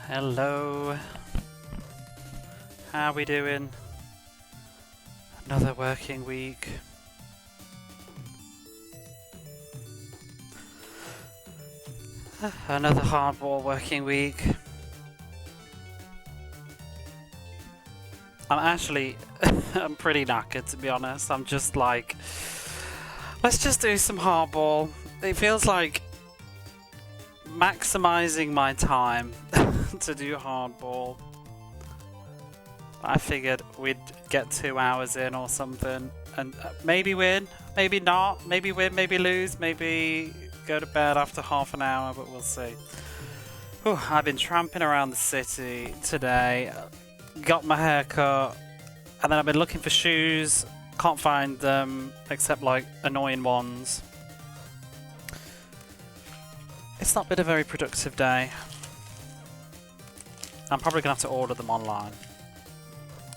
Hello. How we doing? Another working week. Another hardball working week. I'm pretty knackered, to be honest. I'm just like, let's just do some hardball. It feels like maximizing my time to do hardball. I figured we'd get 2 hours in or something and maybe win, maybe not, maybe win, maybe lose, maybe go to bed after half an hour, but we'll see. Whew, I've been tramping around the city today, got my hair cut, and then I've been looking for shoes, can't find them except like annoying ones. It's not been a very productive day. I'm probably going to have to order them online,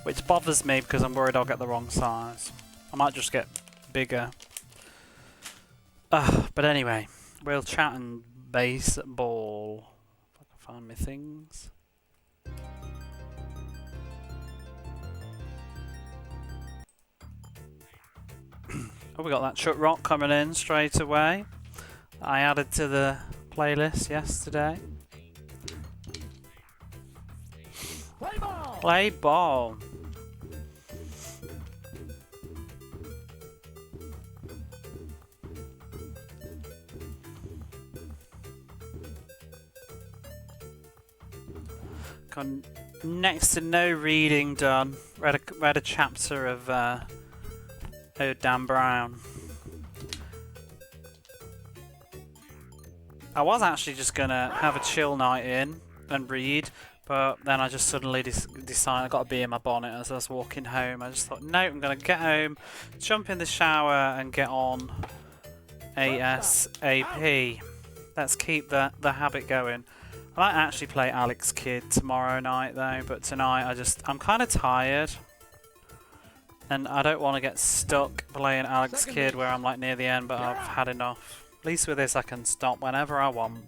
which bothers me because I'm worried I'll get the wrong size. I might just get bigger. But anyway, we'll chat and baseball. If I can find my things. Oh, we got that Chuck Rock coming in straight away. I added to the playlist yesterday. Play ball! Play ball. Got next to no reading done. Read a chapter of Oh Dan Brown. I was actually just gonna have a chill night in and read, but then I just suddenly decided I got a bee in my bonnet as I was walking home. I just thought, no, I'm gonna get home, jump in the shower, and get on ASAP. Let's keep the habit going. I might actually play Alex Kidd tomorrow night though, but tonight I'm kind of tired. And I don't want to get stuck playing Alex Kidd where I'm like near the end, but I've had enough. At least with this I can stop whenever I want.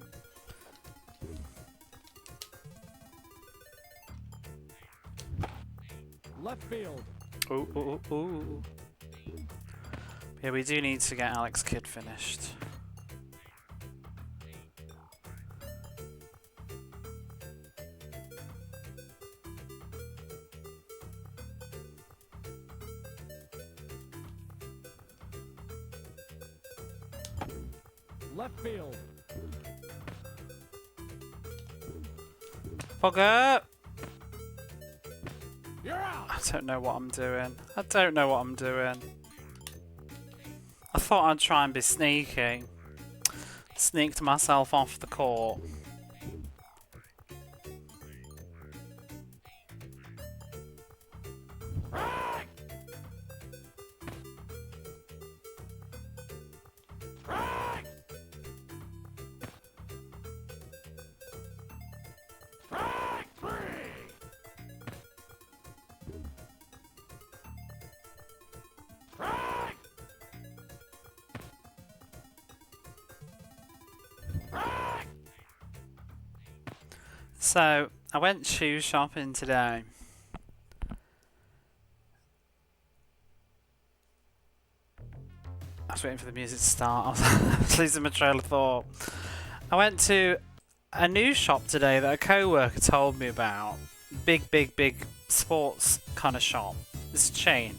Left field. Ooh, ooh, ooh, ooh. Yeah, we do need to get Alex Kidd finished. Left field. Bugger! You're out. I don't know what I'm doing. I don't know what I'm doing. I thought I'd try and be sneaky. Sneaked myself off the court. So, I went shoe shopping today. I was waiting for the music to start. I was losing my trail of thought. I went to a new shop today that a co-worker told me about. Big sports kind of shop. It's a chain.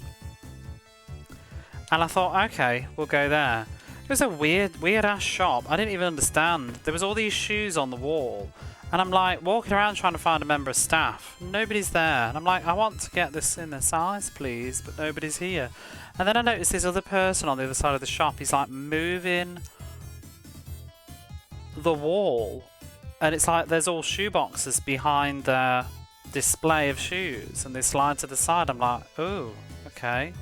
And I thought, okay, we'll go there. It was a weird ass shop. I didn't even understand. There was all these shoes on the wall. And I'm like walking around trying to find a member of staff. Nobody's there. And I'm like, I want to get this in the size, please, but nobody's here. And then I noticed this other person on the other side of the shop. He's like moving the wall. And it's like there's all shoe boxes behind the display of shoes. And they slide to the side. I'm like, oh, okay.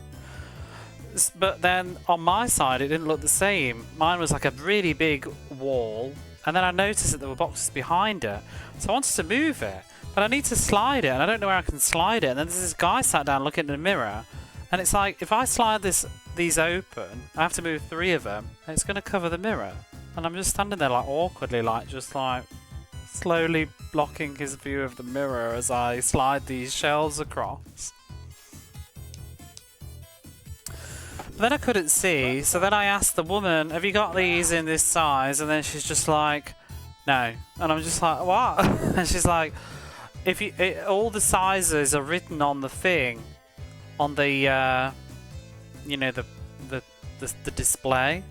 But then on my side, it didn't look the same. Mine was like a really big wall. And then I noticed that there were boxes behind it. So I wanted to move it. But I need to slide it. And I don't know where I can slide it. And then there's this guy sat down looking in the mirror. And it's like, if I slide these open, I have to move 3 of them. And it's going to cover the mirror. And I'm just standing there like awkwardly, like just like slowly blocking his view of the mirror as I slide these shelves across. But then I couldn't see, so then I asked the woman, have you got these in this size? And then she's just like, no. And I'm just like, what? And she's like, if you, all the sizes are written on the thing, on the, you know, the display,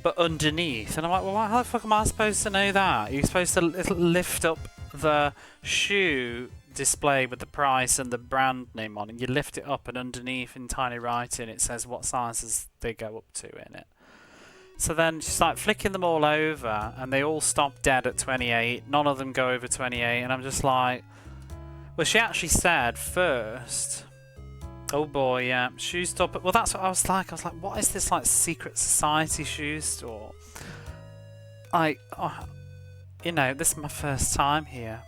but underneath. And I'm like, well, how the fuck am I supposed to know that? You're supposed to lift up the shoe display with the price and the brand name on it. You lift it up, and underneath in tiny writing it says what sizes they go up to in it. So then she's like flicking them all over, and they all stop dead at 28. None of them go over 28, and I'm just like, well, she actually said first, oh boy, yeah, shoe store. Well, that's what I was like. What is this, like, secret society shoe store? You know, this is my first time here.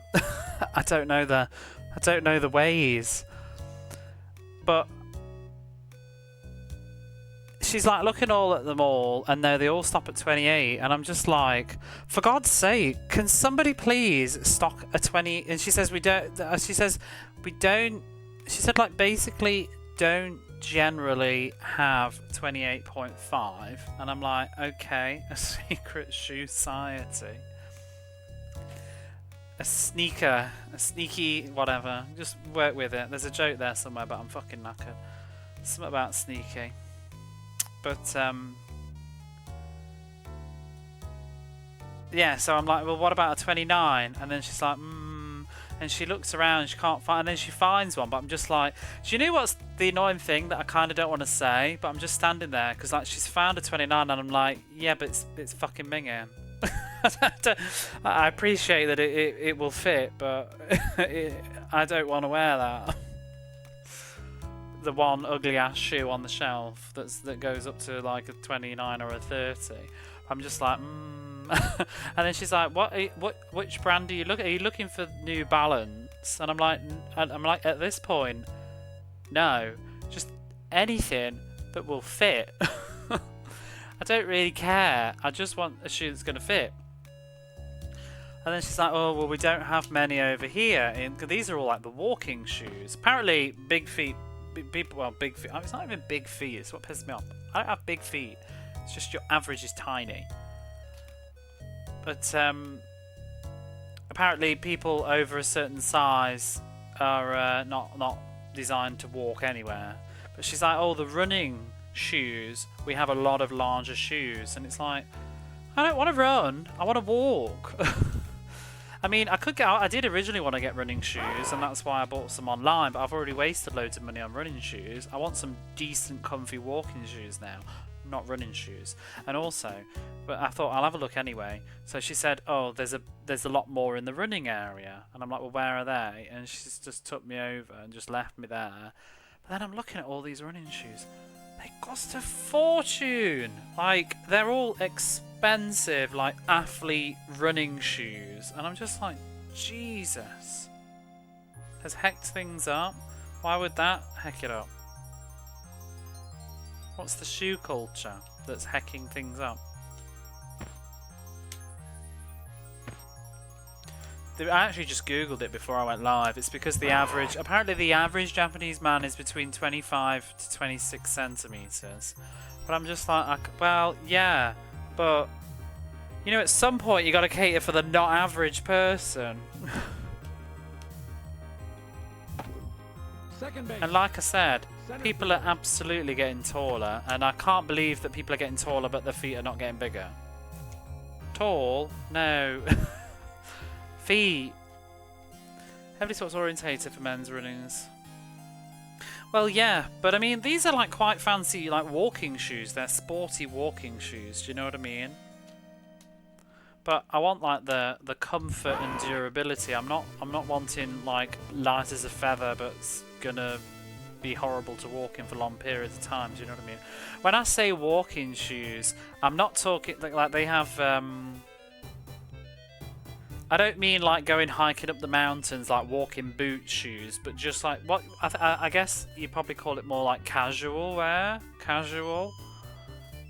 I don't know the ways. But she's like looking all at them all, and they all stop at 28, and I'm just like, for God's sake, can somebody please stock a 20? And she says we don't. She said like basically don't generally have 28.5, and I'm like, okay, a secret shoe society. A sneaky whatever. Just work with it. There's a joke there somewhere, but I'm fucking knackered. Something about sneaky. But yeah, so I'm like, well, what about a 29? And then she's like, and she looks around, she can't find, and then she finds one, but I'm just like, do you know what's the annoying thing that I kind of don't want to say, but I'm just standing there because like she's found a 29, and I'm like, yeah, but it's fucking minging. I appreciate that it will fit, but I don't want to wear that. The one ugly ass shoe on the shelf that goes up to like a 29 or a 30. I'm just like, And then she's like, which brand are you looking? Are you looking for New Balance? And I'm like, at this point, no, just anything that will fit. I don't really care. I just want a shoe that's going to fit. And then she's like, oh, well, we don't have many over here. These are all like the walking shoes. Apparently, big feet, people, well, big feet. It's not even big feet. It's what pisses me off. I don't have big feet. It's just your average is tiny. But apparently, people over a certain size are not designed to walk anywhere. But she's like, oh, the running shoes, we have a lot of larger shoes. And it's like, I don't want to run. I want to walk. I mean, I did originally want to get running shoes, and that's why I bought some online, but I've already wasted loads of money on running shoes. I want some decent, comfy walking shoes now, not running shoes. And also, but I thought I'll have a look anyway. So she said, oh, there's a lot more in the running area. And I'm like, well, where are they? And she's just took me over and just left me there. But then I'm looking at all these running shoes. They cost a fortune. Like, they're all expensive, like athlete running shoes, and I'm just like, Jesus, has hecked things up. Why would that heck it up? What's the shoe culture that's hecking things up? I actually just googled it before I went live. It's because apparently the average Japanese man is between 25 to 26 centimeters. But I'm just like, well, yeah, but you know, at some point you got to cater for the not average person. And like I said, people are absolutely getting taller, and I can't believe that people are getting taller but their feet are not getting bigger. Tall? No. Feet. Heavily sports orientated for men's runnings. Well, yeah, but I mean, these are like quite fancy, like walking shoes. They're sporty walking shoes. Do you know what I mean? But I want like the comfort and durability. I'm not wanting like light as a feather, but it's gonna be horrible to walk in for long periods of time. Do you know what I mean? When I say walking shoes, I'm not talking like they have. I don't mean like going hiking up the mountains like walking boot shoes, but just like what I guess you probably call it more like casual wear,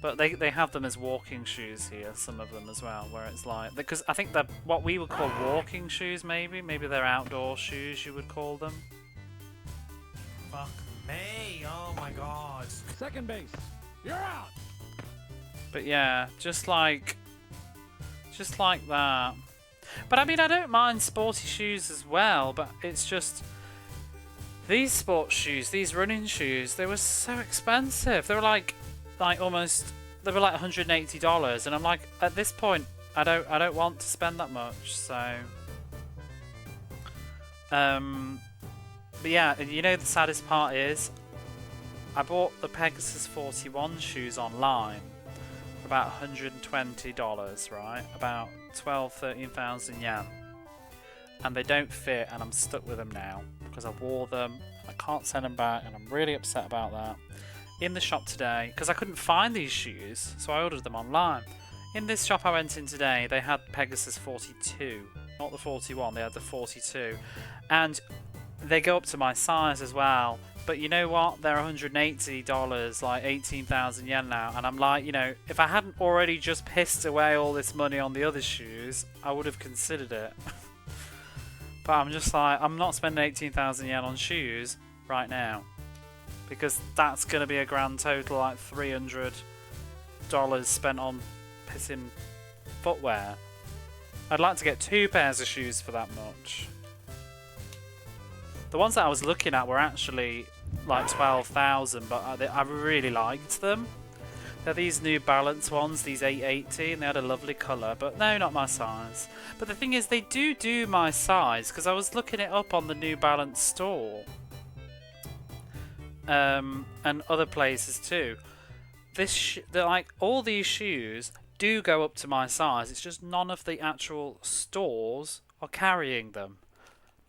but But they have them as walking shoes here, some of them as well, where it's like... Because I think they're what we would call walking shoes, maybe. Maybe they're outdoor shoes, you would call them. Fuck me. Oh my god. Second base. You're out. But yeah, just like that. But I mean, I don't mind sporty shoes as well, but it's just... These sports shoes, these running shoes, they were so expensive. They were like almost... They were like $180, and I'm like, at this point, I don't want to spend that much, so... But yeah, you know the saddest part is, I bought the Pegasus 41 shoes online for about $120, right? About 13,000 yen. And they don't fit, and I'm stuck with them now because I wore them. I can't send them back, and I'm really upset about that. In the shop today, because I couldn't find these shoes, so I ordered them online. In this shop I went in today, they had Pegasus 42, not the 41, they had the 42. And they go up to my size as well. But you know what? They're $180, like 18,000 yen now. And I'm like, you know, if I hadn't already just pissed away all this money on the other shoes, I would have considered it. But I'm just like, I'm not spending 18,000 yen on shoes right now. Because that's going to be a grand total like $300 spent on pissing footwear. I'd like to get 2 pairs of shoes for that much. The ones that I was looking at were actually like 12,000, but I really liked them. They're these New Balance ones, these 880, and they had a lovely colour, but no, not my size. But the thing is, they do my size, because I was looking it up on the New Balance store. And other places too. Like all these shoes do go up to my size. It's just none of the actual stores are carrying them.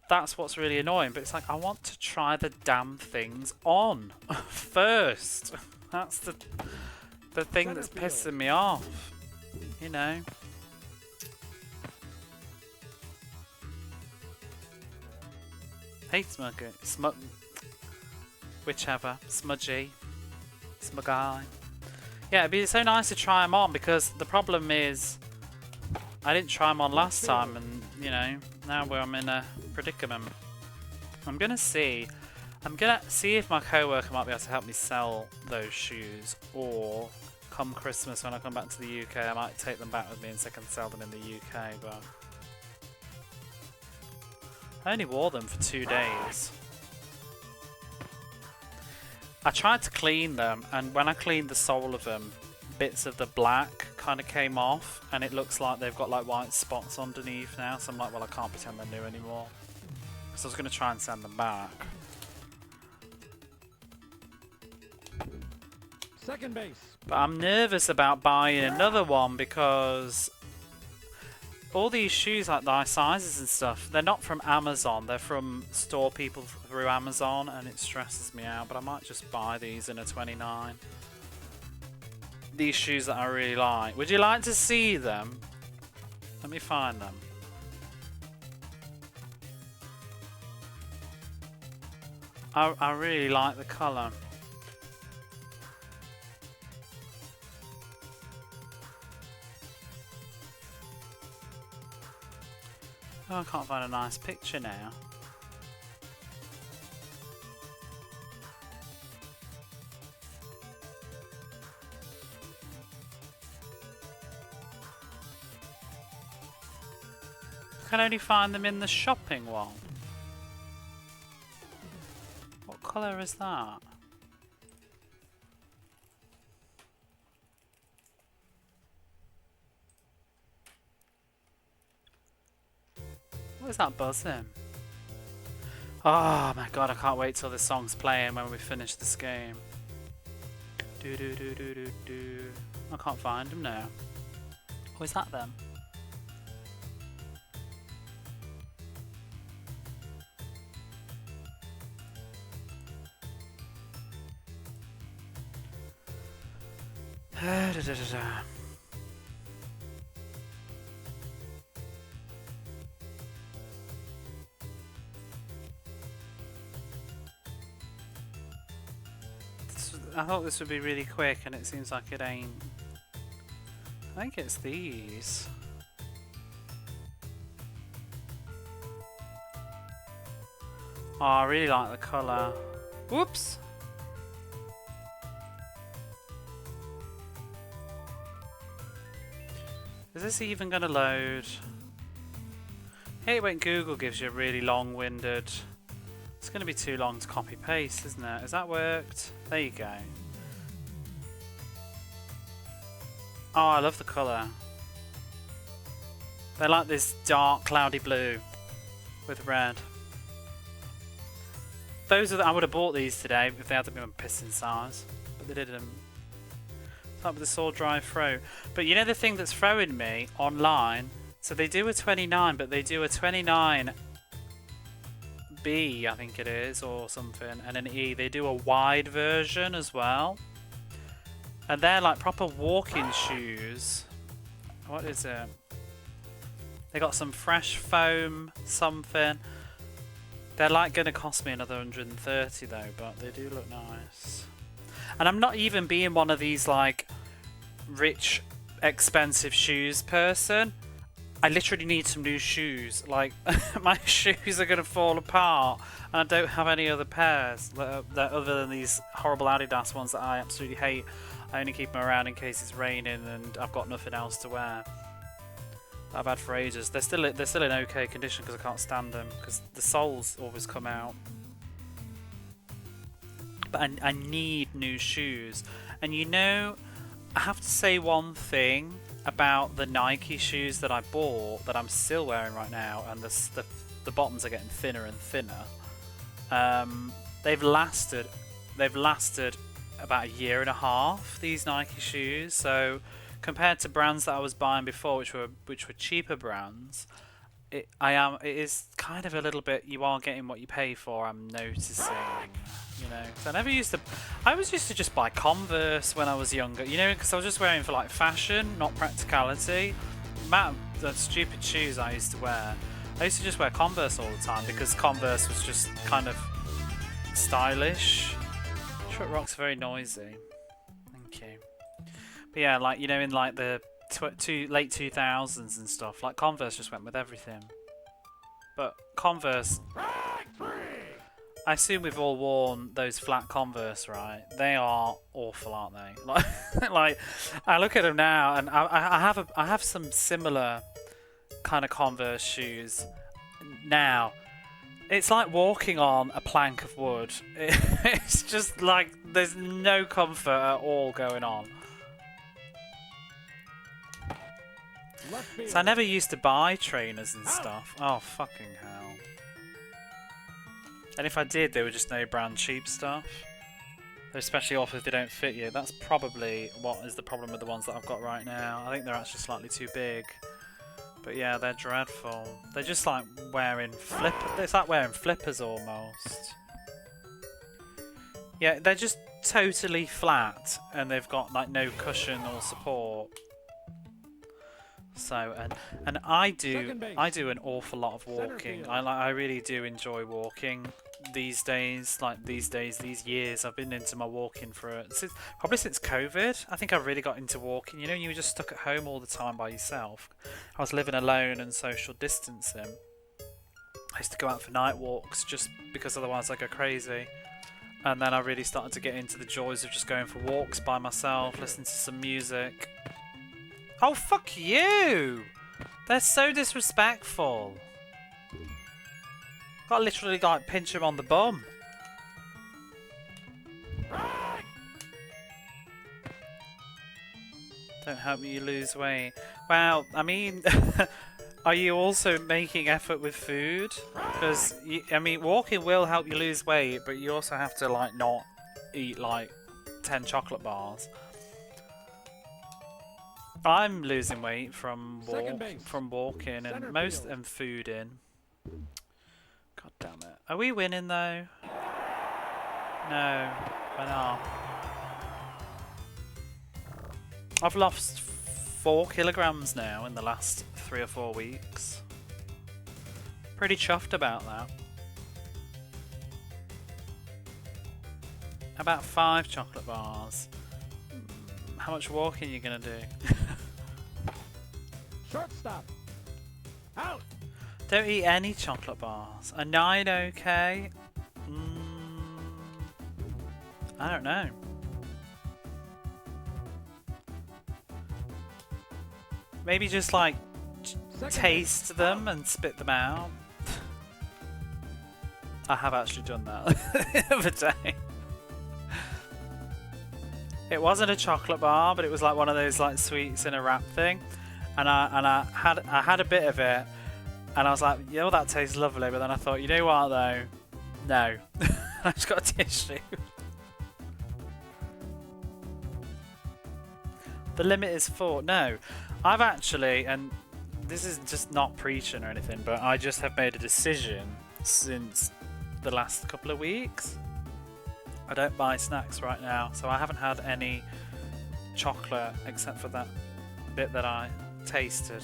That's what's really annoying. But it's like I want to try the damn things on first. That's the thing that's pissing me off. You know. Hey, whichever, smudgy, smuggy. Yeah, it'd be so nice to try them on, because the problem is I didn't try them on last time, and you know, now I'm in a predicament. I'm gonna see if my co-worker might be able to help me sell those shoes, or come Christmas when I come back to the UK I might take them back with me and so I can sell them in the UK. But I only wore them for 2 days. I tried to clean them, and when I cleaned the sole of them, bits of the black kind of came off, and it looks like they've got like white spots underneath now, so I'm like, well, I can't pretend they're new anymore. So I was going to try and send them back. Second base. But I'm nervous about buying another one, because all these shoes, like my sizes and stuff, they're not from Amazon, they're from store people through Amazon, and it stresses me out. But I might just buy these in a 29. These shoes that I really like. Would you like to see them? Let me find them. I really like the colour. Oh, I can't find a nice picture now. I can only find them in the shopping one. What colour is that? What is that buzzing? Oh my god, I can't wait till this song's playing when we finish this game. Do do do do do do. I can't find him now. Oh, is that them? Da, da, da, da. I thought this would be really quick, and it seems like it ain't. I think it's these. Oh, I really like the colour. Whoops! Is this even going to load? I hate when Google gives you a really long-winded... It's going to be too long to copy-paste, isn't it? Has that worked? There you go. Oh, I love the colour. They're like this dark, cloudy blue with red. Those are I would have bought these today if they hadn't been piston size, but they didn't. It's like with the sore dry throat. But you know the thing that's throwing me online? So they do a 29, but they do a 29B, I think it is, or something, and an E. They do a wide version as well. And they're like proper walking shoes. What is it? They got some fresh foam something. They're like going to cost me another 130 though, but they do look nice. And I'm not even being one of these like rich, expensive shoes person. I literally need some new shoes. Like my shoes are going to fall apart, and I don't have any other pairs that other than these horrible Adidas ones that I absolutely hate. I only keep them around in case it's raining and I've got nothing else to wear. I've had for ages. They're still in okay condition because I can't stand them because the soles always come out. But I need new shoes, and you know, I have to say one thing about the Nike shoes that I bought that I'm still wearing right now, and the bottoms are getting thinner and thinner. They've lasted about a year and a half, these Nike shoes. So compared to brands that I was buying before, which were cheaper brands, it is kind of a little bit. You are getting what you pay for. I'm noticing, you know. So I was used to just buy Converse when I was younger, you know, because I was just wearing for like fashion, not practicality. The stupid shoes I used to wear. I used to just wear Converse all the time because Converse was just kind of stylish. Truck Rock's very noisy. Thank you. But yeah, like, you know, in like the late 2000s and stuff, like Converse just went with everything. But Converse, I assume we've all worn those flat Converse, right? They are awful, aren't they? Like I look at them now, and I have some similar kind of Converse shoes now. It's like walking on a plank of wood. It's just like there's no comfort at all going on. So I never used to buy trainers and stuff. Oh, fucking hell. And if I did, they were just no brand cheap stuff. They're especially awful if they don't fit you. That's probably what is the problem with the ones that I've got right now. I think they're actually slightly too big. But yeah, they're dreadful. They're just like wearing it's like wearing flippers almost. Yeah, they're just totally flat, and they've got like no cushion or support. So and I do an awful lot of walking. I really do enjoy walking these days. These years, I've been into my walking probably since COVID. I think I really got into walking. You know, you were just stuck at home all the time by yourself. I was living alone and social distancing. I used to go out for night walks just because otherwise I go crazy. And then I really started to get into the joys of just going for walks by myself, listening to some music. Oh, fuck you! They're so disrespectful. Got literally like pinch him on the bum. Don't help you lose weight. Well, I mean, are you also making effort with food? Because I mean, walking will help you lose weight, but you also have to like not eat like 10 chocolate bars. I'm losing weight from walking and fooding. God damn it. Are we winning though? No, we're not. I've lost 4 kilograms now in the last 3 or 4 weeks. Pretty chuffed about that. About 5 chocolate bars. How much walking are you gonna do? Shortstop. Out. Don't eat any chocolate bars. A 9 okay? I don't know. Maybe just like taste them and spit them out. I have actually done that the other day. It wasn't a chocolate bar, but it was like one of those like sweets in a wrap thing, and I had a bit of it, and I was like, you know, that tastes lovely. But then I thought, you know what though, no, I just got a tissue. The limit is 4. No, I've actually, and this is just not preaching or anything, but I just have made a decision since the last couple of weeks. I don't buy snacks right now, so I haven't had any chocolate except for that bit that I tasted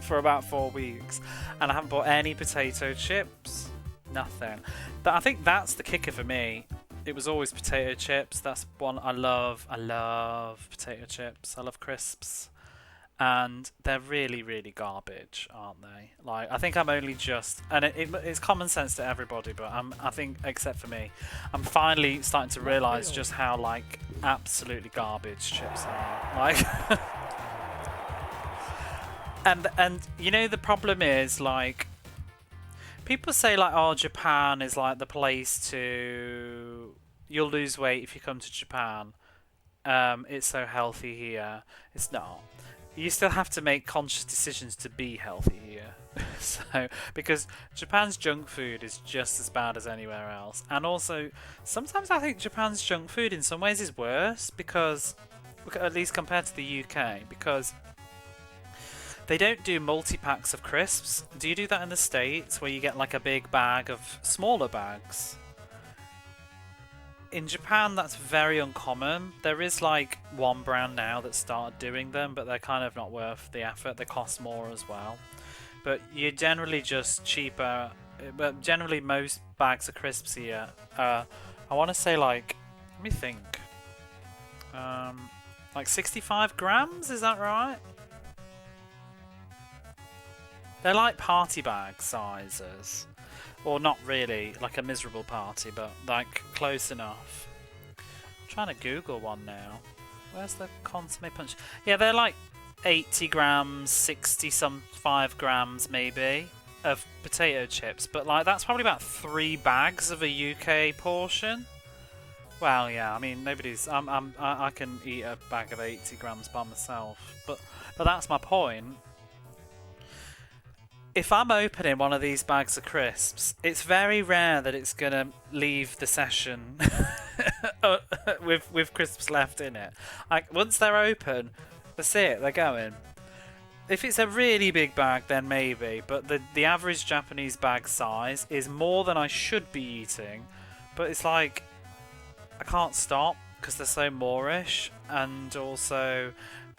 for about 4 weeks, and I haven't bought any potato chips, nothing. But I think that's the kicker for me. It was always potato chips. That's one I love. I love potato chips. I love crisps. And they're really, really garbage, aren't they? Like, I think I'm only just, and it's common sense to everybody, but I think, except for me, I'm finally starting to realise just how, like, absolutely garbage chips are. Like, and you know, the problem is, like, people say, like, oh, Japan is, like, the place to, you'll lose weight if you come to Japan. It's so healthy here. It's not. You still have to make conscious decisions to be healthy here. So, because Japan's junk food is just as bad as anywhere else. And also, sometimes I think Japan's junk food in some ways is worse, because, at least compared to the UK, because they don't do multi-packs of crisps. Do you do that in the States, where you get like a big bag of smaller bags? In Japan, that's very uncommon. There is like one brand now that started doing them, but they're kind of not worth the effort. They cost more as well. But you're generally just cheaper. But generally, most bags of crisps here, I want to say like, let me think, like 65 grams. Is that right? They're like party bag sizes. Or not really, like a miserable party, but like close enough. I'm trying to Google one now. Where's the consomme punch? Yeah, they're like 80 grams, 60-some-5 grams maybe of potato chips, but like that's probably about 3 bags of a UK portion. Well, yeah, I mean nobody's. I can eat a bag of 80 grams by myself, but that's my point. If I'm opening one of these bags of crisps, it's very rare that it's gonna leave the session with crisps left in it. Like once they're open, that's it. They're going. If it's a really big bag, then maybe. But the average Japanese bag size is more than I should be eating. But it's like I can't stop because they're so moreish, and also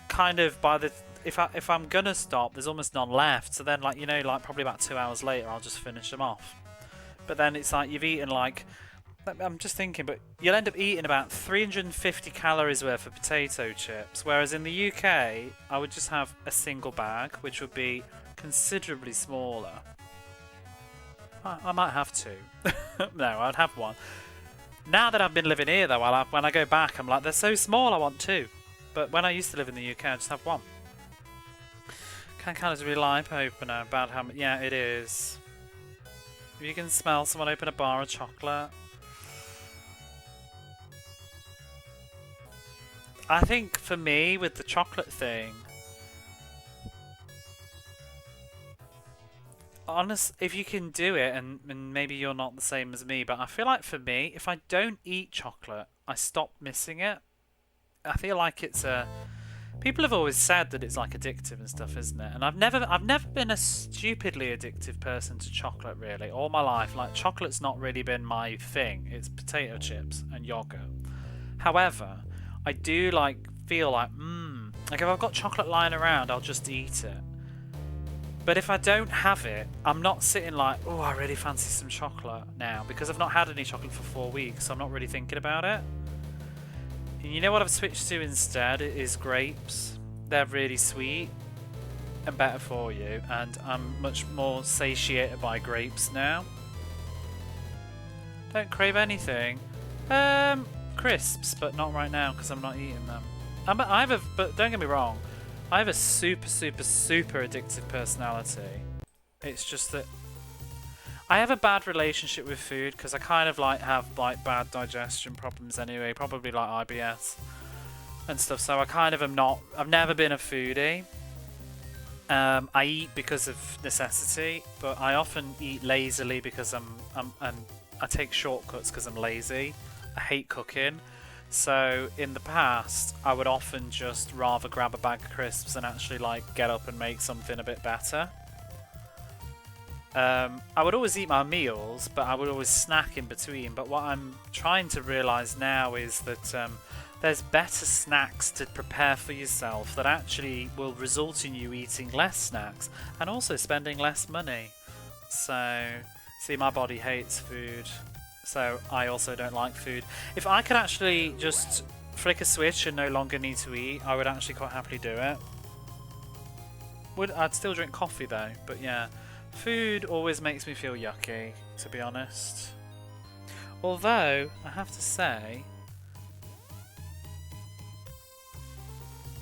kind of by the. If I'm gonna stop, there's almost none left. So then, like, you know, like probably about 2 hours later, I'll just finish them off. But then it's like you've eaten like, I'm just thinking, but you'll end up eating about 350 calories worth of potato chips. Whereas in the UK, I would just have a single bag, which would be considerably smaller. I might have two. No, I'd have one. Now that I've been living here, though, when I go back, I'm like, they're so small, I want two. But when I used to live in the UK, I just have one. Can calories be life opener? About how much? Yeah, it is. If you can smell someone open a bar of chocolate. I think for me, with the chocolate thing, if you can do it, and maybe you're not the same as me, but I feel like for me, if I don't eat chocolate, I stop missing it. I feel like it's a... People have always said that it's like addictive and stuff, isn't it? And I've never been a stupidly addictive person to chocolate, really, all my life. Like, chocolate's not really been my thing. It's potato chips and yogurt. However, I do like feel like, like if I've got chocolate lying around, I'll just eat it. But if I don't have it, I'm not sitting like, oh, I really fancy some chocolate now, because I've not had any chocolate for 4 weeks, so I'm not really thinking about it. And you know what I've switched to instead is grapes. They're really sweet and better for you, and I'm much more satiated by grapes now. Don't crave anything. Crisps, but not right now because I'm not eating them. But don't get me wrong, I have a super addictive personality. It's just that I have a bad relationship with food because I kind of like have like bad digestion problems anyway, probably like IBS and stuff. So I kind of am not. I've never been a foodie. I eat because of necessity, but I often eat lazily because and I take shortcuts because I'm lazy. I hate cooking. So in the past, I would often just rather grab a bag of crisps and actually like get up and make something a bit better. I would always eat my meals, but I would always snack in between. But what I'm trying to realise now is that there's better snacks to prepare for yourself that actually will result in you eating less snacks and also spending less money. So, see, my body hates food. So I also don't like food. If I could actually just flick a switch and no longer need to eat, I would actually quite happily do it. I'd still drink coffee though, but yeah. Food always makes me feel yucky, to be honest. Although, I have to say,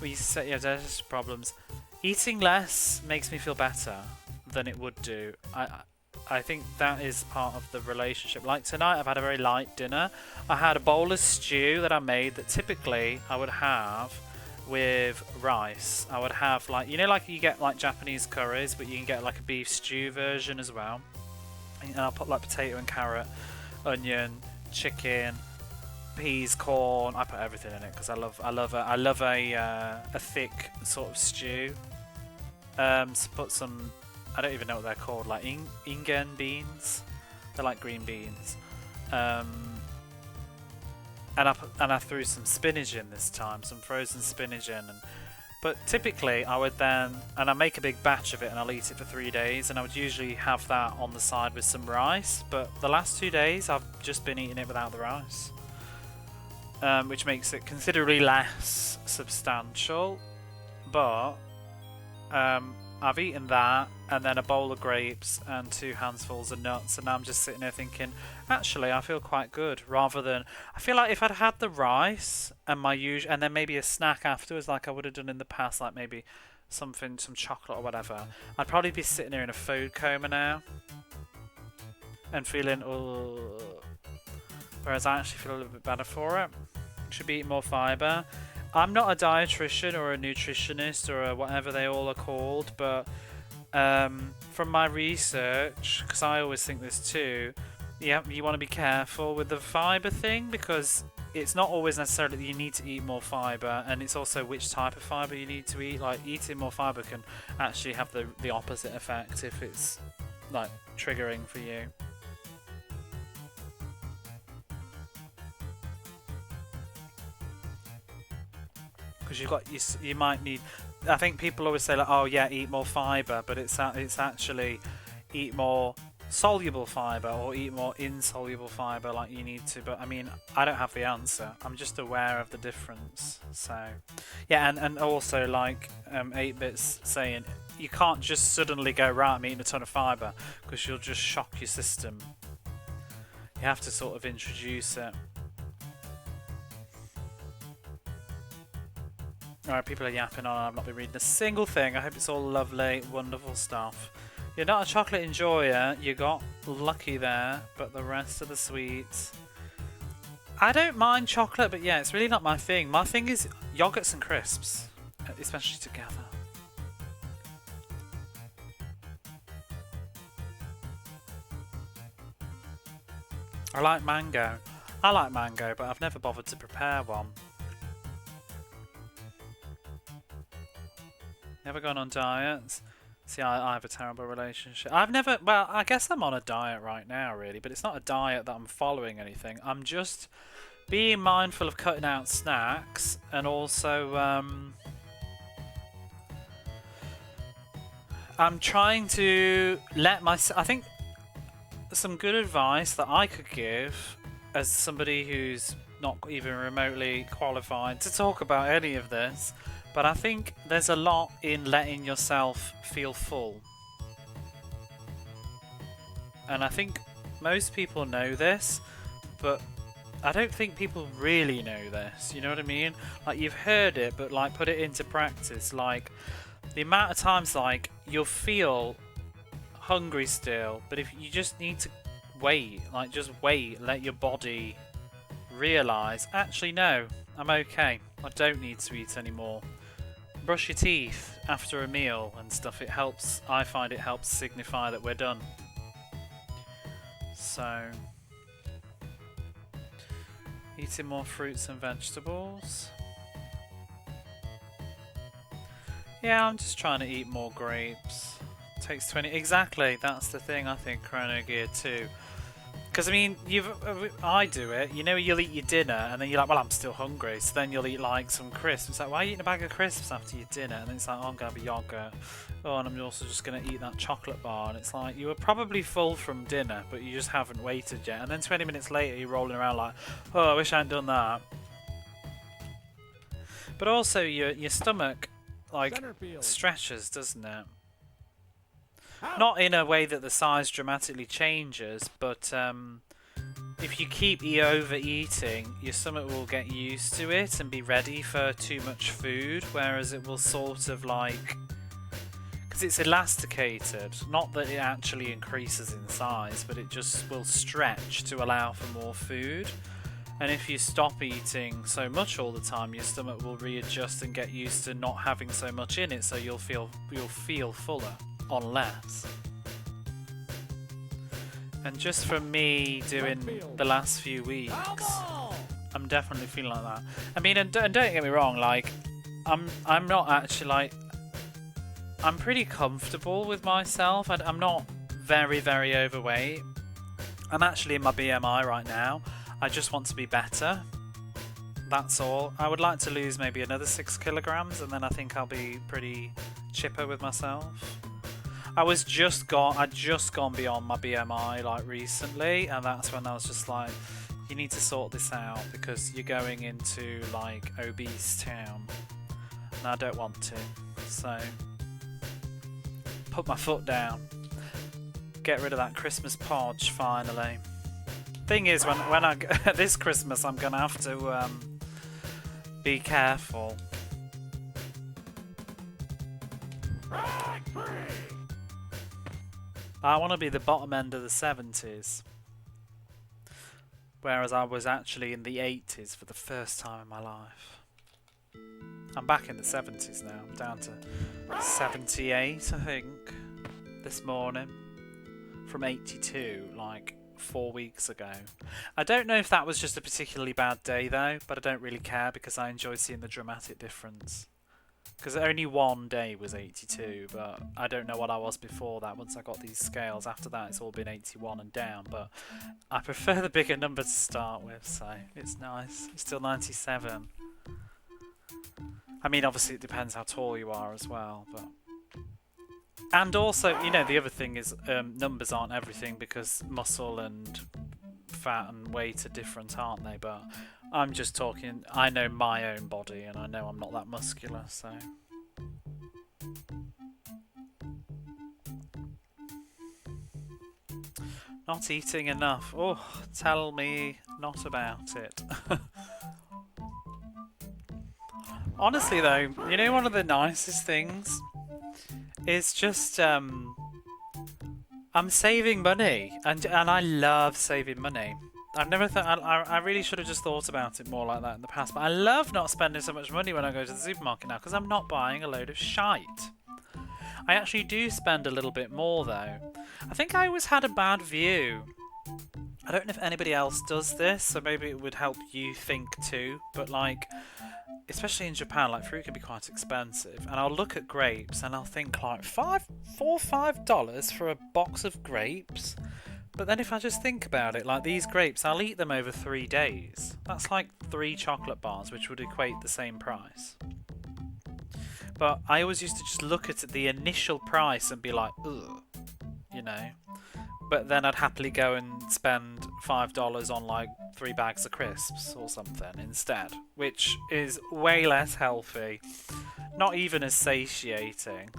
we used to say, yeah, digestive problems. Eating less makes me feel better than it would do. I think that is part of the relationship. Like tonight, I've had a very light dinner. I had a bowl of stew that I made that typically I would have with rice. I would have like, you know, like you get like Japanese curries, but you can get like a beef stew version as well. And I'll put like potato and carrot, onion, chicken, peas, corn. I put everything in it because I love a thick sort of stew. So put some, I don't even know what they're called, like ingen beans. They're like green beans. And I threw some spinach in this time, some frozen spinach in. But typically I would then, and I make a big batch of it and I'll eat it for 3 days, and I would usually have that on the side with some rice. But the last 2 days I've just been eating it without the rice, which makes it considerably less substantial. But I've eaten that, and then a bowl of grapes and 2 handfuls of nuts, and now I'm just sitting there thinking, actually, I feel quite good. Rather than, I feel like if I'd had the rice and my usual, and then maybe a snack afterwards, like I would have done in the past, like maybe some chocolate or whatever, I'd probably be sitting there in a food coma now and feeling, whereas I actually feel a little bit better for it. Should be eating more fibre. I'm not a dietitian or a nutritionist or a whatever they all are called, but from my research, because I always think this too, you want to be careful with the fibre thing, because it's not always necessarily that you need to eat more fibre, and it's also which type of fibre you need to eat. Like eating more fibre can actually have the opposite effect if it's like triggering for you. Because you might need. I think people always say like, oh yeah, eat more fibre, but it's actually eat more soluble fibre or eat more insoluble fibre like you need to. But I mean, I don't have the answer. I'm just aware of the difference. So yeah, and also like 8-Bit's saying, you can't just suddenly go, right, I'm eating a ton of fibre, because you'll just shock your system. You have to sort of introduce it. Alright, people are yapping on. I've not been reading a single thing. I hope it's all lovely, wonderful stuff. You're not a chocolate enjoyer. You got lucky there, but the rest of the sweets. I don't mind chocolate, but yeah, it's really not my thing. My thing is yogurts and crisps, especially together. I like mango. but I've never bothered to prepare one. Never gone on diets. See, I have a terrible relationship. Well, I guess I'm on a diet right now, really, but it's not a diet that I'm following anything. I'm just being mindful of cutting out snacks, and also I'm trying to let myself. I think some good advice that I could give as somebody who's not even remotely qualified to talk about any of this, but I think there's a lot in letting yourself feel full. And I think most people know this, but I don't think people really know this, you know what I mean? Like, you've heard it, but like put it into practice. Like, the amount of times like you'll feel hungry still, but if you just need to wait, like just wait, let your body realize, actually no, I'm okay, I don't need to eat anymore. Brush your teeth after a meal and stuff. It helps. I find it helps signify that we're done. So, eating more fruits and vegetables. Yeah, I'm just trying to eat more grapes. Takes 20. Exactly, that's the thing, I think, Chrono Gear 2. Because, I mean, I do it. You know, you'll eat your dinner and then you're like, well, I'm still hungry. So then you'll eat, like, some crisps. It's like, why are you eating a bag of crisps after your dinner? And then it's like, oh, I'm going to have a yogurt. Oh, and I'm also just going to eat that chocolate bar. And it's like, you were probably full from dinner, but you just haven't waited yet. And then 20 minutes later, you're rolling around like, oh, I wish I hadn't done that. But also, your stomach, like, stretches, doesn't it? Not in a way that the size dramatically changes, but if you keep overeating, your stomach will get used to it and be ready for too much food, whereas it will sort of like... Because it's elasticated, not that it actually increases in size, but it just will stretch to allow for more food. And if you stop eating so much all the time, your stomach will readjust and get used to not having so much in it, so you'll feel fuller on less. And just from me doing the last few weeks, I'm definitely feeling like that. I mean, and don't get me wrong, like, I'm not actually like, I'm pretty comfortable with myself. I'm not very, very overweight. I'm actually in my BMI right now. I just want to be better. That's all. I would like to lose maybe another 6 kilograms, and then I think I'll be pretty chipper with myself. I'd just gone beyond my BMI like recently, and that's when I was just like, you need to sort this out because you're going into like obese town, and I don't want to. So, put my foot down. Get rid of that Christmas podge finally. Thing is, when I this Christmas, I'm gonna have to be careful. I want to be the bottom end of the 70s, whereas I was actually in the 80s for the first time in my life. I'm back in the 70s now. I'm down to 78, I think, this morning, from 82, like 4 weeks ago. I don't know if that was just a particularly bad day though, but I don't really care because I enjoy seeing the dramatic difference. Because only one day was 82, but I don't know what I was before that once I got these scales. After that it's all been 81 and down, but I prefer the bigger number to start with, so it's nice. It's still 97. I mean, obviously it depends how tall you are as well, but... And also, you know, the other thing is numbers aren't everything because muscle and fat and weight are different, aren't they? But I'm just talking, I know my own body and I know I'm not that muscular, so... Not eating enough. Oh, tell me not about it. Honestly though, you know, one of the nicest things is just I'm saving money, and I love saving money. I've never thought I really should have just thought about it more like that in the past, but I love not spending so much money when I go to the supermarket now because I'm not buying a load of shite. I actually do spend a little bit more though. I think I always had a bad view. I don't know if anybody else does this, so maybe it would help you think too, but like, especially in Japan, like fruit can be quite expensive, and I'll look at grapes and I'll think like $4 or $5 for a box of grapes. But then if I just think about it, like these grapes, I'll eat them over 3 days. That's like 3 chocolate bars, which would equate the same price. But I always used to just look at the initial price and be like, ugh, you know. But then I'd happily go and spend $5 on like 3 bags of crisps or something instead, which is way less healthy, not even as satiating.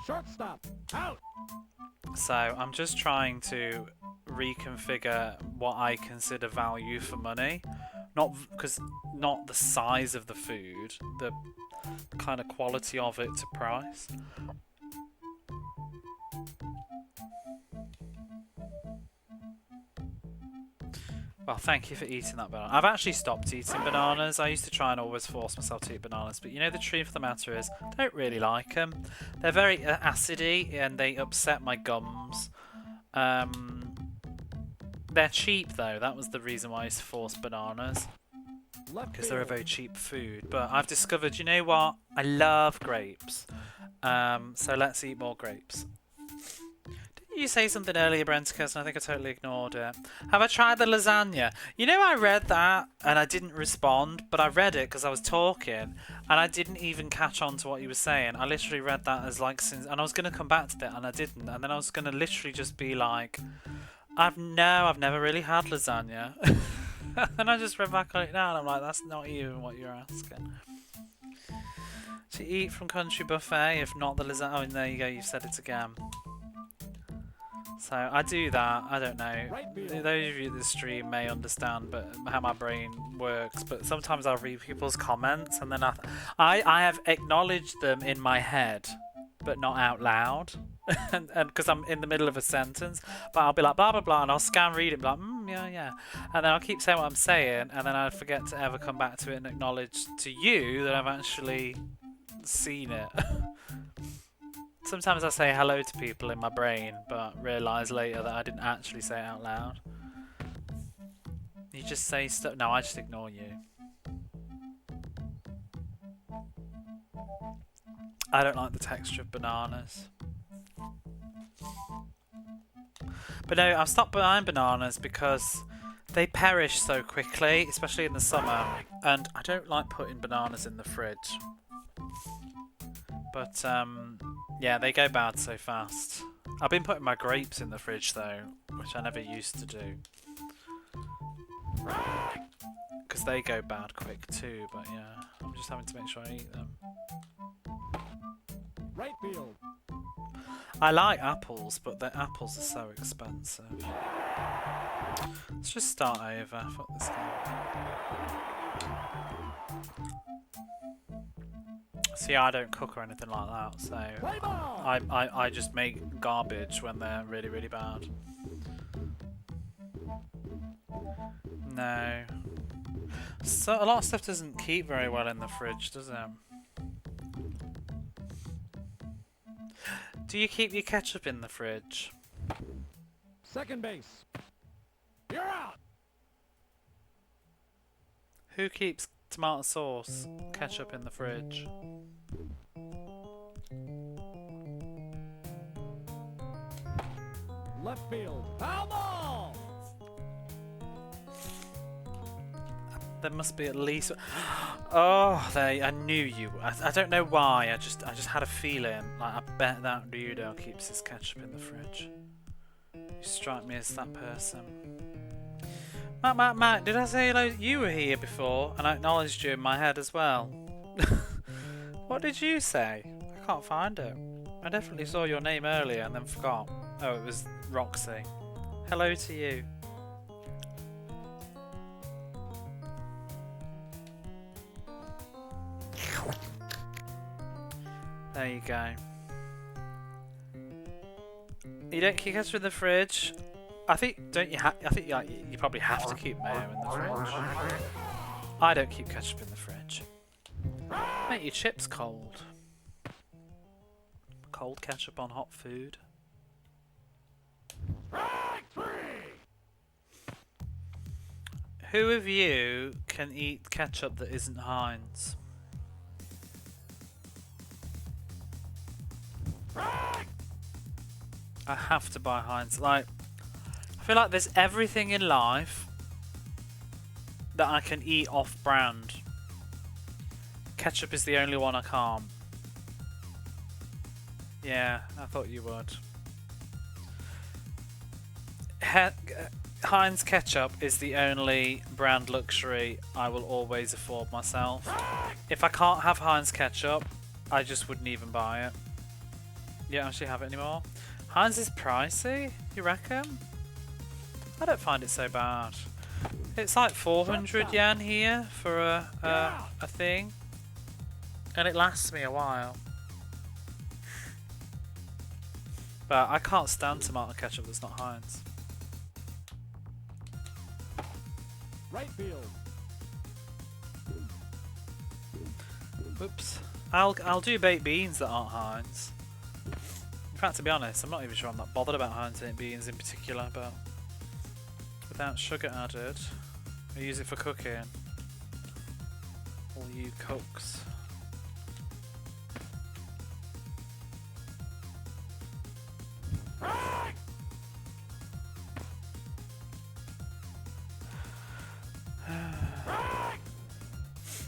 Shortstop. Out. So I'm just trying to reconfigure what I consider value for money, not the size of the food, the kind of quality of it to price. Well, thank you for eating that banana. I've actually stopped eating bananas. I used to try and always force myself to eat bananas, but you know the truth of the matter is, I don't really like them. They're very acidy and they upset my gums. They're cheap though. That was the reason why I used to force bananas, because they're a very cheap food. But I've discovered, you know what? I love grapes. So let's eat more grapes. You say something earlier, Brenticus, and I think I totally ignored it. Have I tried the lasagna? You know, I read that and I didn't respond, but I read it because I was talking and I didn't even catch on to what you were saying. I literally read that as like, since, and I was going to come back to that and I didn't, and then I was going to literally just be like, I've never really had lasagna. And I just read back on it now and I'm like, that's not even what you're asking. To eat from country buffet, if not the lasagna. Oh, and there you go, you've said it again. So I do that. I don't know. Those of you that stream may understand, but how my brain works. But sometimes I'll read people's comments, and then I have acknowledged them in my head, but not out loud, and because I'm in the middle of a sentence. But I'll be like blah blah blah, and I'll scan read it, and be like yeah, and then I'll keep saying what I'm saying, and then I forget to ever come back to it and acknowledge to you that I've actually seen it. Sometimes I say hello to people in my brain, but realise later that I didn't actually say it out loud. You just say stuff. No, I just ignore you. I don't like the texture of bananas. But no, I've stopped buying bananas because they perish so quickly, especially in the summer. And I don't like putting bananas in the fridge. But, yeah, they go bad so fast. I've been putting my grapes in the fridge though, which I never used to do. Because they go bad quick too, but yeah, I'm just having to make sure I eat them. Right field. I like apples, but the apples are so expensive. Let's just start over. Fuck this game. See, I don't cook or anything like that, so I just make garbage when they're really, really bad. No. So a lot of stuff doesn't keep very well in the fridge, does it? Do you keep your ketchup in the fridge? Second base. You're out. Who keeps tomato sauce, ketchup in the fridge? Left field. Foul ball. There must be at least. Oh, I knew you. I don't know why. I just had a feeling. Like, I bet that Rudo keeps his ketchup in the fridge. You strike me as that person. Matt, did I say hello? You were here before, and I acknowledged you in my head as well. What did you say? I can't find it. I definitely saw your name earlier and then forgot. Oh, it was Roxy. Hello to you. There you go. You don't keep ketchup in the fridge. I think, don't you? I think you probably have to keep mayo in the fridge. I don't keep ketchup in the fridge. Make your chips cold. Cold ketchup on hot food. Who of you can eat ketchup that isn't Heinz? I have to buy Heinz. Like, I feel like there's everything in life that I can eat off-brand. ketchup is the only one I can't. Yeah, I thought you would. Heinz ketchup is the only brand luxury I will always afford myself. If I can't have Heinz ketchup, I just wouldn't even buy it. You don't actually have it anymore. Heinz is pricey, you reckon? I don't find it so bad. It's like 400 yen here for a thing, and it lasts me a while. But I can't stand tomato ketchup that's not Heinz. Right field. Whoops. I'll do baked beans that aren't Heinz. In fact, to be honest, I'm not even sure I'm that bothered about Heinz baked beans in particular, but without sugar added, I use it for cooking. All you cooks.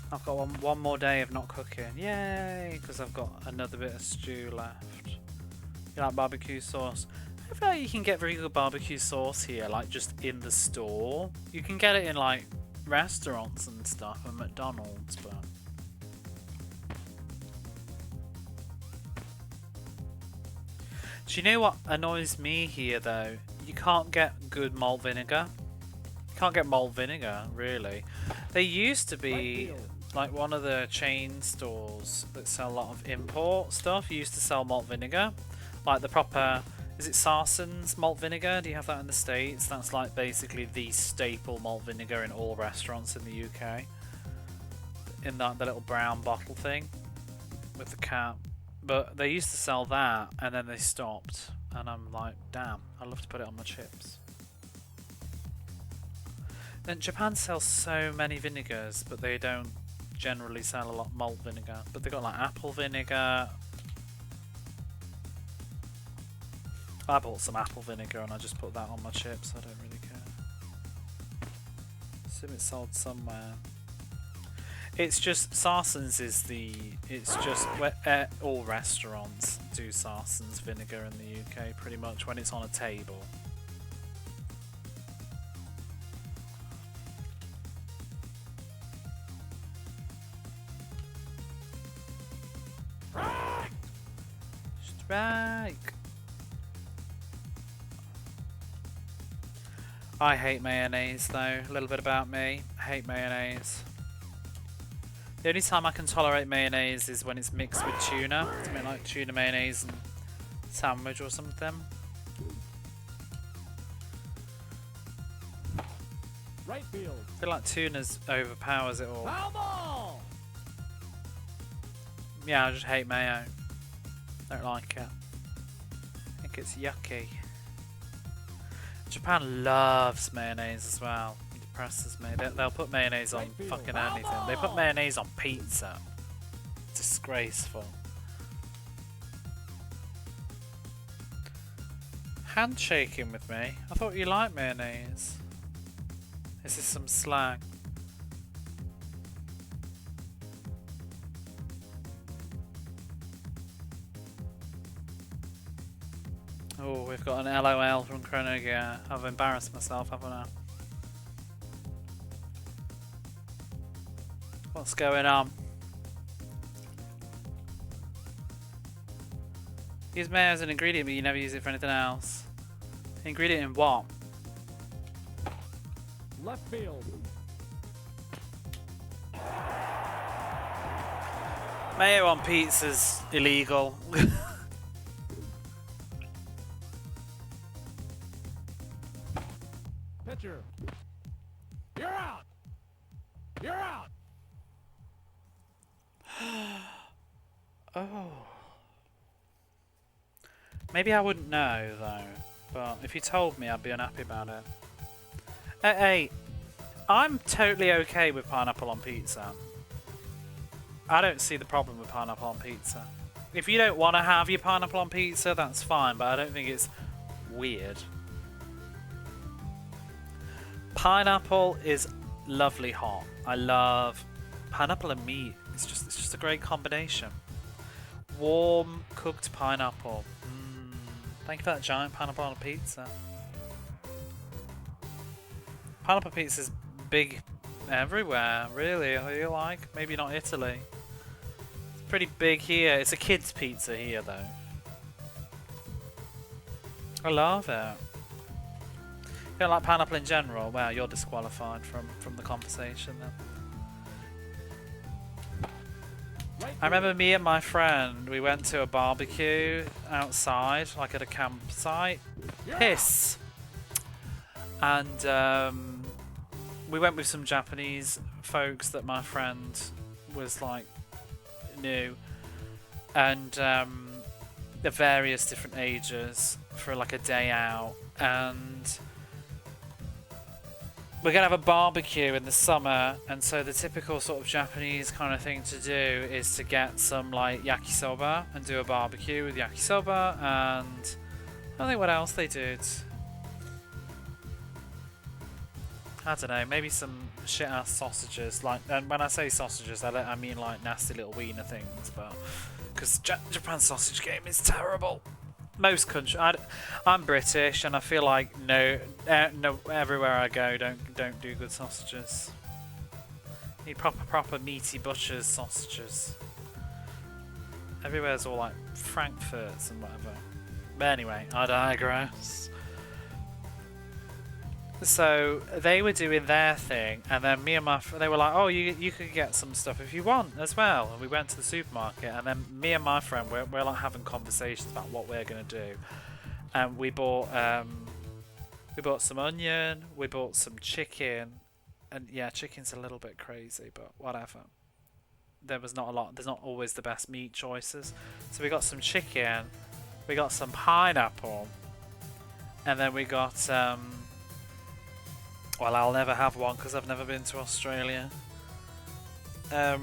I've got one more day of not cooking. Yay! Because I've got another bit of stew left. You like barbecue sauce? I feel like you can get very good barbecue sauce here, like just in the store. You can get it in like restaurants and stuff and McDonald's, but do you know what annoys me here though? You can't get good malt vinegar. You can't get malt vinegar, really. They used to be like one of the chain stores that sell a lot of import stuff used to sell malt vinegar. Like the proper, is it Sarson's malt vinegar? Do you have that in the States? That's like basically the staple malt vinegar in all restaurants in the UK. In the little brown bottle thing with the cap. But they used to sell that and then they stopped. And I'm like, damn, I'd love to put it on my chips. Then Japan sells so many vinegars, but they don't generally sell a lot of malt vinegar. But they got like apple vinegar. I bought some apple vinegar and I just put that on my chips. I don't really care. Assume it's sold somewhere. It's just Sarson's is the. It's just where all restaurants do Sarson's vinegar in the UK pretty much when it's on a table. Strike! I hate mayonnaise though. A little bit about me. I hate mayonnaise. The only time I can tolerate mayonnaise is when it's mixed with tuna. I mean, like tuna mayonnaise and sandwich or something. Right field. I feel like tuna's overpowers it all. Foul ball. Yeah, I just hate mayo. Don't like it. I think it's yucky. Japan loves mayonnaise as well. It depresses me. They'll put mayonnaise on fucking anything. They put mayonnaise on pizza. Disgraceful. Handshaking with me? I thought you liked mayonnaise. This is some slang. Oh, we've got an LOL from Chronogear. I've embarrassed myself, haven't I? What's going on? Use mayo as an ingredient, but you never use it for anything else. Ingredient in what? Left field. Mayo on pizza's illegal. Pitcher. You're out. You're out. Oh. Maybe I wouldn't know though, but if you told me I'd be unhappy about it. Hey, I'm totally okay with pineapple on pizza. I don't see the problem with pineapple on pizza. If you don't want to have your pineapple on pizza, that's fine, but I don't think it's weird. Pineapple is lovely hot. I love pineapple and meat It's just a great combination. Warm cooked pineapple. Thank you for that giant pineapple on a pizza. Pineapple pizza is big everywhere, really. I feel like maybe not Italy. It's pretty big here. It's a kid's pizza here, though. I love it. You don't like pineapple in general? Well, you're disqualified from the conversation then. I remember me and my friend, we went to a barbecue outside, like at a campsite. Piss! And we went with some Japanese folks that my friend was like, knew. And they're various different ages for like a day out. And we're going to have a barbecue in the summer, and so the typical sort of Japanese kind of thing to do is to get some like yakisoba and do a barbecue with yakisoba, and I don't think what else they did. I don't know, maybe some shit ass sausages, like, and when I say sausages I mean like nasty little wiener things, but because Japan's sausage game is terrible. Most countries, I'm British, and I feel like no, everywhere I go don't do good sausages. Need proper meaty butchers sausages. Everywhere's all like Frankfurts and whatever. But anyway, I digress. So they were doing their thing, and then me and they were like, "Oh, you could get some stuff if you want as well." And we went to the supermarket, and then me and my friend we're like having conversations about what we're gonna do, and we bought some onion, we bought some chicken, and yeah, chicken's a little bit crazy, but whatever. There was not a lot. There's not always the best meat choices, so we got some chicken, we got some pineapple, and then we got well, I'll never have one because I've never been to Australia. And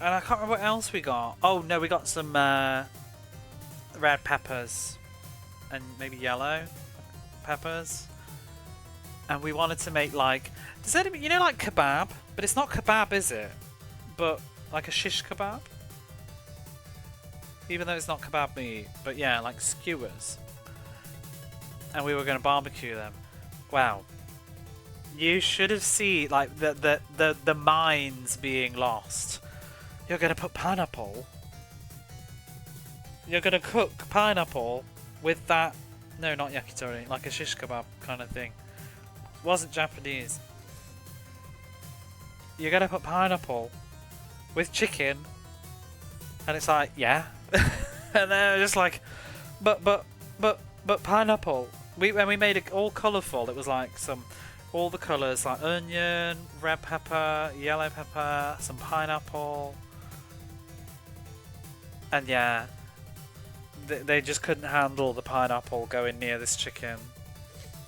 I can't remember what else we got. Oh no, we got some red peppers and maybe yellow peppers. And we wanted to make like, does that, you know, like kebab? But it's not kebab, is it? But like a shish kebab? Even though it's not kebab meat, but yeah, like skewers. And we were going to barbecue them. Wow, you should have seen like the minds being lost. You're gonna put pineapple. You're gonna cook pineapple with that. No, not yakitori, like a shish kebab kind of thing. It wasn't Japanese. You're gonna put pineapple with chicken, and it's like, yeah, and they're just like, but pineapple. We made it all colourful. It was like all the colours, like onion, red pepper, yellow pepper, some pineapple, and yeah, they just couldn't handle the pineapple going near this chicken.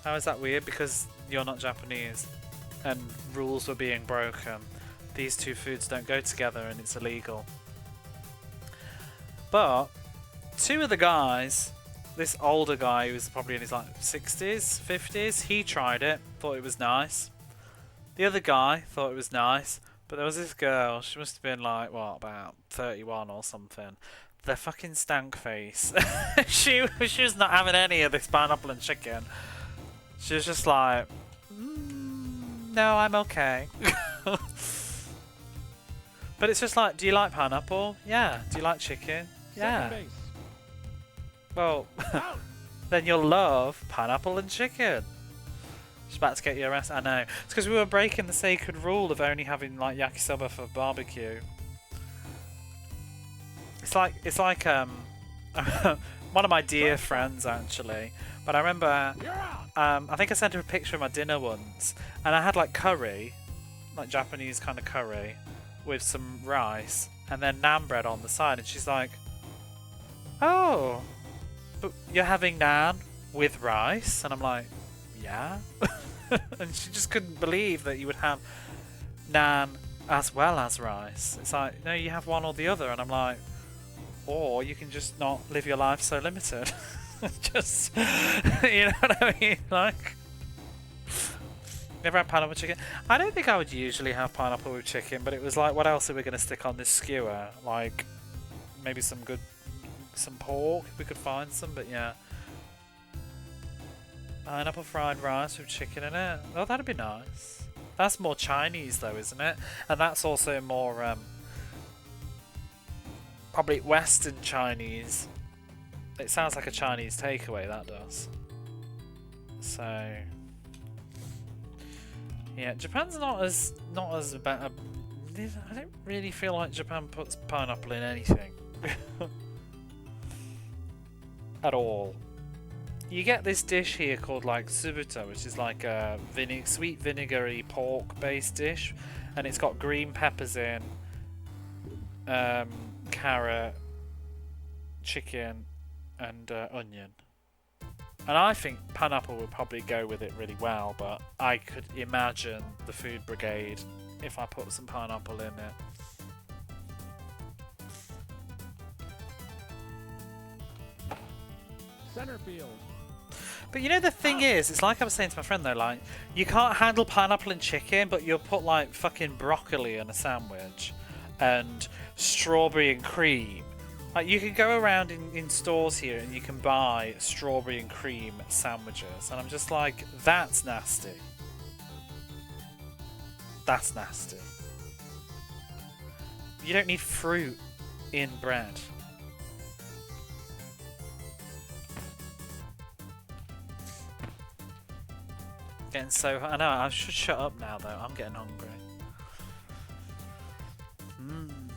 How is that weird? Because you're not Japanese, and rules were being broken. These two foods don't go together, and it's illegal. But two of the guys. This older guy who was probably in his like 60s, 50s, he tried it, thought it was nice. The other guy thought it was nice, but there was this girl, she must have been like, what, about 31 or something. The fucking stank face. she was not having any of this pineapple and chicken. She was just like, no, I'm okay. But it's just like, do you like pineapple? Yeah. Do you like chicken? Yeah. Well, then you'll love pineapple and chicken. Just about to get you arrested. I know. It's because we were breaking the sacred rule of only having like yakisoba for barbecue. It's like one of my dear friends actually. But I remember, I think I sent her a picture of my dinner once, and I had like curry, like Japanese kind of curry, with some rice, and then naan bread on the side, and she's like, "Oh. But you're having naan with rice?" And I'm like, yeah. And she just couldn't believe that you would have naan as well as rice. It's like, no, you have one or the other. And I'm like, or you can just not live your life so limited. Just, you know what I mean? Like, Never had pineapple with chicken. I don't think I would usually have pineapple with chicken, but it was like, what else are we going to stick on this skewer? Like, maybe some pork if we could find some, but yeah. Pineapple fried rice with chicken in it. Oh, that'd be nice. That's more Chinese though, isn't it? And that's also more, probably Western Chinese. It sounds like a Chinese takeaway, that does. So... yeah, Japan's not as bad. I don't really feel like Japan puts pineapple in anything. At all. You get this dish here called like subuta, which is like a sweet vinegary pork based dish, and it's got green peppers in, carrot, chicken, and onion. And I think pineapple would probably go with it really well, but I could imagine the food brigade if I put some pineapple in it. Center field. But you know the thing is, it's like I was saying to my friend though, like, you can't handle pineapple and chicken, but you'll put like fucking broccoli in a sandwich and strawberry and cream. Like, you can go around in stores here and you can buy strawberry and cream sandwiches, and I'm just like, that's nasty. That's nasty. You don't need fruit in bread. Getting so... I know, I should shut up now though, I'm getting hungry.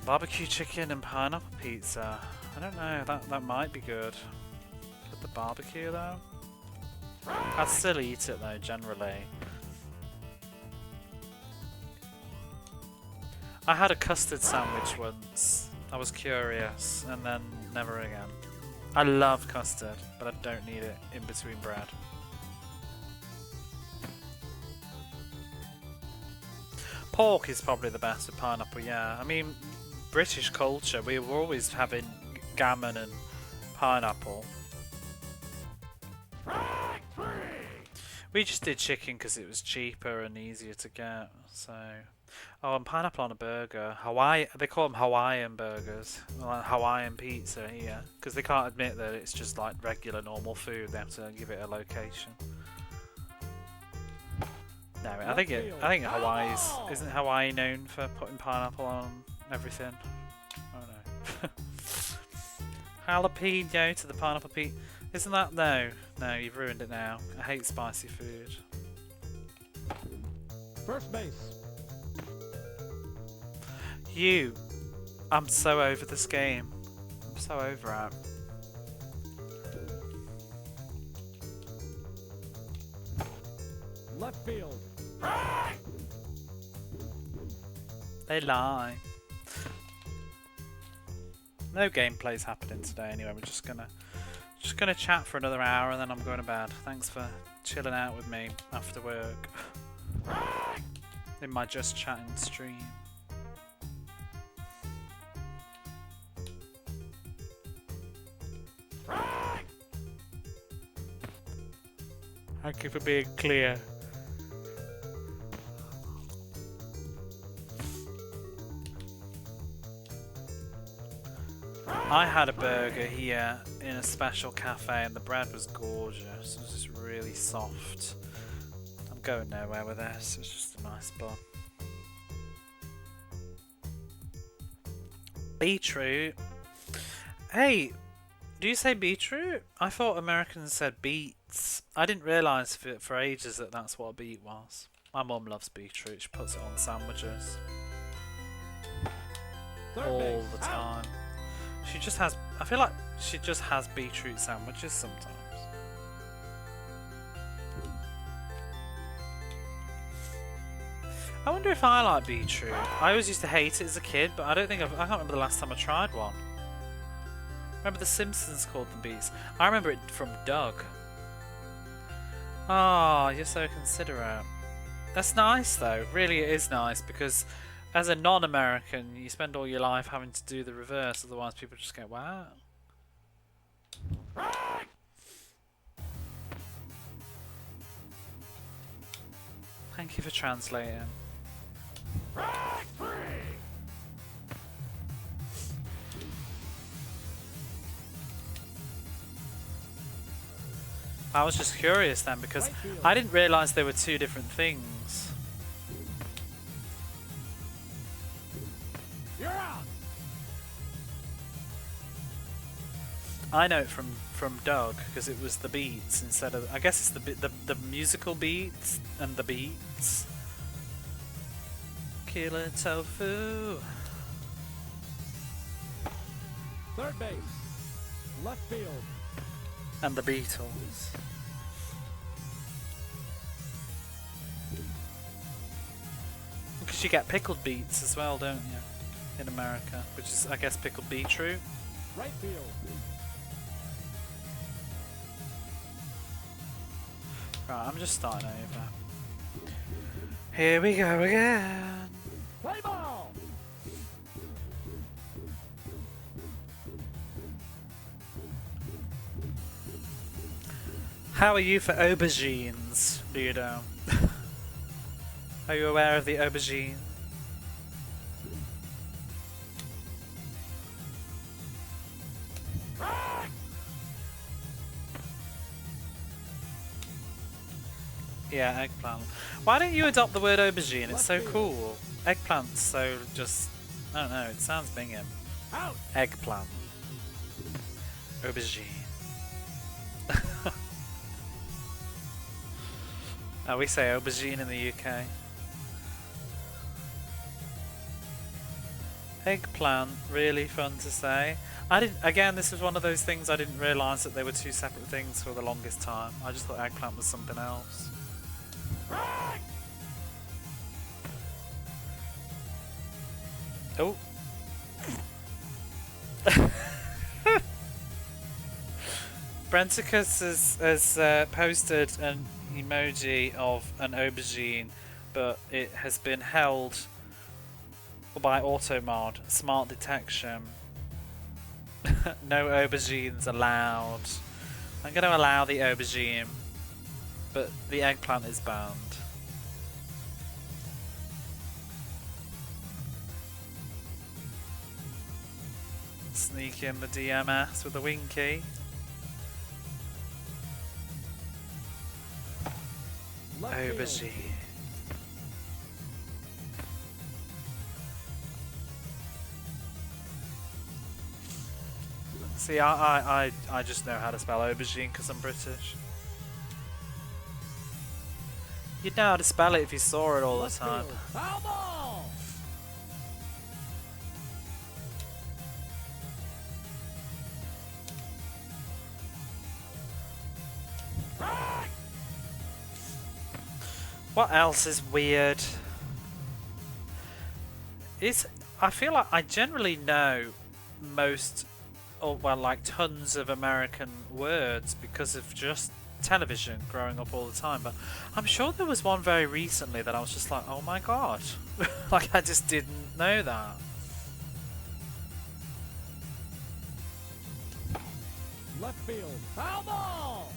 Barbecue chicken and pineapple pizza. I don't know, that might be good. With the barbecue though? I'd still eat it though, generally. I had a custard sandwich once. I was curious, and then never again. I love custard, but I don't need it in between bread. Pork is probably the best with pineapple, yeah. I mean, British culture, we were always having gammon and pineapple. We just did chicken because it was cheaper and easier to get, so... Oh, and pineapple on a burger. They call them Hawaiian burgers. Like Hawaiian pizza here. Because they can't admit that it's just like regular normal food. They have to give it a location. No, I think isn't Hawaii known for putting pineapple on everything? Oh no. Jalapeno to the pineapple pizza. Isn't that... No, you've ruined it now. I hate spicy food. First base. I'm so over this game. I'm so over it. Left field. They lie. No gameplay's happening today anyway. We're just gonna chat for another hour and then I'm going to bed. Thanks for chilling out with me after work. In my just chatting stream. Thank you for being clear. I had a burger here in a special cafe and the bread was gorgeous. It was just really soft. I'm going nowhere with this. It's just a nice bun. Beetroot. Hey, do you say beetroot? I thought Americans said beets. I didn't realise for ages that that's what a beet was. My mum loves beetroot. She puts it on sandwiches. All the time. She just has... I feel like she just has beetroot sandwiches sometimes. I wonder if I like beetroot. I always used to hate it as a kid, but I can't remember the last time I tried one. Remember The Simpsons called them beets? I remember it from Doug. Oh, you're so considerate. That's nice though, really it is nice, because as a non-American you spend all your life having to do the reverse, otherwise people just go, wow. Thank you for translating. I was just curious then because I didn't realise there were two different things. You're out. I know it from Doug because it was the beats instead of. I guess it's the musical beats and the beats. Killer tofu. Third base. Left field. And the Beatles. Because you get pickled beets as well, don't you? In America, which is, I guess, pickled beetroot. Right field. Right, I'm just starting over. Here we go again. Play ball. How are you for aubergines, Ludo? Are you aware of the aubergine? Yeah, eggplant. Why don't you adopt the word aubergine? It's so cool. Eggplant's so just... I don't know, it sounds binging. Out. Eggplant. Aubergine. We say aubergine in the UK. Eggplant, really fun to say. I didn't. Again, this was one of those things I didn't realise that they were two separate things for the longest time. I just thought eggplant was something else. Oh. Brenticus has posted an emoji of an aubergine, but it has been held by automod. Smart detection. No aubergines allowed. I'm going to allow the aubergine, but the eggplant is banned. Sneak in the DMS with a winky. Aubergine. See, I just know how to spell aubergine because I'm British. You'd know how to spell it if you saw it all the time. Foul ball. What else is weird? I feel like I generally know most, or well, like tons of American words because of just television growing up all the time, but I'm sure there was one very recently that I was just like, oh my god. Like I just didn't know that. Left field. Foul ball.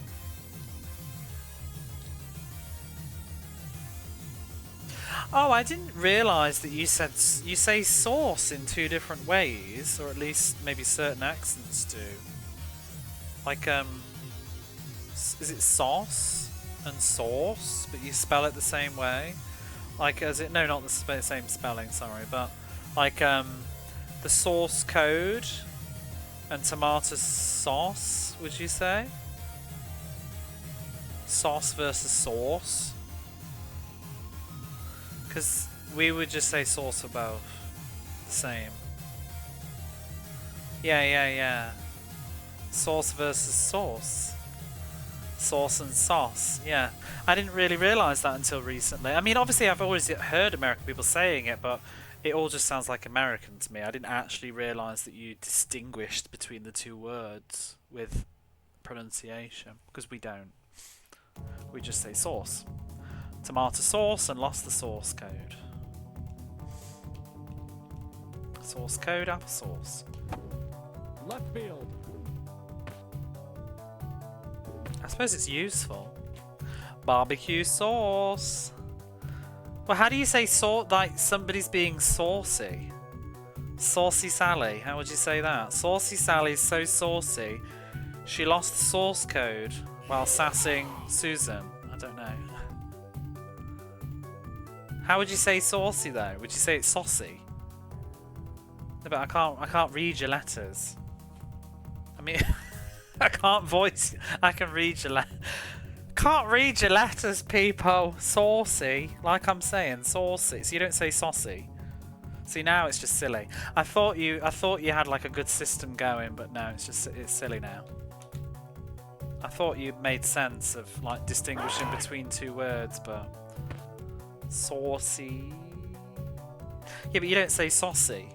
Oh, I didn't realise that you say sauce in two different ways, or at least maybe certain accents do. Like is it sauce and sauce, but you spell it the same way? Like no, not the same spelling, sorry, but like the source code and tomato sauce, would you say? Sauce versus sauce? Because we would just say sauce for both. Same. Yeah. Sauce versus sauce. Sauce and sauce, yeah. I didn't really realise that until recently. I mean, obviously I've always heard American people saying it, but it all just sounds like American to me. I didn't actually realise that you distinguished between the two words with pronunciation, because we don't. We just say sauce. Tomato sauce and lost the source code. Source code, applesauce. Left field. I suppose it's useful. Barbecue sauce. Well, how do you say like somebody's being saucy? Saucy Sally, how would you say that? Saucy Sally's so saucy, she lost the source code while sassing Susan. I don't know. How would you say saucy though? Would you say it's saucy? No, but I can't read your letters. I mean, I can't voice. I can read your Can't read your letters, people. Saucy, like I'm saying, saucy. So you don't say saucy. See, now it's just silly. I thought you had like a good system going, but no, it's silly now. I thought you made sense of like distinguishing between two words, but saucy. Yeah, but you don't say saucy.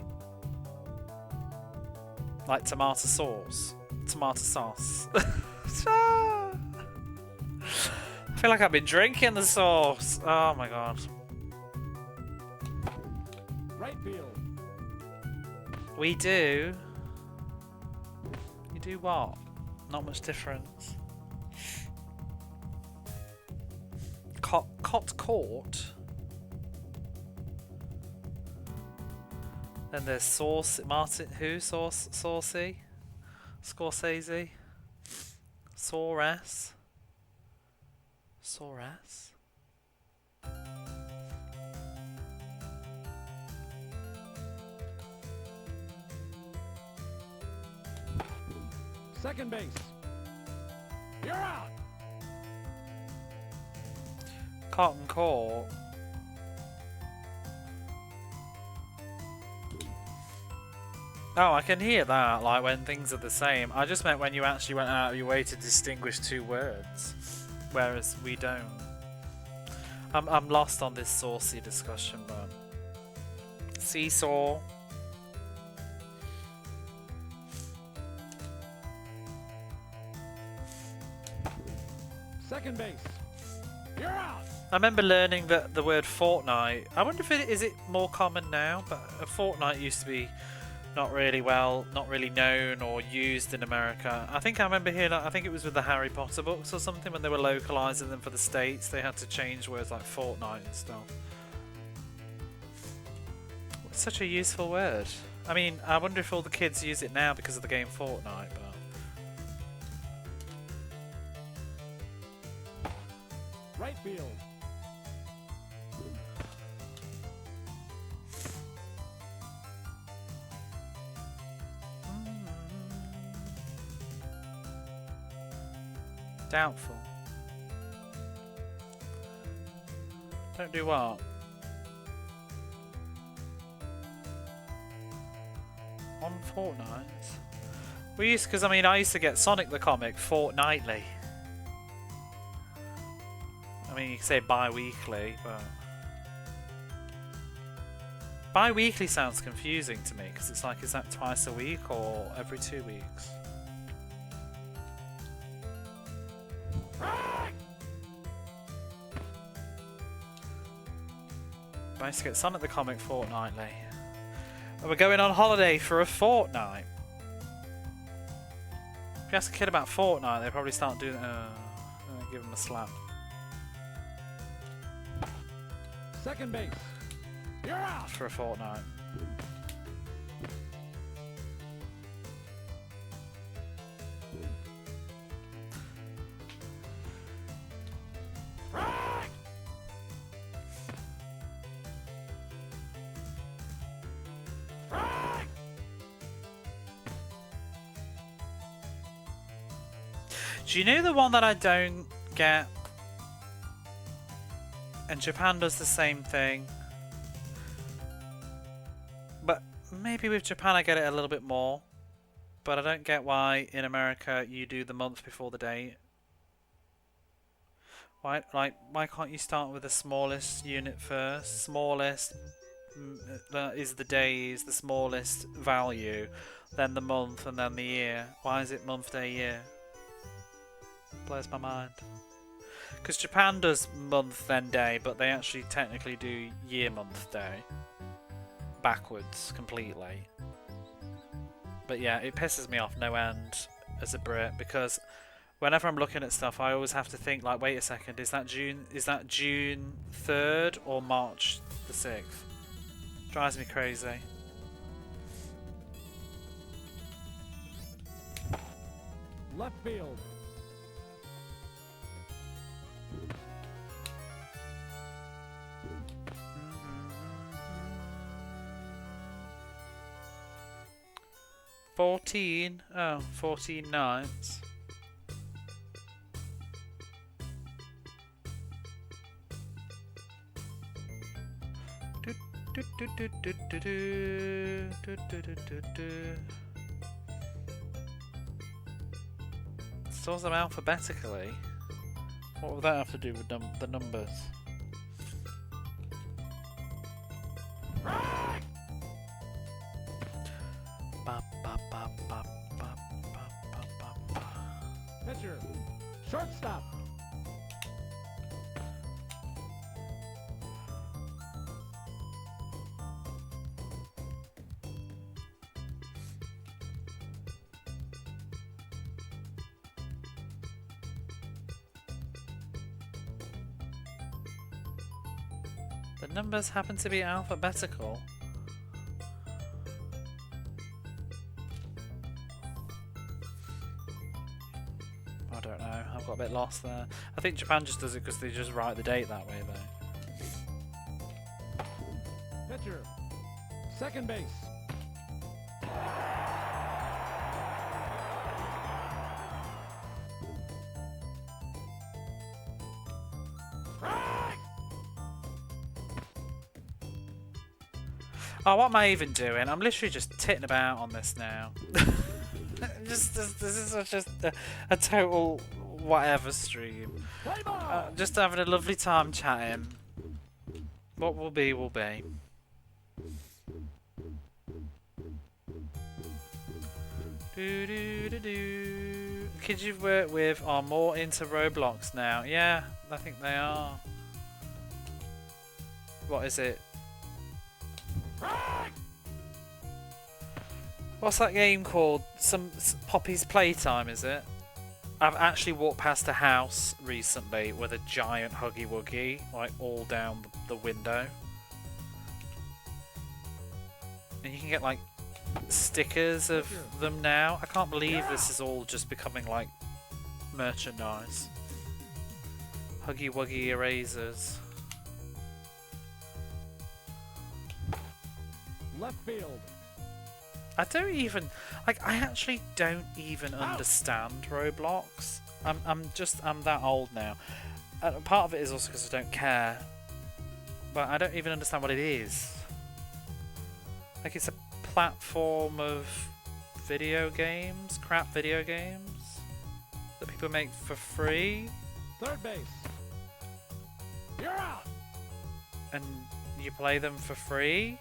Like tomato sauce. Tomato sauce. I feel like I've been drinking the sauce. Oh my god. Right field. We do. You do what? Not much difference. Cot court. Then there's sauce. Martin who? Saucy? Scorsese? Sauress? Sauress? Second base. You're out. Cotton court. Oh, I can hear that, like when things are the same. I just meant when you actually went out of your way to distinguish two words, whereas we don't. I'm lost on this saucy discussion, but seesaw. Second base. You're out. I remember learning that the word fortnight. I wonder if is it more common now, but a fortnight used to be not really known or used in America. I think I remember hearing, I think it was with the Harry Potter books or something, when they were localizing them for the States, they had to change words like fortnight and stuff. It's such a useful word. I mean, I wonder if all the kids use it now because of the game Fortnite, but... Right field. Doubtful. Don't do what? On Fortnite? We used, because I mean, I used to get Sonic the Comic fortnightly. I mean, you can say bi-weekly, but... Bi-weekly sounds confusing to me, because it's like, is that twice a week or every 2 weeks? I used to get Sonic the Comic fortnightly. And we're going on holiday for a fortnight. If you ask a kid about Fortnite, they probably start doing give them a slap. Second base. You're out. For a fortnight. Do you know the one that I don't get? And Japan does the same thing. But maybe with Japan I get it a little bit more. But I don't get why in America you do the month before the date. Why can't you start with the smallest unit first? Smallest is the days, the smallest value, then the month, and then the year. Why is it month, day, year? Blows my mind. Because Japan does month, then day, but they actually technically do year, month, day. Backwards, completely. But yeah, it pisses me off no end as a Brit, because Whenever I'm looking at stuff, I always have to think like, wait a second, is that June 3rd or March the 6th? Drives me crazy. Left field. $14. Oh, 14 nines. Stores them alphabetically. What would that have to do with the numbers? Pitcher. Shortstop. The numbers happen to be alphabetical. I don't know, I've got a bit lost there. I think Japan just does it because they just write the date that way though. Pitcher. Second base. Oh, what am I even doing? I'm literally just titting about on this now. This is just a total whatever stream. Just having a lovely time chatting. What will be, will be. Kids you've worked with are more into Roblox now. Yeah, I think they are. What is it? What's that game called? Some Poppy's Playtime, is it? I've actually walked past a house recently with a giant Huggy Wuggy, like all down the window. And you can get like stickers of them now. I can't believe this is all just becoming like merchandise. Huggy Wuggy erasers. Left field. I don't even like. I actually don't even understand Roblox. I'm that old now. Part of it is also because I don't care, but I don't even understand what it is. Like it's a platform of video games, crap video games that people make for free. Third base. You're out. And you play them for free.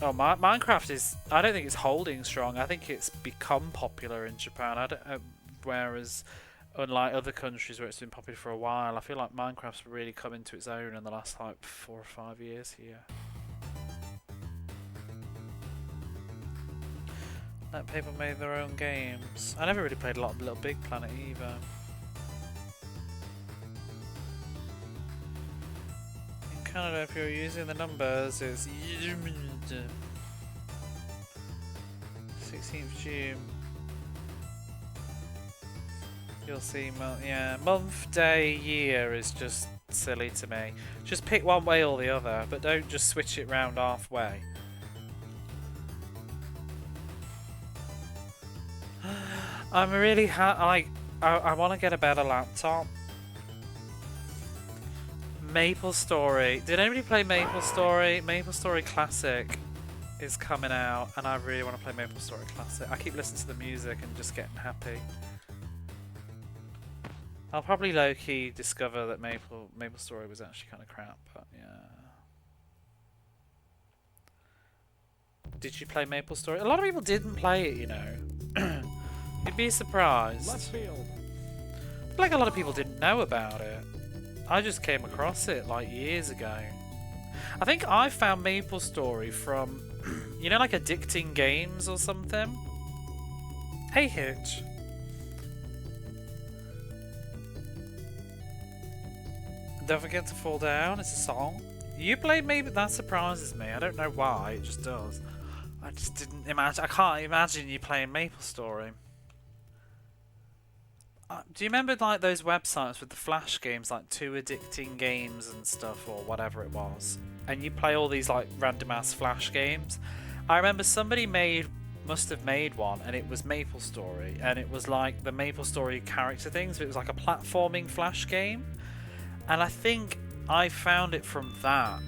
Oh, Minecraft is. I don't think it's holding strong. I think it's become popular in Japan. I don't. Whereas, unlike other countries where it's been popular for a while, I feel like Minecraft's really come into its own in the last like 4 or 5 years here. Let people make their own games. I never really played a lot of Little Big Planet either. In Canada, if you're using the numbers, it's 16th June. You'll see, yeah, month, day, year is just silly to me. Just pick one way or the other, but don't just switch it round halfway. I'm really I want to get a better laptop. Maple Story. Did anybody play Maple Story? Maple Story Classic is coming out, and I really want to play Maple Story Classic. I keep listening to the music and just getting happy. I'll probably low-key discover that Maple Story was actually kind of crap, but yeah. Did you play Maple Story? A lot of people didn't play it, you know. You'd be surprised. Left field. Like a lot of people didn't know about it. I just came across it like years ago. I think I found Maple Story from, you know, like Addicting Games or something. Hey Hitch. Don't forget to fall down. It's a song. You played Maybe? That surprises me. I don't know why. It just does. I just didn't imagine. I can't imagine you playing MapleStory. Do you remember like those websites with the flash games, like Too Addicting Games and stuff, or whatever it was? And you play all these like random ass flash games. I remember somebody must have made one, and it was MapleStory, and it was like the MapleStory character things. But it was like a platforming flash game. And I think I found it from that.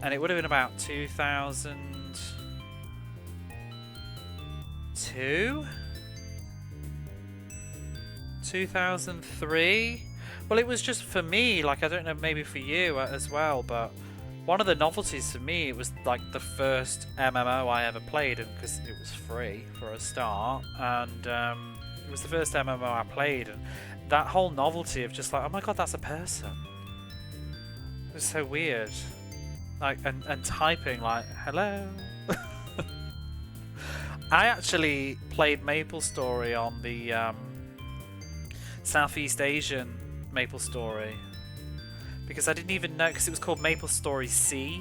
And it would have been about 2002? 2003? Well, it was just for me, like, I don't know, maybe for you as well, but one of the novelties for me, it was like the first MMO I ever played, and because it was free for a start, and it was the first MMO I played, and that whole novelty of just like, oh my god, that's a person. It was so weird. Like, and typing like, hello. I actually played MapleStory on the Southeast Asian MapleStory because I didn't even know, because it was called MapleStory C.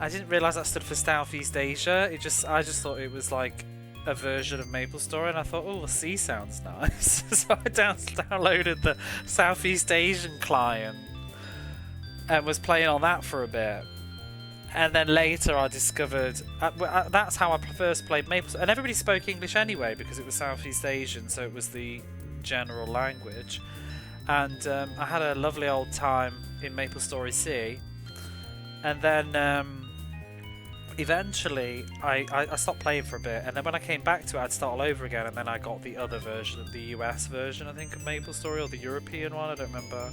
I didn't realise that stood for Southeast Asia. I just thought it was like a version of MapleStory, and I thought, oh, C sounds nice. So I downloaded the Southeast Asian client and was playing on that for a bit. And then later I discovered that's how I first played MapleStory. And everybody spoke English anyway because it was Southeast Asian, so it was the general language. And I had a lovely old time in MapleStory C. And then eventually I stopped playing for a bit, and then when I came back to it I'd start all over again, and then I got the other version, of the US version I think of MapleStory, or the European one, I don't remember.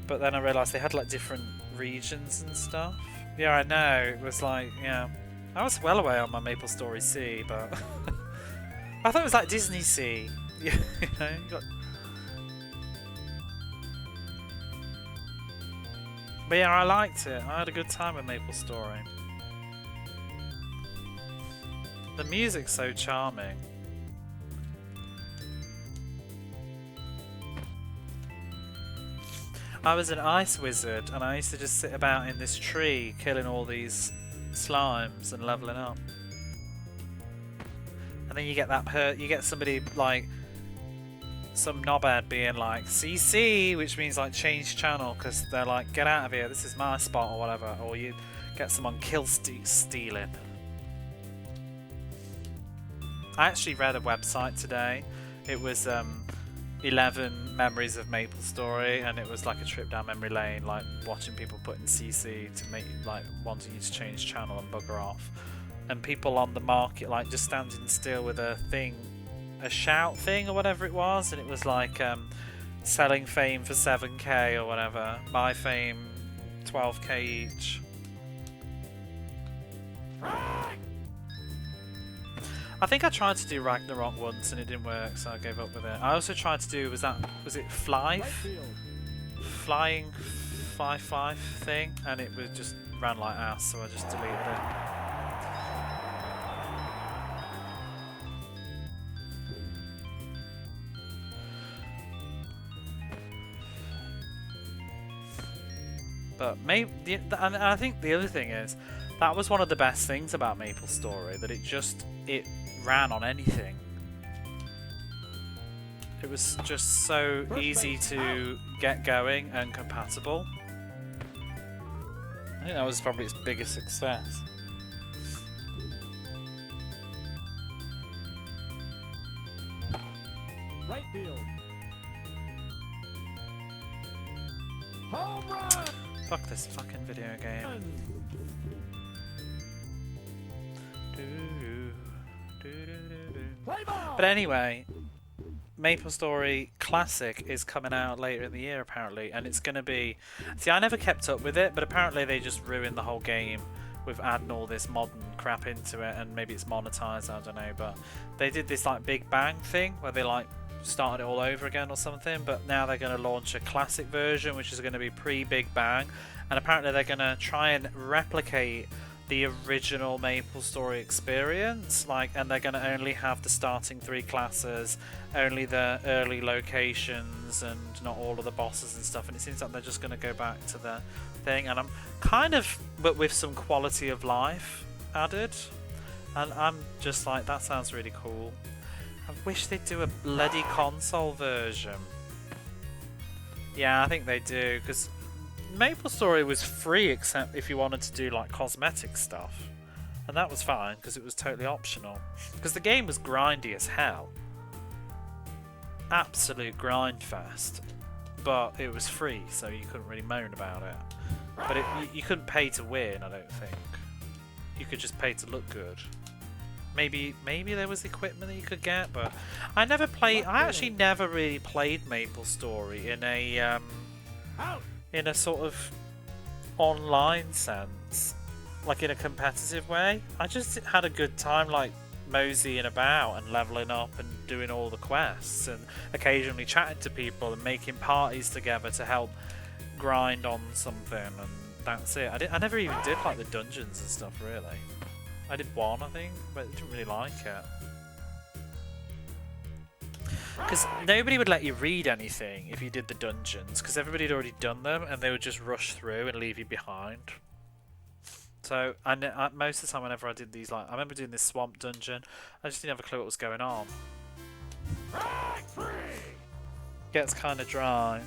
But then I realised they had like different regions and stuff. Yeah, I know, it was like, yeah. I was well away on my MapleStory C, but I thought it was like Disney C. You know, you got... But yeah, I liked it. I had a good time with MapleStory. The music's so charming. I was an ice wizard, and I used to just sit about in this tree killing all these slimes and leveling up. And then you get that you get somebody like some knobhead being like CC, which means like change channel, because they're like, get out of here, this is my spot or whatever, or you get someone kill stealing. I actually read a website today. It was 11 memories of MapleStory, and it was like a trip down memory lane, like watching people put in CC to make, like, wanting you to change channel and bugger off, and people on the market like just standing still with a thing, a shout thing or whatever it was, and it was like selling fame for 7k or whatever, buy fame 12k each. I think I tried to do Ragnarok once and it didn't work, so I gave up with it. I also tried to do, was it Flying 5 thing, and it was just ran like ass, so I just deleted it. But maybe, and I think the other thing is, that was one of the best things about MapleStory, that it ran on anything. It was just so easy to get going and compatible. I think that was probably its biggest success. Right field. Home run! Fuck this fucking video game. But anyway, MapleStory Classic is coming out later in the year apparently, and it's gonna be... See, I never kept up with it, but apparently they just ruined the whole game with adding all this modern crap into it, and maybe it's monetized, I don't know, but they did this like Big Bang thing where they like started it all over again or something, but now they're going to launch a classic version which is going to be pre-Big Bang, and apparently they're going to try and replicate the original MapleStory experience, like, and they're going to only have the starting 3 classes, only the early locations, and not all of the bosses and stuff. And it seems like they're just going to go back to the thing, and I'm kind of, but with some quality of life added, and I'm just like, that sounds really cool. I wish they'd do a bloody console version. Yeah, I think they do, because MapleStory was free except if you wanted to do like cosmetic stuff, and that was fine because it was totally optional, because the game was grindy as hell, absolute grind fest, but it was free, so you couldn't really moan about it. But you couldn't pay to win, I don't think. You could just pay to look good. Maybe there was equipment that you could get, but I actually never really played MapleStory in a sort of online sense, like in a competitive way. I just had a good time, like moseying about and leveling up and doing all the quests and occasionally chatting to people and making parties together to help grind on something, and that's it. I never even did like the dungeons and stuff, really. I did one, I think, but I didn't really like it. Because nobody would let you read anything if you did the dungeons, because everybody had already done them and they would just rush through and leave you behind. So most of the time whenever I did these, like, I remember doing this swamp dungeon, I just didn't have a clue what was going on. Gets kind of dry.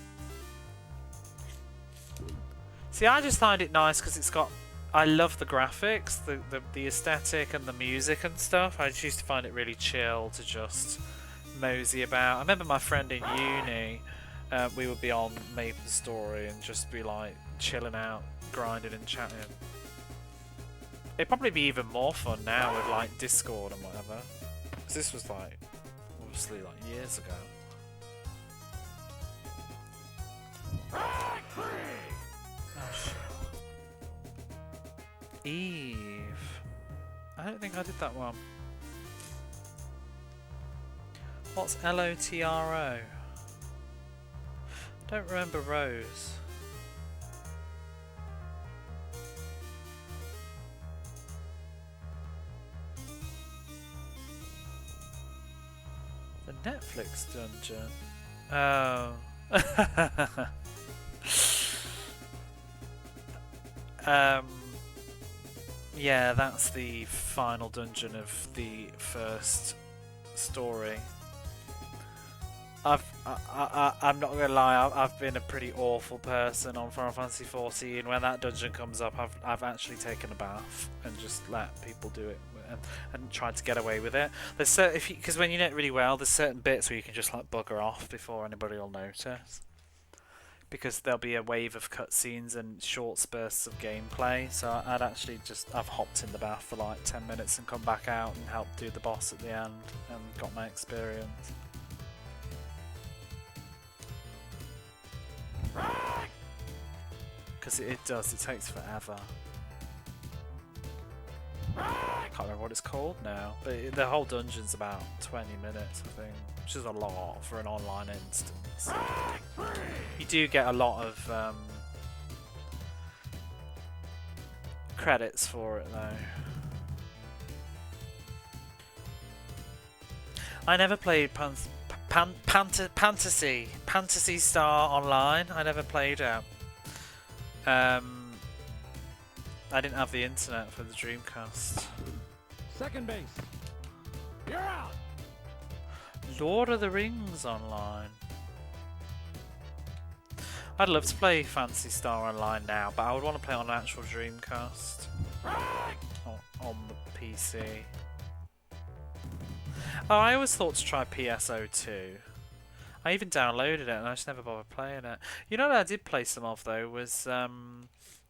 See, I just find it nice because it's got, I love the graphics, the aesthetic and the music and stuff. I just used to find it really chill to just mosey about. I remember my friend in uni, we would be on MapleStory and just be like chilling out, grinding and chatting. It'd probably be even more fun now with like Discord and whatever, because this was like obviously like years ago. Oh shit. Eve. I don't think I did that one. What's L-O-T-R-O? Don't remember Rose. The Netflix dungeon. Oh. Yeah, that's the final dungeon of the first story. I'm not gonna lie, I've been a pretty awful person on Final Fantasy XIV. When that dungeon comes up, I've actually taken a bath and just let people do it and tried to get away with it. There's because when you know it really well, there's certain bits where you can just like bugger off before anybody will notice, because there'll be a wave of cutscenes and short bursts of gameplay. So I've hopped in the bath for like 10 minutes and come back out and helped do the boss at the end and got my experience. Because it takes forever. I can't remember what it's called now, but the whole dungeon's about 20 minutes, I think, which is a lot for an online instance. You do get a lot of credits for it though. I never played Fantasy Star Online. I never played it. I didn't have the internet for the Dreamcast. Second base. You're out. Lord of the Rings Online. I'd love to play Fantasy Star Online now, but I would want to play on an actual Dreamcast. On the PC. Oh, I always thought to try PSO2. I even downloaded it and I just never bothered playing it. You know what I did play some of though was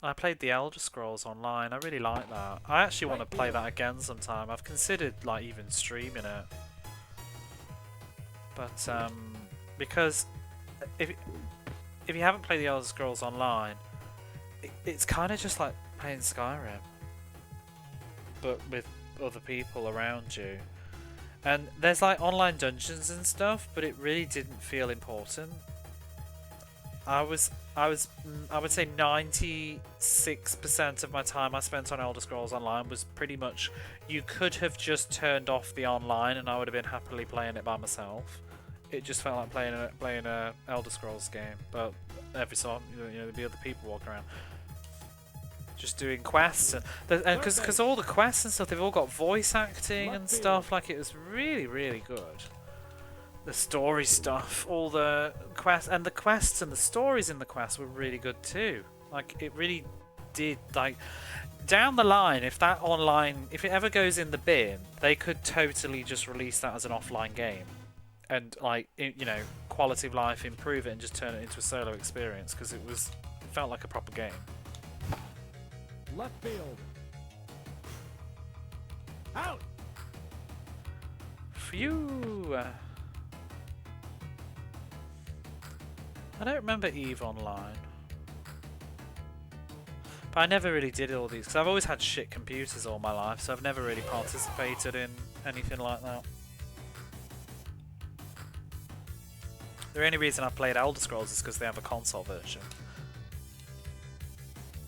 I played the Elder Scrolls Online. I really like that. I actually want to play that again sometime. I've considered like even streaming it, but because if you haven't played the Elder Scrolls Online, it's kind of just like playing Skyrim, but with other people around you. And there's like online dungeons and stuff, but it really didn't feel important. I would say 96% of my time I spent on Elder Scrolls Online was pretty much, you could have just turned off the online and I would have been happily playing it by myself. It just felt like playing a Elder Scrolls game, but every so often, there'd be other people walking around just doing quests, and because all the quests and stuff, they've all got voice acting and stuff. Like, it was really, really good. The story stuff, all the quests, and the quests and the stories in the quests were really good too. Like, it really did, like, down the line, if that online, if it ever goes in the bin, they could totally just release that as an offline game and, like, quality of life, improve it and just turn it into a solo experience, because it felt like a proper game. Left field. Out. Phew. I don't remember EVE Online. But I never really did all these, because I've always had shit computers all my life, so I've never really participated in anything like that. The only reason I played Elder Scrolls is because they have a console version.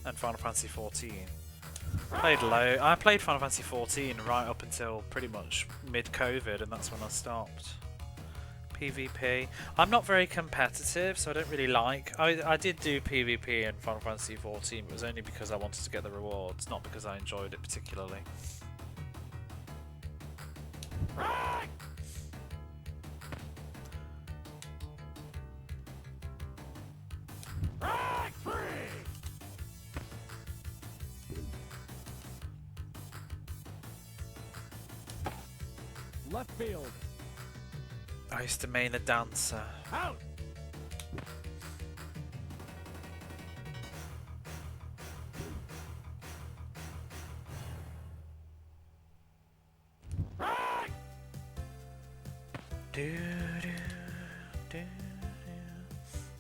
And Final Fantasy 14. I played Final Fantasy 14 right up until pretty much mid-COVID, and that's when I stopped. PvP. I'm not very competitive, so I don't really like. I did do PvP in Final Fantasy 14, but it was only because I wanted to get the rewards, not because I enjoyed it particularly. Left field. I used to main a dancer. Out.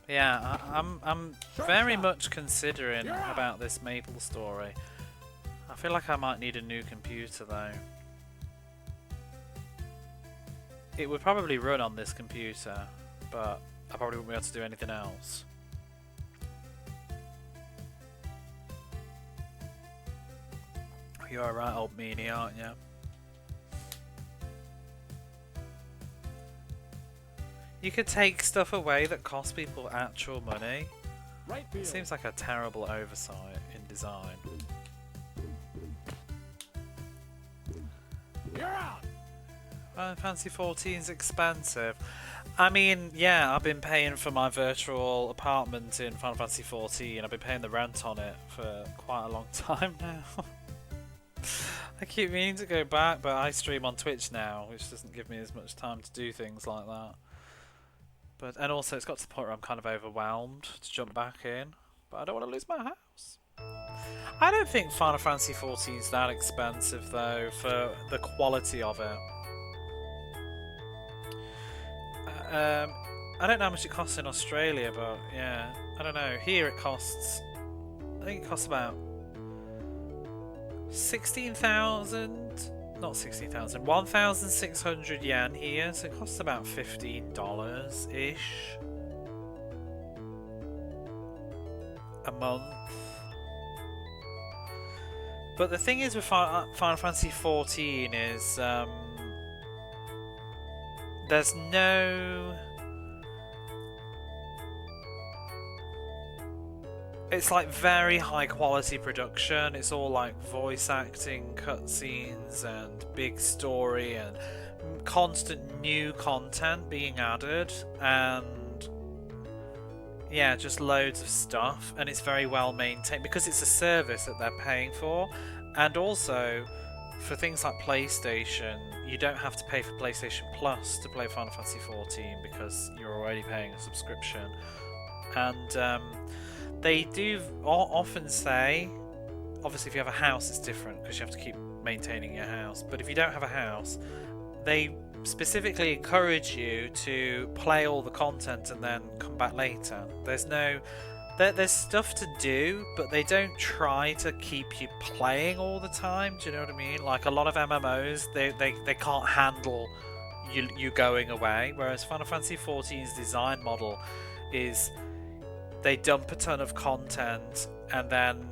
Yeah, I'm very much considering about this Maple story. I feel like I might need a new computer though. It would probably run on this computer, but I probably wouldn't be able to do anything else. You're a right old meanie, aren't you? You could take stuff away that costs people actual money. Right field. It seems like a terrible oversight in design. You're out. Final Fantasy 14's expensive. I mean, yeah, I've been paying for my virtual apartment in Final Fantasy 14. I've been paying the rent on it for quite a long time now. I keep meaning to go back, but I stream on Twitch now, which doesn't give me as much time to do things like that. And also, it's got to the point where I'm kind of overwhelmed to jump back in, but I don't want to lose my house. I don't think Final Fantasy 14 is that expensive though, for the quality of it. I don't know how much it costs in Australia, but yeah, I don't know. Here it costs, I think it costs about 16,000, not 16,000, 1,600 yen here, so it costs about $15-ish a month. But the thing is with Final Fantasy 14 is there's no... It's like very high quality production. It's all like voice acting, cutscenes, and big story, and constant new content being added, and yeah, just loads of stuff. And it's very well maintained because it's a service that they're paying for. And also, for things like PlayStation, you don't have to pay for PlayStation Plus to play Final Fantasy 14 because you're already paying a subscription. And they do often say, obviously if you have a house it's different because you have to keep maintaining your house, but if you don't have a house, they specifically encourage you to play all the content and then come back later. There's stuff to do, but they don't try to keep you playing all the time, do you know what I mean? Like a lot of MMOs, they can't handle you going away, whereas Final Fantasy XIV's design model is they dump a ton of content and then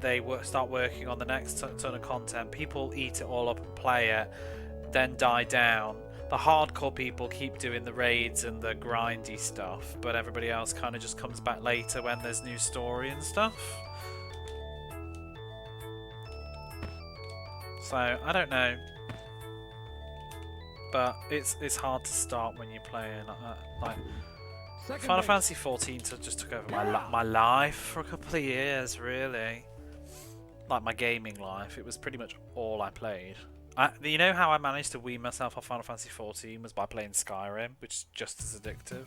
they start working on the next ton of content. People eat it all up and play it, then die down. The hardcore people keep doing the raids and the grindy stuff, but everybody else kind of just comes back later when there's new story and stuff. So I don't know, but it's hard to start when you're playing like that. Like Second Final base. Fantasy 14 just took over my life for a couple of years, really. Like my gaming life, it was pretty much all I played. You know how I managed to wean myself off Final Fantasy 14 was by playing Skyrim, which is just as addictive.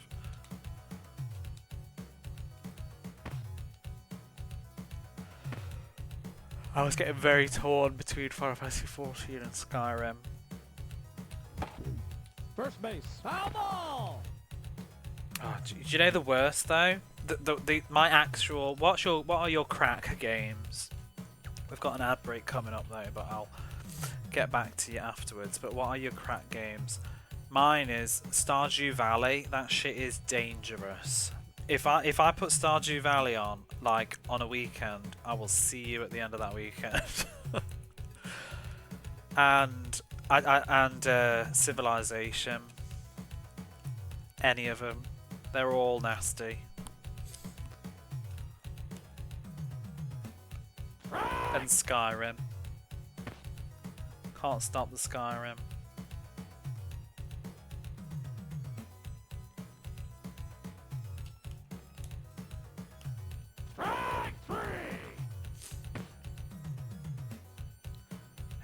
I was getting very torn between Final Fantasy 14 and Skyrim. First base. Hardball. Oh, do you know the worst though? My actual what are your crack games? We've got an ad break coming up though, but I'll get back to you afterwards. But what are your crack games? Mine is Stardew Valley. That shit is dangerous. If I put Stardew Valley on like on a weekend, I will see you at the end of that weekend. and Civilization. Any of them. They're all nasty. And Skyrim. Can't stop the Skyrim.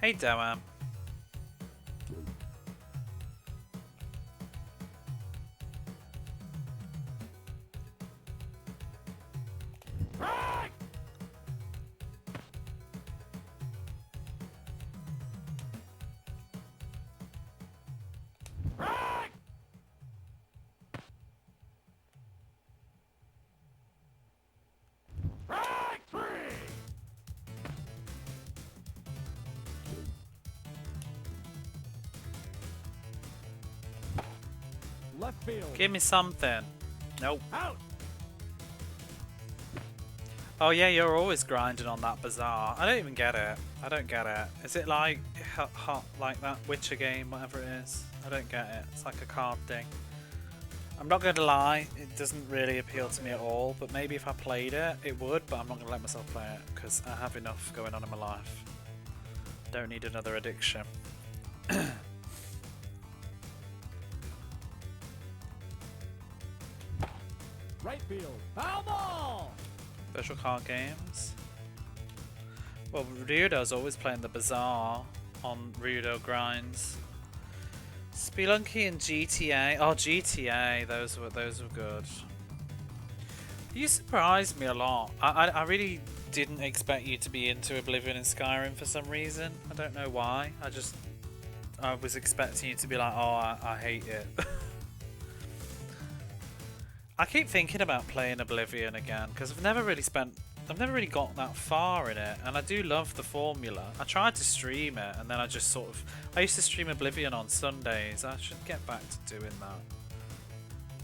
Hey Doam. Left field. Give me something. Nope. Out. Oh yeah, you're always grinding on that bazaar. I don't even get it. I don't get it. Is it like hot like that Witcher game, whatever it is? I don't get it. It's like a card thing. I'm not going to lie, it doesn't really appeal to me at all, but maybe if I played it, it would, but I'm not going to let myself play it, because I have enough going on in my life. Don't need another addiction. Right field. Foul ball. Special card games. Well, Ryudo's always playing the Bazaar on Ryudo Grinds. Spelunky and GTA. Oh, GTA. Those were good. You surprised me a lot. I really didn't expect you to be into Oblivion and Skyrim for some reason. I don't know why. I was expecting you to be like, oh, I hate it. I keep thinking about playing Oblivion again because I've never really got that far in it, and I do love the formula. I tried to stream it, and then I used to stream Oblivion on Sundays. I should get back to doing that.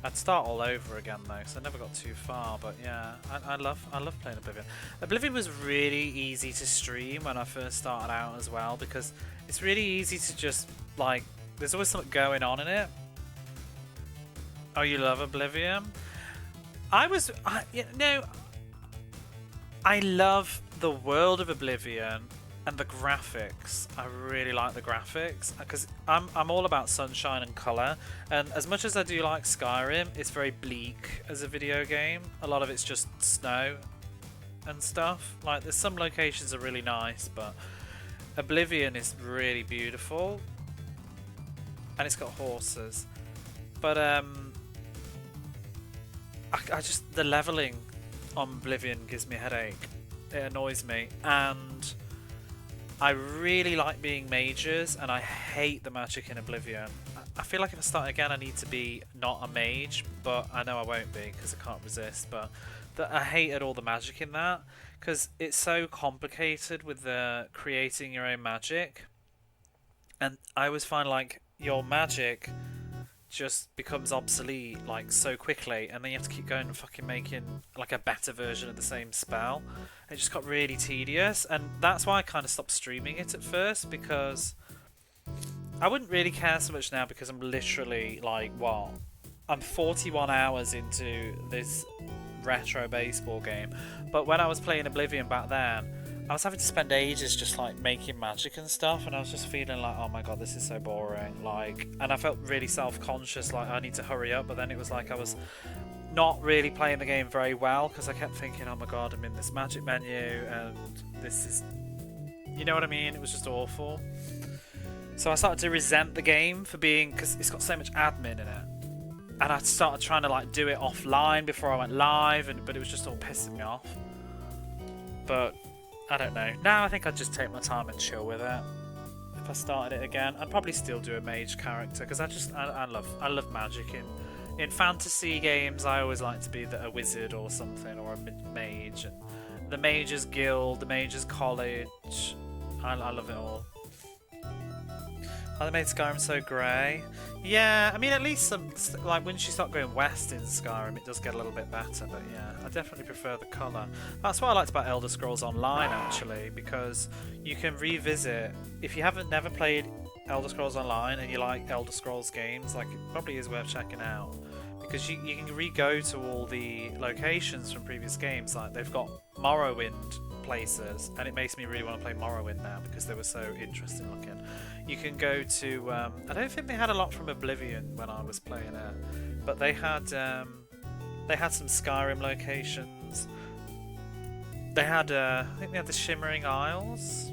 I'd start all over again though, because I never got too far. But yeah, I love playing Oblivion. Oblivion was really easy to stream when I first started out as well, because it's really easy to just like. There's always something going on in it. Oh, you love Oblivion? I love the world of Oblivion and the graphics. I really like the graphics because I'm all about sunshine and colour. And as much as I do like Skyrim, it's very bleak as a video game. A lot of it's just snow and stuff. Like there's some locations are really nice, but Oblivion is really beautiful, and it's got horses. But I just the leveling on Oblivion gives me a headache. It annoys me, and I really like being mages, and I hate the magic in Oblivion. I feel like if I start again, I need to be not a mage, but I know I won't be because I can't resist. But I hated all the magic in that because it's so complicated with the creating your own magic, and I always find like your magic just becomes obsolete like so quickly, and then you have to keep going and fucking making like a better version of the same spell. It just got really tedious, and that's why I kind of stopped streaming it at first, because I wouldn't really care so much now, because I'm literally like, what? I'm 41 hours into this retro baseball game. But when I was playing Oblivion back then, I was having to spend ages just like making magic and stuff, and I was just feeling like, oh my god, this is so boring. Like, and I felt really self-conscious, like I need to hurry up. But then it was like I was not really playing the game very well, because I kept thinking, oh my god, I'm in this magic menu, and this is, you know what I mean? It was just awful. So I started to resent the game for being, because it's got so much admin in it. And I started trying to like do it offline before I went live, but it was just all pissing me off. But I don't know. Now I think I'd just take my time and chill with it. If I started it again, I'd probably still do a mage character, because I love magic. In fantasy games, I always like to be a wizard or something, or a mage. And the mages guild, the mages college. I love it all. Oh, they made Skyrim so grey. Yeah, I mean, at least like once you start going west in Skyrim, it does get a little bit better. But yeah, I definitely prefer the colour. That's what I liked about Elder Scrolls Online, actually, because you can revisit. If you haven't never played Elder Scrolls Online and you like Elder Scrolls games, like, it probably is worth checking out, because you can re-go to all the locations from previous games. Like, they've got Morrowind places, and it makes me really want to play Morrowind now, because they were so interesting looking. You can go to I don't think they had a lot from Oblivion when I was playing it, but they had some Skyrim locations. They had I think they had the Shimmering Isles.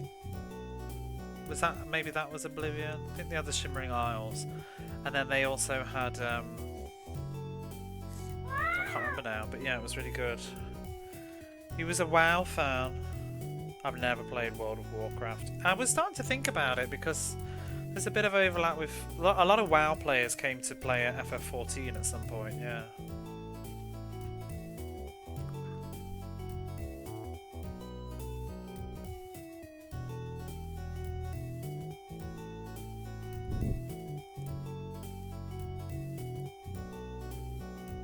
Was that, maybe that was Oblivion? I think they had the Shimmering Isles, and then they also had I can't remember now, but yeah, it was really good. He was a WoW fan. I've never played World of Warcraft. I was starting to think about it, because there's a bit of overlap with a lot of WoW players came to play at FF14 at some point. Yeah.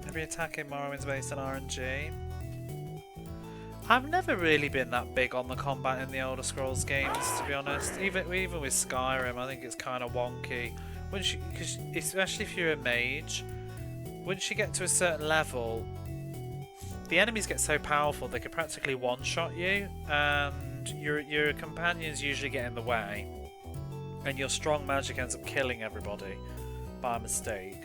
Every attack in Morrowind's based on RNG. I've never really been that big on the combat in the Elder Scrolls games, to be honest. Even with Skyrim, I think it's kind of wonky. Once because especially if you're a mage, once you get to a certain level, the enemies get so powerful they can practically one-shot you, and your companions usually get in the way, and your strong magic ends up killing everybody by mistake.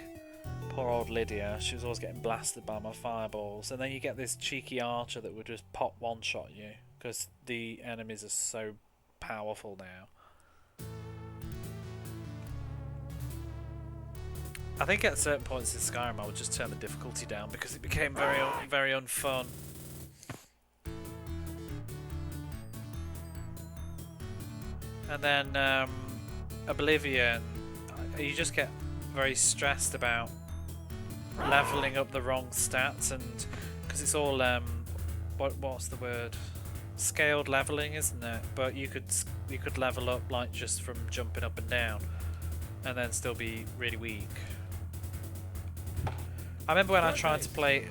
Poor old Lydia, she was always getting blasted by my fireballs, and then you get this cheeky archer that would just pop one-shot you, because the enemies are so powerful now. I think at certain points in Skyrim I would just turn the difficulty down, because it became very unfun. And then Oblivion, you just get very stressed about leveling up the wrong stats, and because it's all what's the word, scaled leveling, isn't it? But you could level up like just from jumping up and down, and then still be really weak. I remember when I tried to play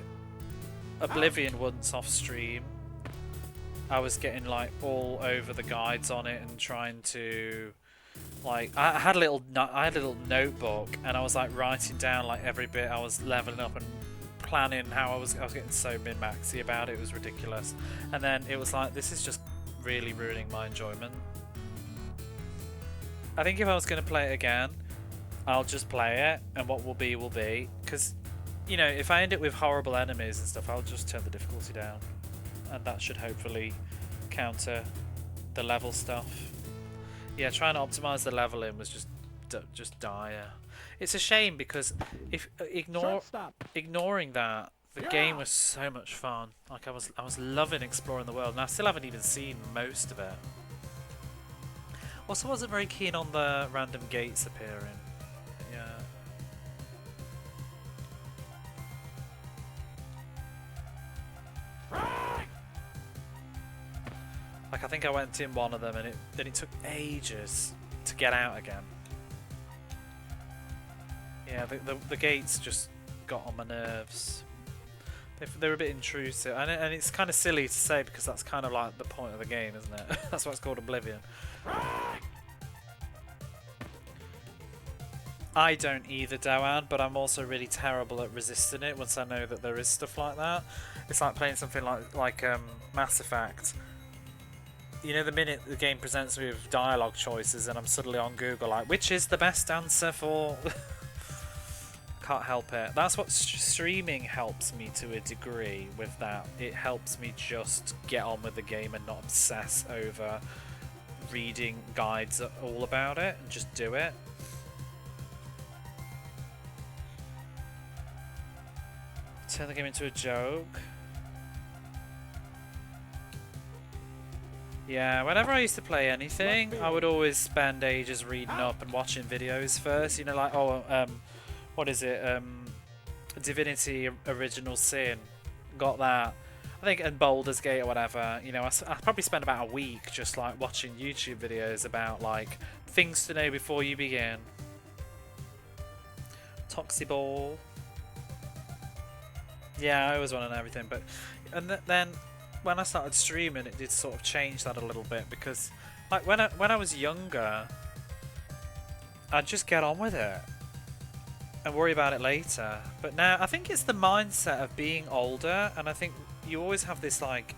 Oblivion once off stream, I was getting like all over the guides on it and trying to, like, I had a little notebook, and I was like writing down like every bit I was leveling up and planning how I was getting so min-maxy about it. It was ridiculous. And then it was like, this is just really ruining my enjoyment. I think if I was going to play it again, I'll just play it, and what will be will be, because, you know, if I end it with horrible enemies and stuff, I'll just turn the difficulty down, and that should hopefully counter the level stuff. Yeah, trying to optimize the leveling was just dire. It's a shame, because if ignoring that, the game was so much fun. Like, I was loving exploring the world, and I still haven't even seen most of it. Also, wasn't very keen on the random gates appearing. Yeah. Like, I think I went in one of them, and it took ages to get out again. Yeah, the gates just got on my nerves. They're a bit intrusive, and it's kind of silly to say because that's kind of like the point of the game, isn't it? That's why it's called Oblivion. I don't either, Dawan, but I'm also really terrible at resisting it once I know that there is stuff like that. It's like playing something like Mass Effect. You know, the minute the game presents me with dialogue choices and I'm suddenly on Google like, which is the best answer for... Can't help it. That's what streaming helps me to a degree with that. It helps me just get on with the game and not obsess over reading guides all about it and just do it. Turn the game into a joke. Yeah, whenever I used to play anything, I would always spend ages reading up and watching videos first. You know, like, what is it? Divinity Original Sin. Got that. I think, and Baldur's Gate or whatever. You know, I probably spent about a week just like watching YouTube videos about like things to know before you begin. Toxiball. Yeah, I always want to know everything, but then when I started streaming, it did sort of change that a little bit because, like, when I was younger, I'd just get on with it and worry about it later. But now I think it's the mindset of being older, and I think you always have this like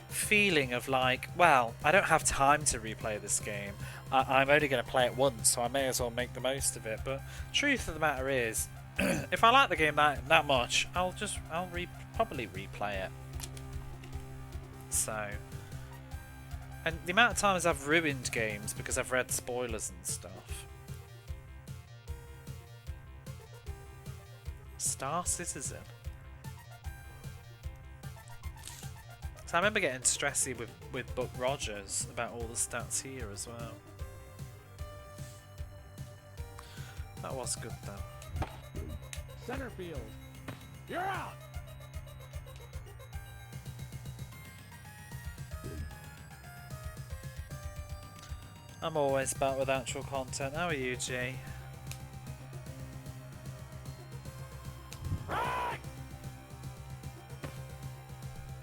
feeling of like, well, I don't have time to replay this game. I'm only going to play it once, so I may as well make the most of it. But truth of the matter is, if I like the game that much, I'll probably replay it. So, and the amount of times I've ruined games because I've read spoilers and stuff. Star Citizen. So I remember getting stressy with Buck Rogers about all the stats here as well. That was good though. Center field. You're out. I'm always back with actual content. How are you, G?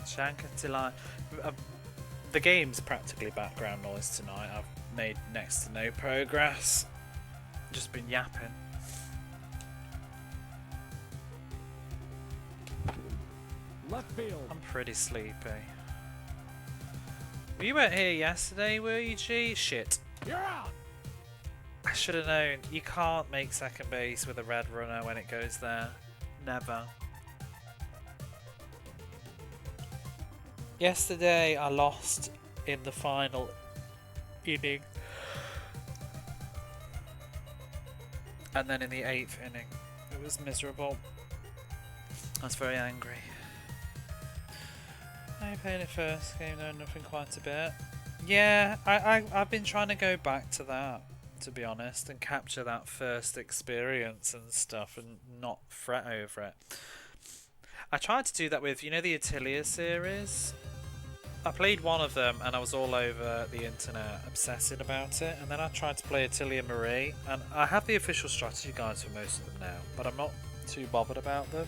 Shank until the game's practically background noise tonight. I've made next to no progress. Just been yapping. Left field. I'm pretty sleepy. You weren't here yesterday, were you, G? Shit. You're out. I should have known. You can't make second base with a red runner when it goes there. Never. Yesterday I lost in the final inning. And then in the 8th inning. It was miserable. I was very angry. I played it first game, though nothing quite a bit. Yeah, I've been trying to go back to that, to be honest, and capture that first experience and stuff and not fret over it. I tried to do that with, you know, the Atelier series? I played one of them and I was all over the internet obsessing about it, and then I tried to play Atelier Marie, and I have the official strategy guides for most of them now, but I'm not too bothered about them.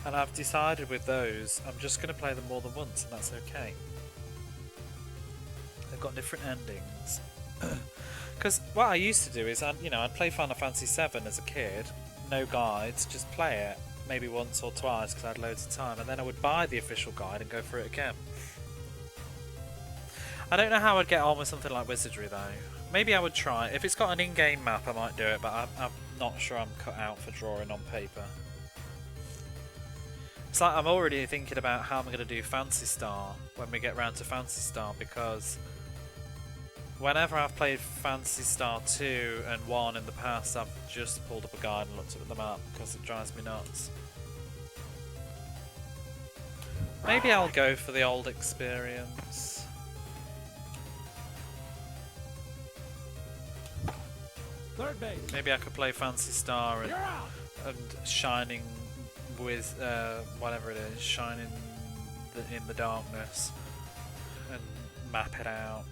And I've decided with those, I'm just going to play them more than once, and that's okay. They've got different endings. Because what I used to do is, I'd play Final Fantasy VII as a kid, no guides, just play it, maybe once or twice because I had loads of time, and then I would buy the official guide and go through it again. I don't know how I'd get on with something like Wizardry though. Maybe I would try. If it's got an in-game map, I might do it, but I'm not sure I'm cut out for drawing on paper. It's like I'm already thinking about how I'm going to do Phantasy Star when we get round to Phantasy Star, because whenever I've played Phantasy Star 2 and 1 in the past, I've just pulled up a guide and looked at the map because it drives me nuts. Maybe I'll go for the old experience. Third base. Maybe I could play Phantasy Star and Shining with whatever it is, Shining in the Darkness, and map it out.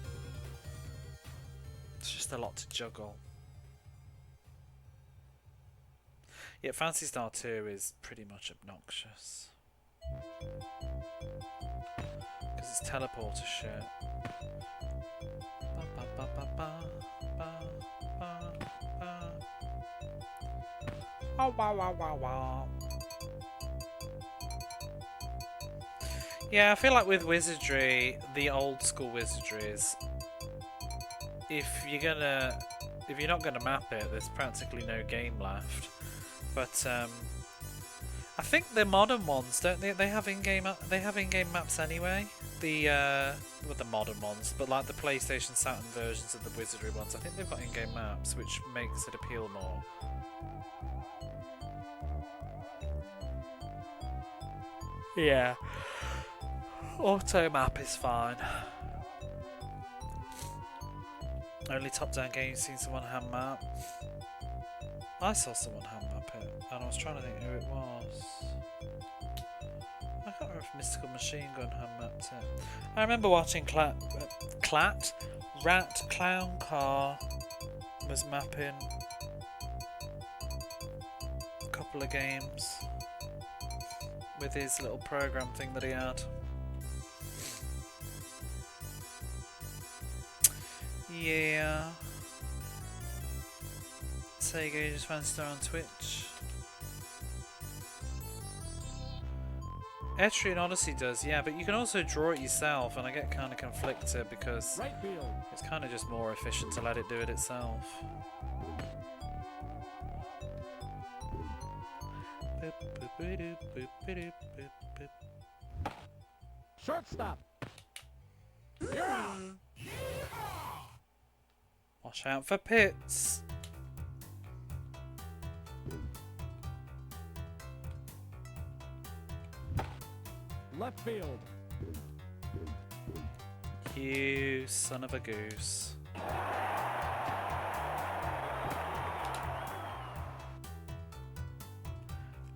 It's just a lot to juggle. Yeah, Phantasy Star 2 is pretty much obnoxious. Because it's teleporter shit. Oh, wow, wow, wow, wow. Yeah, I feel like with wizardry, the old school wizardry is, if you're not gonna map it, there's practically no game left. But I think the modern ones, don't they? They have in-game maps anyway. Well, the modern ones, but like the PlayStation Saturn versions of the wizardry ones, I think they've got in-game maps, which makes it appeal more. Yeah. Auto map is fine. Only top-down game you've seen someone hand map. I saw someone hand map it, and I was trying to think who it was. I can't remember if Mystical Machine Gun hand mapped it. I remember watching Rat Clown Car was mapping a couple of games with his little program thing that he had. Yeah. Sega Genesis Fantasy Star on Twitch. Etrian Odyssey does, yeah, but you can also draw it yourself, and I get kind of conflicted because Right field. it's kind of just more efficient to let it do it itself. Shortstop. You're out. Watch out for pits. Left field. You son of a goose.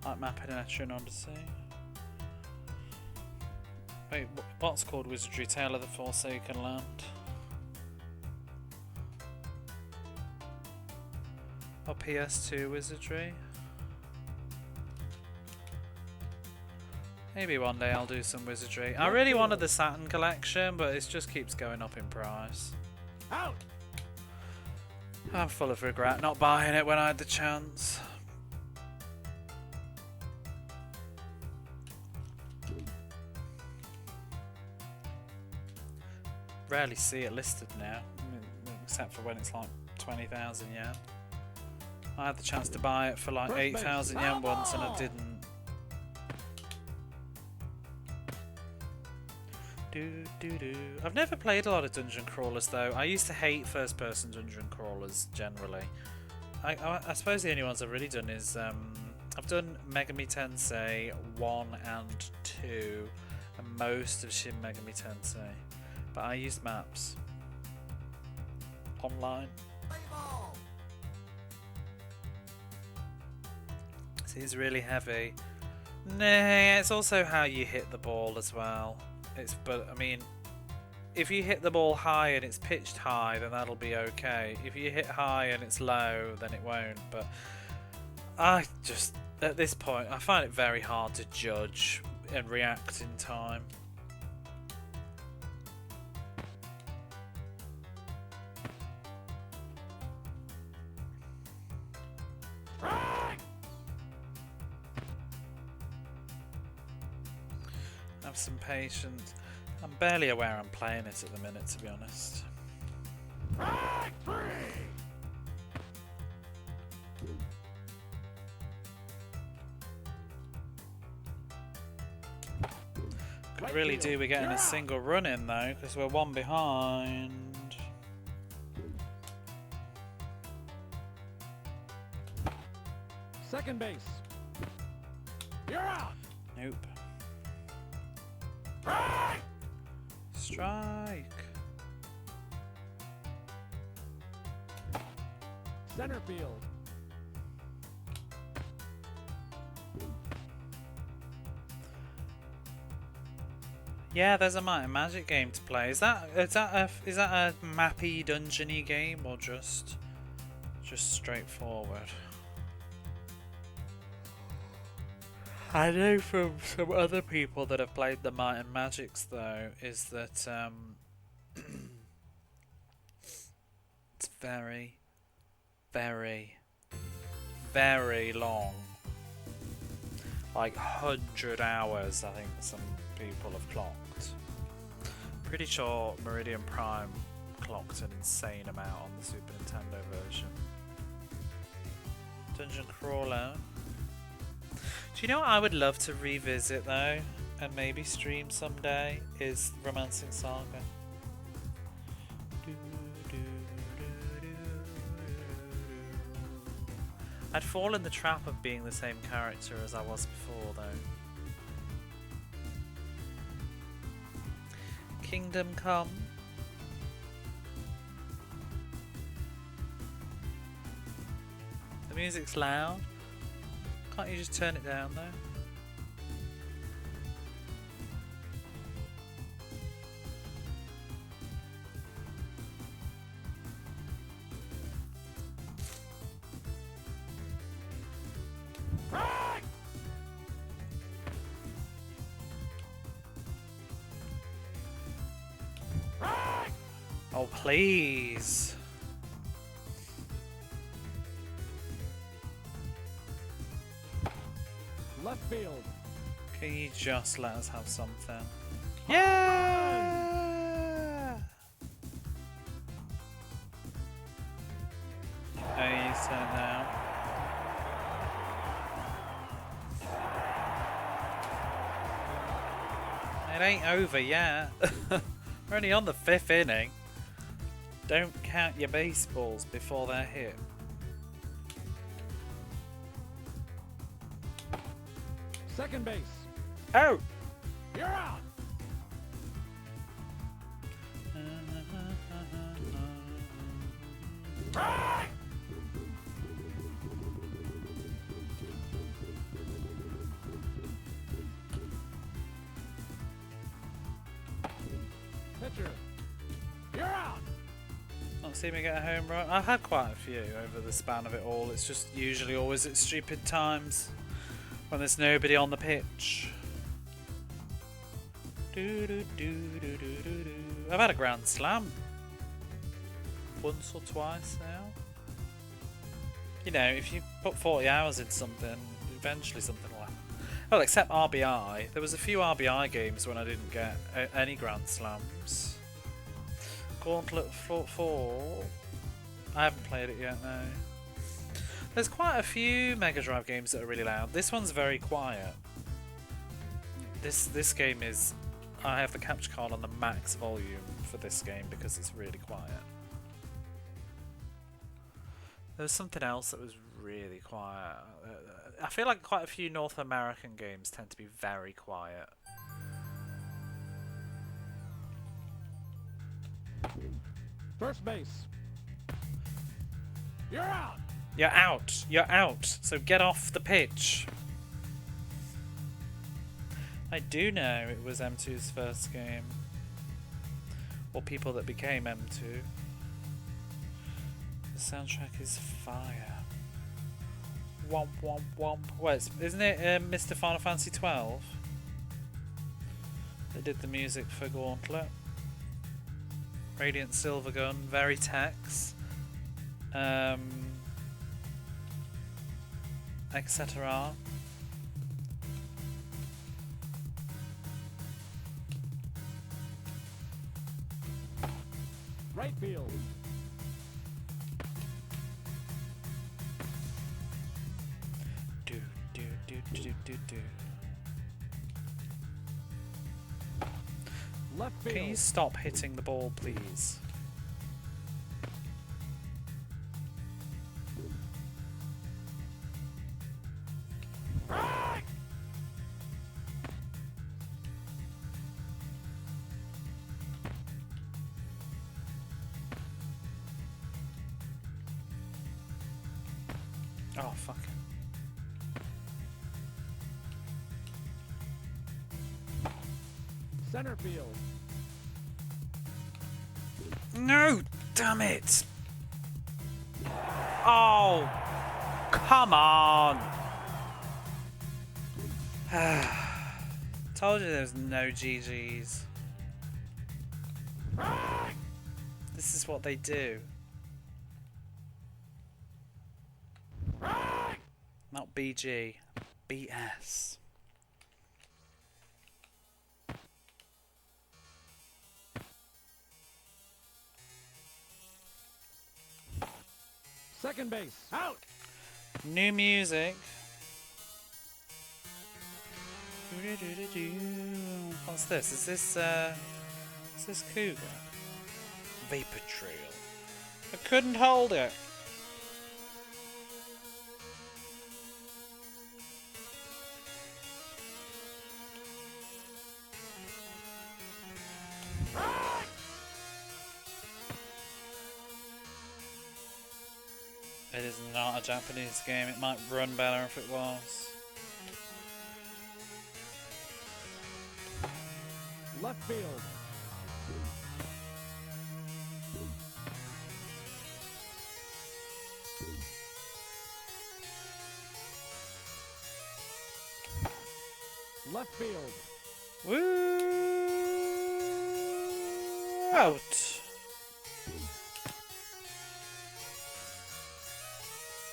Like mapping an Etrian Odyssey. Wait, what's called Wizardry? Tale of the Forsaken Land? Or PS2 Wizardry? Maybe one day I'll do some wizardry. I really wanted the Saturn collection, but it just keeps going up in price. Out. I'm full of regret not buying it when I had the chance. Rarely see it listed now, except for when it's like 20,000 yen. I had the chance to buy it for like 8,000 yen once and I didn't. I've never played a lot of dungeon crawlers though. I used to hate first person dungeon crawlers generally. I suppose the only ones I've really done is I've done Megami Tensei 1 and 2 and most of Shin Megami Tensei, but I used maps online. See, it's really heavy. Nah, it's also how you hit the ball as well. But I mean, if you hit the ball high and it's pitched high, then that'll be okay. If you hit high and it's low, then it won't. But I just, at this point, I find it very hard to judge and react in time. Have some patience. I'm barely aware I'm playing it at the minute, to be honest. Could really do with getting a single run in though, because we're one behind. Second base. You're out. Nope. Strike. Center field. Yeah, there's a Might and Magic game to play. Is that a mappy dungeony game or just straightforward? I know from some other people that have played the Might and Magics though, is that it's very, very, very long. Like 100 hours, I think some people have clocked. Pretty sure Meridian Prime clocked an insane amount on the Super Nintendo version. Dungeon Crawler. Do you know what I would love to revisit though, and maybe stream someday, is Romancing Saga. I'd fall in the trap of being the same character as I was before though. Kingdom Come. The music's loud. Can't you just turn it down though? Oh please. Left field. Can you just let us have something? Yeah! Oh, you said now. It ain't over yet. We're only on the 5th inning. Don't count your baseballs before they're hit. Second base. Oh! You're out. Pitcher. You're out. Not seen me get a home run. I've had quite a few over the span of it all. It's just usually always at stupid times when there's nobody on the pitch. I've had a grand slam once or twice now. You know, if you put 40 hours into something, eventually something will happen. Well, except RBI. There was a few RBI games when I didn't get any grand slams. Gauntlet 4. I haven't played it yet, no. There's quite a few Mega Drive games that are really loud. This one's very quiet. This game is... I have the capture card on the max volume for this game because it's really quiet. There was something else that was really quiet. I feel like quite a few North American games tend to be very quiet. First base. You're out. You're out! You're out! So get off the pitch! I do know it was M2's first game. Or people that became M2. The soundtrack is fire. Womp womp womp. Wait, isn't it Mr. Final Fantasy 12? They did the music for Gauntlet. Radiant Silvergun, Veritex. Etc. Right field. Do do do do do do. Left field. Can you stop hitting the ball, please? Oh, fuck. Center field. No! Damn it! Oh! Come on! Told you there was no GGs. This is what they do. Not BG, BS. Second base. Out. New music. What's this? Is this Cougar? Vapor Trail. I couldn't hold it. It is not a Japanese game. It might run better if it was. Left field. Left field. Woo! Out.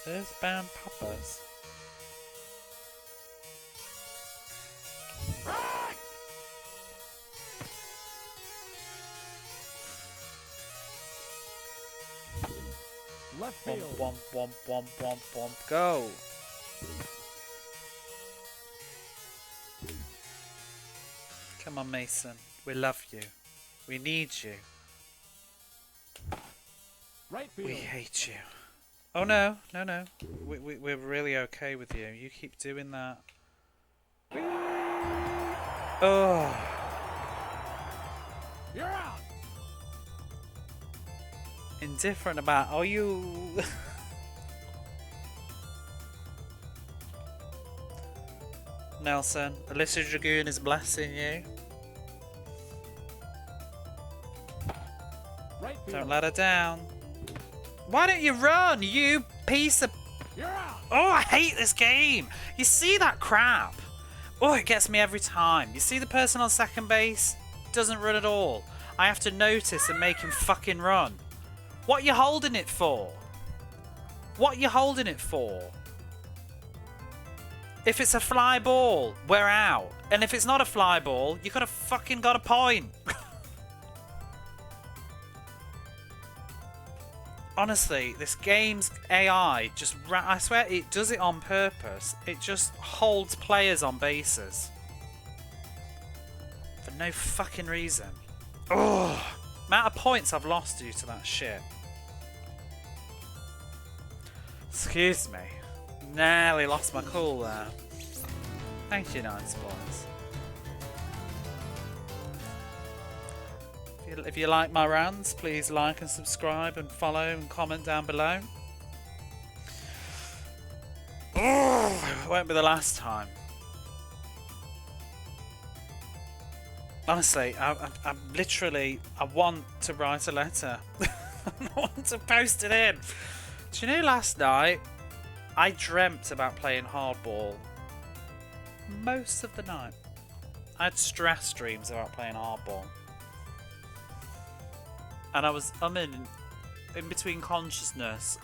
Earthbound Poppers. Left field. Womp, womp, womp, womp, womp, go! Come on, Mason. We love you. We need you. Right field. We hate you. Oh no, no, no. We're really okay with you. You keep doing that. Oh. You're out. Indifferent about. Oh, you. Nelson, Alyssa Dragoon is blessing you. Right field. Don't let her down. Why don't you run, you piece of... You're out. Oh, I hate this game. You see that crap? Oh, it gets me every time. You see the person on second base? Doesn't run at all. I have to notice and make him fucking run. What are you holding it for? What are you holding it for? If it's a fly ball, we're out. And if it's not a fly ball, you could have fucking got a point. Honestly, this game's AI just... I swear it does it on purpose. It just holds players on bases. For no fucking reason. Ugh. Amount of points I've lost due to that shit. Excuse me. Nearly lost my cool there. Thank you, Nine Spoilers. If you like my rants, please like and subscribe and follow and comment down below. It won't be the last time. Honestly, I literally, I want to write a letter. I want to post it in. Do you know last night, I dreamt about playing Hardball most of the night. I had stress dreams about playing Hardball. And I was, in between consciousness,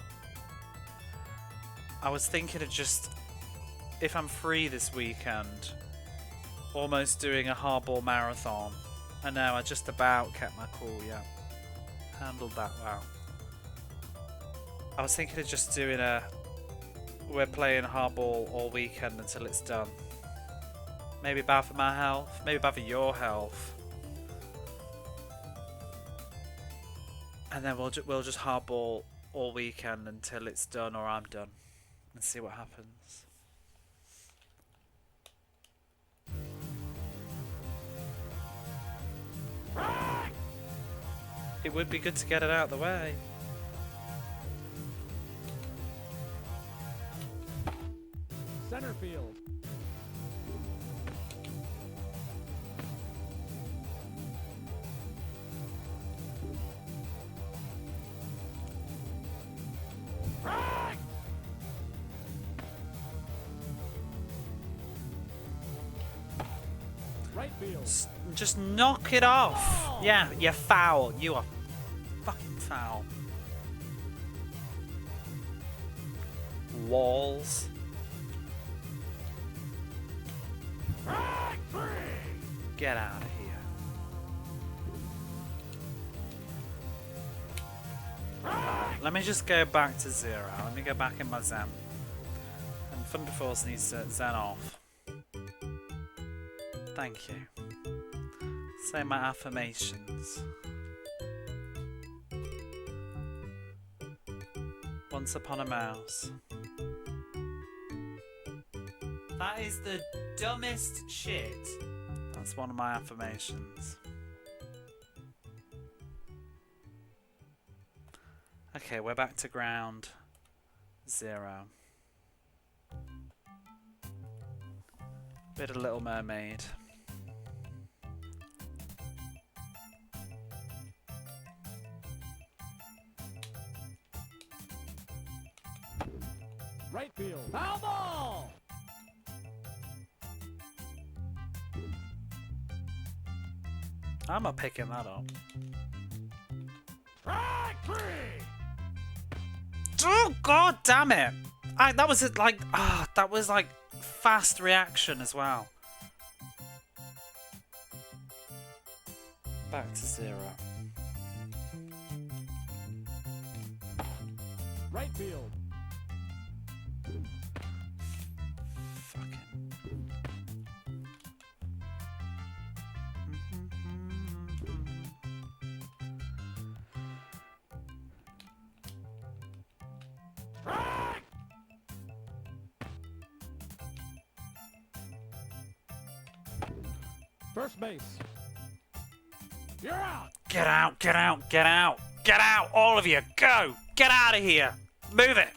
I was thinking of just, if I'm free this weekend, almost doing a Hardball marathon. I know, I just about kept my cool, yeah. Handled that well. I was thinking of just doing we're playing Hardball all weekend until it's done. Maybe bad for my health, maybe bad for your health. And then we'll just hardball all weekend until it's done or I'm done, and see what happens. It would be good to get it out of the way. Center field. Right field. Just knock it off. Yeah, you're foul. You are fucking foul. Walls. Strike 3. Get out of here. Let me just go back to 0. Let me go back in my Zen. And Thunder Force needs to Zen off. Thank you. Say my affirmations. Once upon a mouse. That is the dumbest shit. That's one of my affirmations. Okay, we're back to ground 0. Bit of Little Mermaid. Right field. Foul ball. I'm not picking that up. Strike 3. Oh god damn it! That was like that was like fast reaction as well. Back to 0. Right field. Fucking. First base. You're out. Get out, get out, get out! Get out, all of you! Go! Get out of here! Move it!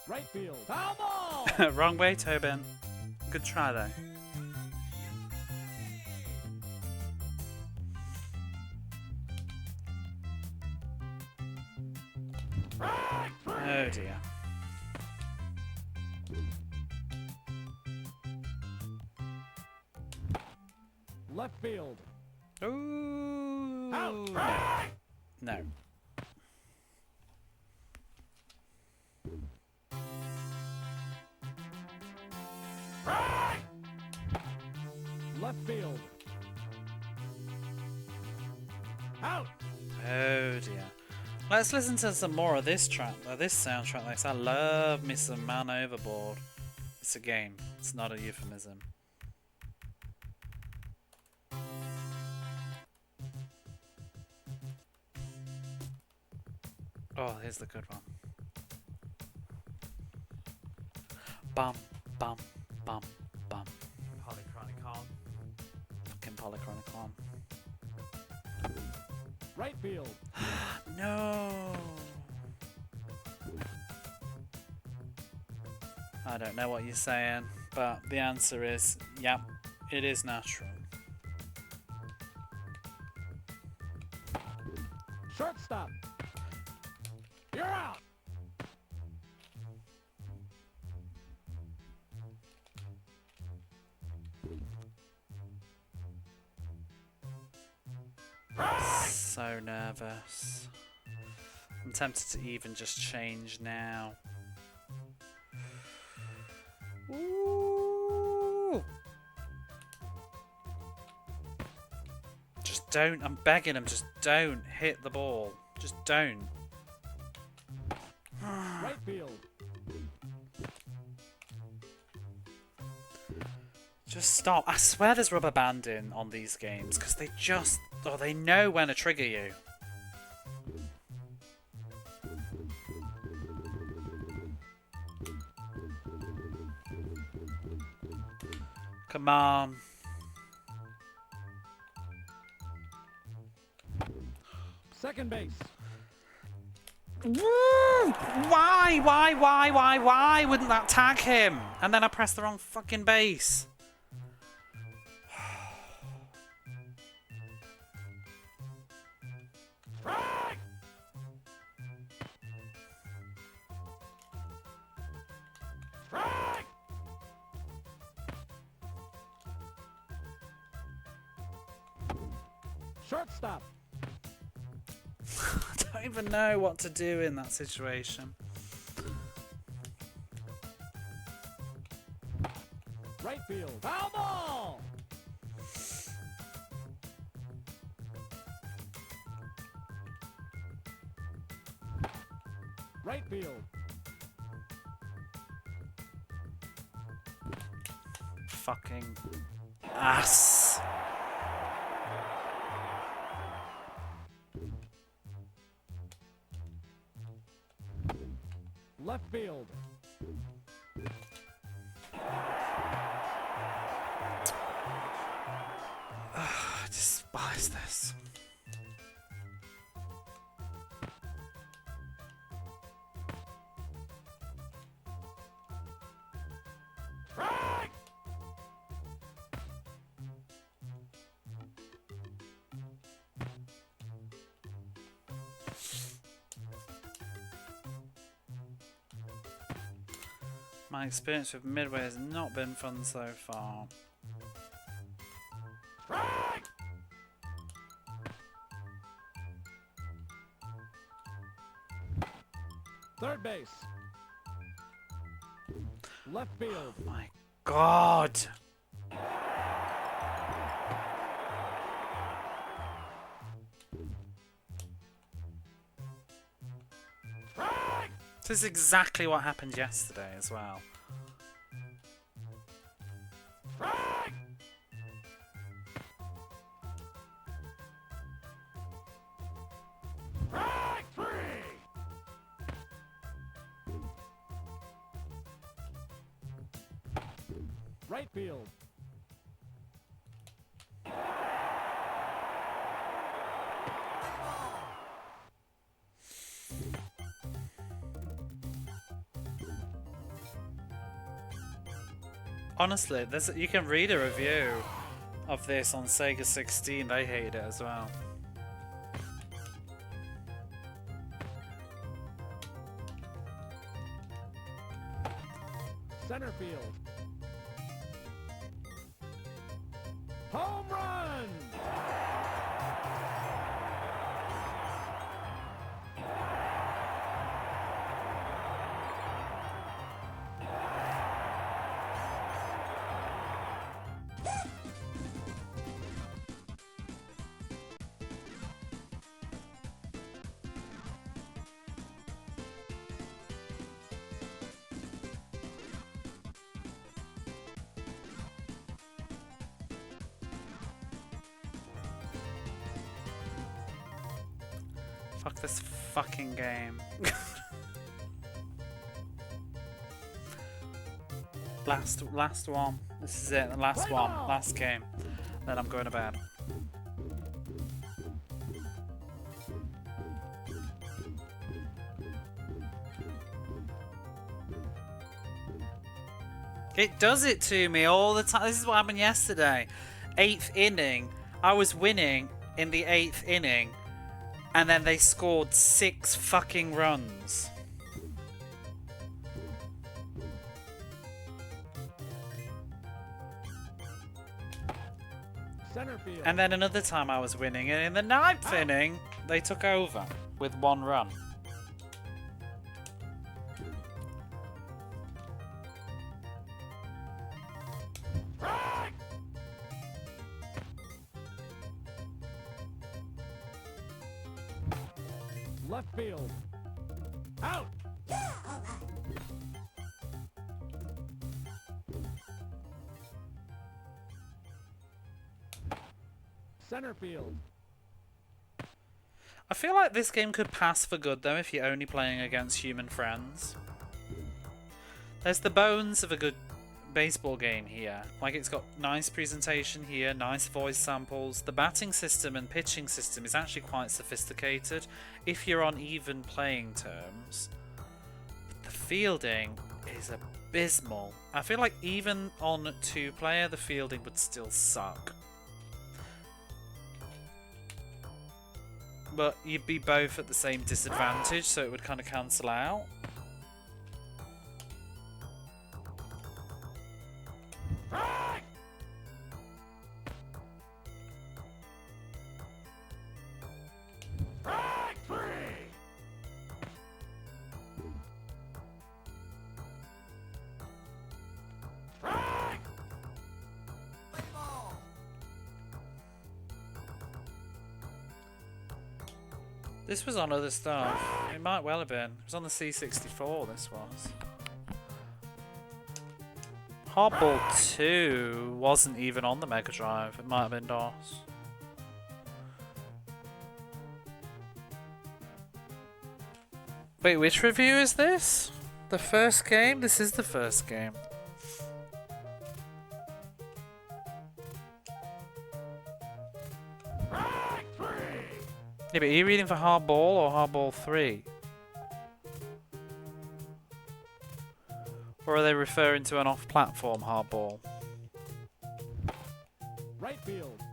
Right field. Foul ball. Wrong way, Tobin. Good try though. Oh dear. Left field. Ooh. Out. No. Left field. Out. Oh dear. Let's listen to some more of this track, this soundtrack. Like, I love me some Man Overboard. It's a game. It's not a euphemism. Oh, here's the good one. Bum, bum, bum, bum. Polychronicon. Fucking Polychronicon. Right field. No. I don't know what you're saying, but the answer is, yep, it is natural. Shortstop. You're out. So nervous. I'm tempted to even just change now. Ooh. Just don't. I'm begging him. Just don't hit the ball. Just don't. Right field. Just stop. I swear there's rubber banding on these games because they just... Oh, they know when to trigger you. Come on. Second base. Woo! Why wouldn't that tag him? And then I pressed the wrong fucking base. Shortstop. I don't even know what to do in that situation. Right field. Foul ball. Right field. Fucking ass. Left field. I despise this. Strike. My experience with Midway has not been fun so far. Strike. Third base. Left field. My God! Strike. This is exactly what happened yesterday as well. Strike. Strike three. Right field. Honestly, you can read a review of this on Sega 16. They hate it as well. Center field. Home run! Fuck this fucking game. Last one. This is it, the last one. Last game. Then I'm going to bed. It does it to me all the time. This is what happened yesterday. 8th inning. I was winning in the 8th inning. And then they scored 6 fucking runs. Center field. And then another time I was winning, and in the 9th inning, they took over with 1 run. Strike! Left field. Out! Center field. I feel like this game could pass for good though if you're only playing against human friends. There's the bones of a good baseball game here. Like, it's got nice presentation here, nice voice samples. The batting system and pitching system is actually quite sophisticated if you're on even playing terms. But the fielding is abysmal. I feel like even on 2-player the fielding would still suck. But you'd be both at the same disadvantage, so it would kind of cancel out. Strike! This was on other stuff. It might well have been. It was on the C64, this was. Hardball 2 wasn't even on the Mega Drive. It might have been DOS. Wait, which review is this? The first game? This is the first game. Yeah, but are you reading for Hardball or Hardball 3? Or are they referring to an off-platform Hardball? Right field.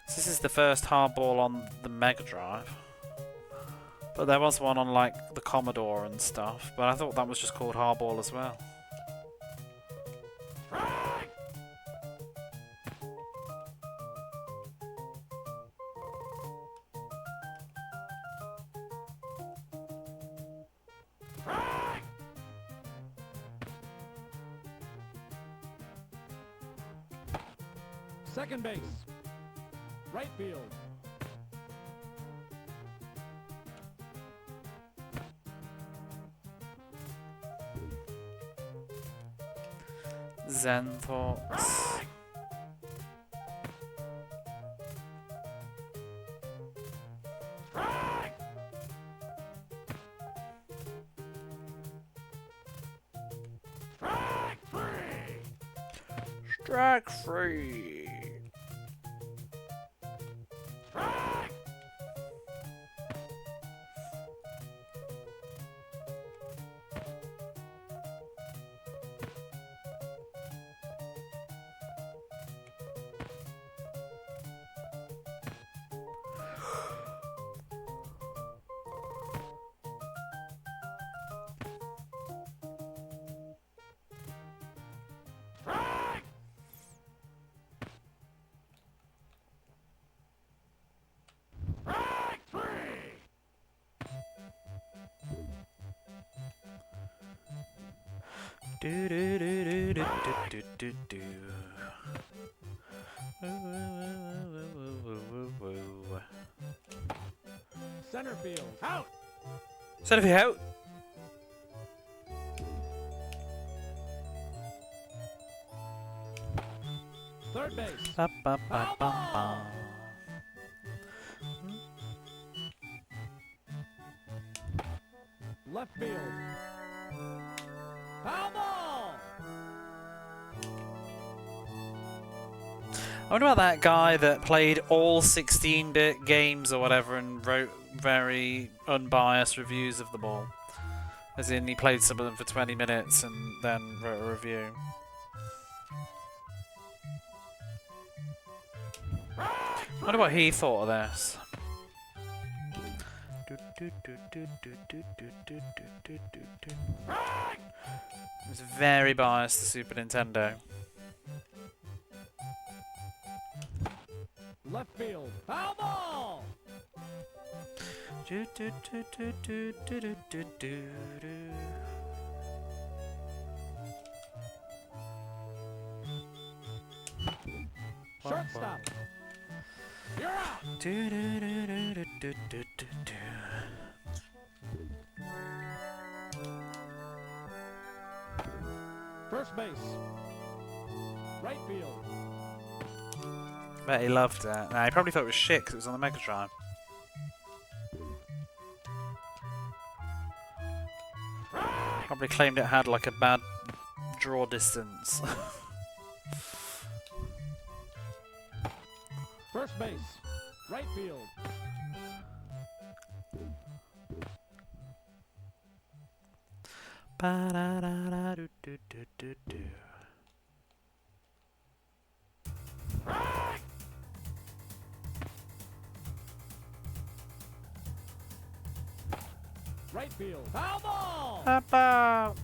This is the first Hardball on the Mega Drive. But there was one on like the Commodore and stuff, but I thought that was just called Hardball as well. Second base. Right field. Zen thoughts. Strike free. Do do do do do do do do. Center field. Out. Center field out. Third base. Ba, ba, ba, bum, bum. Left field. Foul ball. I wonder about that guy that played all 16-bit games or whatever and wrote very unbiased reviews of them all. As in, he played some of them for 20 minutes and then wrote a review. I wonder what he thought of this. It was very biased to Super Nintendo. Left field. Foul ball. Shortstop. You're out. First base. Right field. Bet he loved it. Nah, he probably thought it was shit because it was on the Mega Drive. Probably claimed it had like a bad draw distance. First base. Right field. Ba-da-da-da-do-do-do-do-do. Right field. Foul ball. About.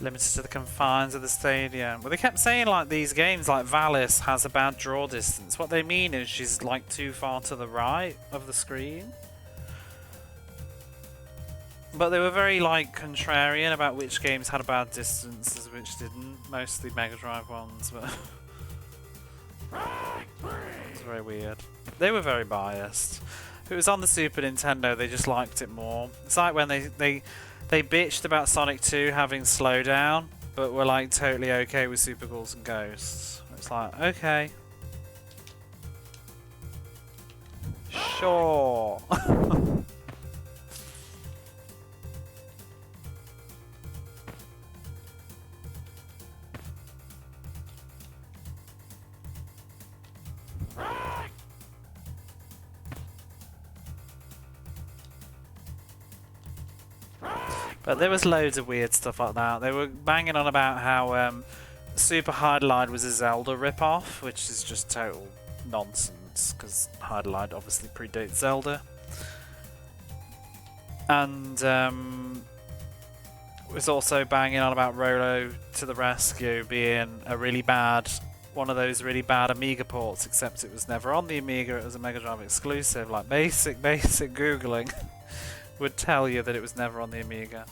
Limited to the confines of the stadium. Well, they kept saying like these games, like Valis, has a bad draw distance. What they mean is she's like too far to the right of the screen. But they were very like contrarian about which games had a bad distance and which didn't. Mostly Mega Drive ones, but it's very weird. They were very biased. If it was on the Super Nintendo, they just liked it more. It's like when they bitched about Sonic 2 having slowdown, but were like totally okay with Super Ghouls and Ghosts. It's like, okay. Sure. But there was loads of weird stuff like that. They were banging on about how Super Hyderlight was a Zelda ripoff, which is just total nonsense, because Hyderlight obviously predates Zelda. And was also banging on about Rolo to the Rescue being a really bad, one of those really bad Amiga ports, except it was never on the Amiga, it was a Mega Drive exclusive. Like basic Googling would tell you that it was never on the Amiga.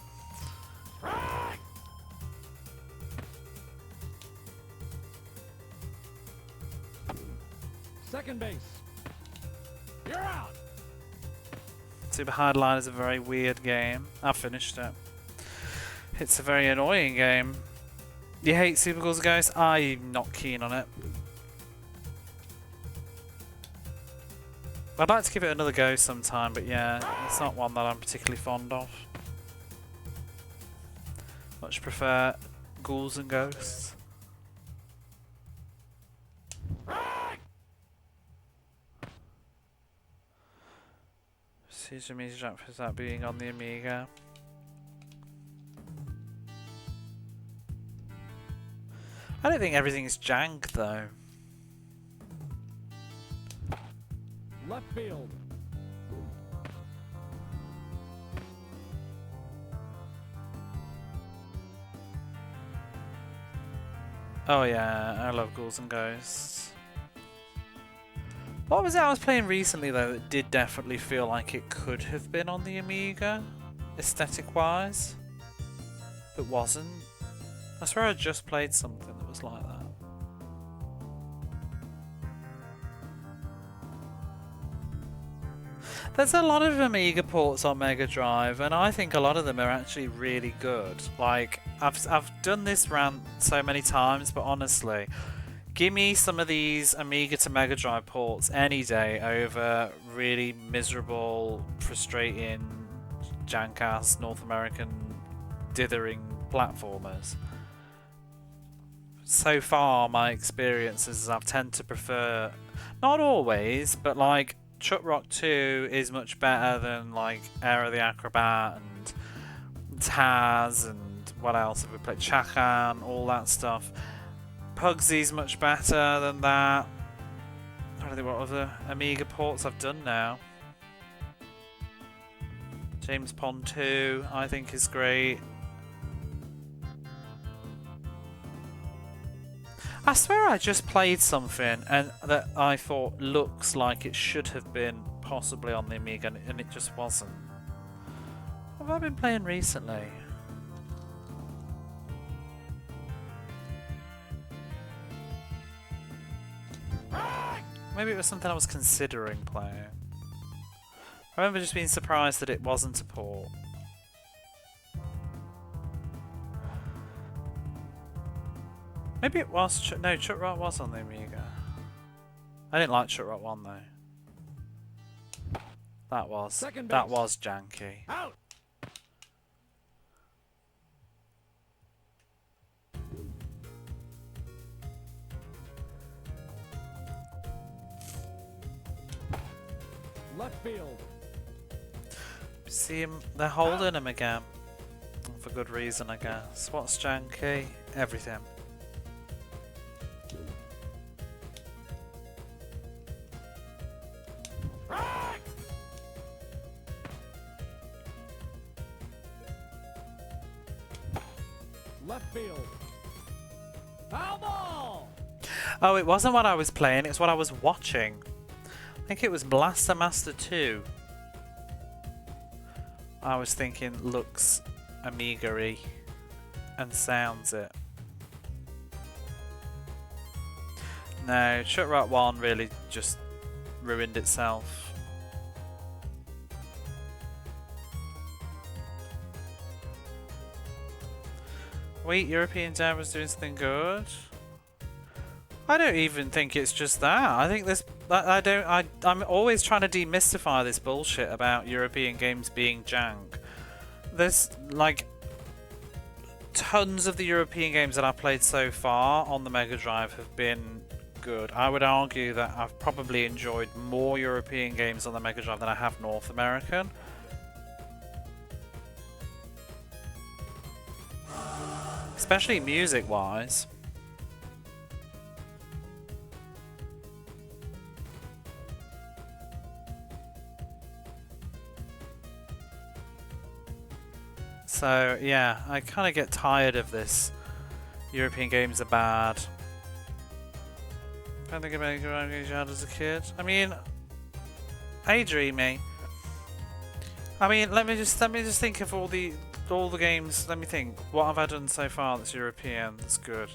Second base. You're out. Super Hardline is a very weird game. I finished it. It's a very annoying game. You hate Super Ghouls and Ghosts? I'm not keen on it. I'd like to give it another go sometime, but yeah, it's not one that I'm particularly fond of. Much prefer Ghouls and Ghosts. Siege Amiga Jump for that being on the Amiga. I don't think everything is jank though. Left field. Oh yeah, I love Ghouls and Ghosts. What was it I was playing recently though that did definitely feel like it could have been on the Amiga, aesthetic wise, but wasn't? I swear I just played something that was like that. There's a lot of Amiga ports on Mega Drive, and I think a lot of them are actually really good. Like, I've done this rant so many times, but honestly, give me some of these Amiga to Mega Drive ports any day over really miserable, frustrating, jank-ass North American dithering platformers. So far, my experiences, I tend to prefer, not always, but like, Chuck Rock 2 is much better than like Era the Acrobat and Taz and what else have we played? Chakan, all that stuff. Pugsy's much better than that. I don't think what other Amiga ports I've done now. James Pond 2 I think is great. I swear I just played something and that I thought looks like it should have been possibly on the Amiga and it just wasn't. What have I been playing recently? Maybe it was something I was considering playing. I remember just being surprised that it wasn't a port. Maybe it was. No, Chuck Rock was on the Amiga. I didn't like Chuck Rock 1 though. That was janky. Out. Left field. See him, they're holding him again. For good reason, I guess. What's janky? Everything. Left field. Hardball. Oh, it wasn't what I was playing, it's what I was watching. I think it was Blaster Master 2. I was thinking looks Amiga-y and sounds it. No, Chuck Rock 1 really just ruined itself. Wait, European Dad was doing something good? I don't even think it's just that. I think this. I'm always trying to demystify this bullshit about European games being jank. There's like tons of the European games that I've played so far on the Mega Drive have been good. I would argue that I've probably enjoyed more European games on the Mega Drive than I have North American. Especially music-wise. So yeah, I kind of get tired of this. European games are bad. I don't think about games you had as a kid. I mean, hey Dreamy. I mean, let me just think of all the games. Let me think. What have I done so far that's European? That's good.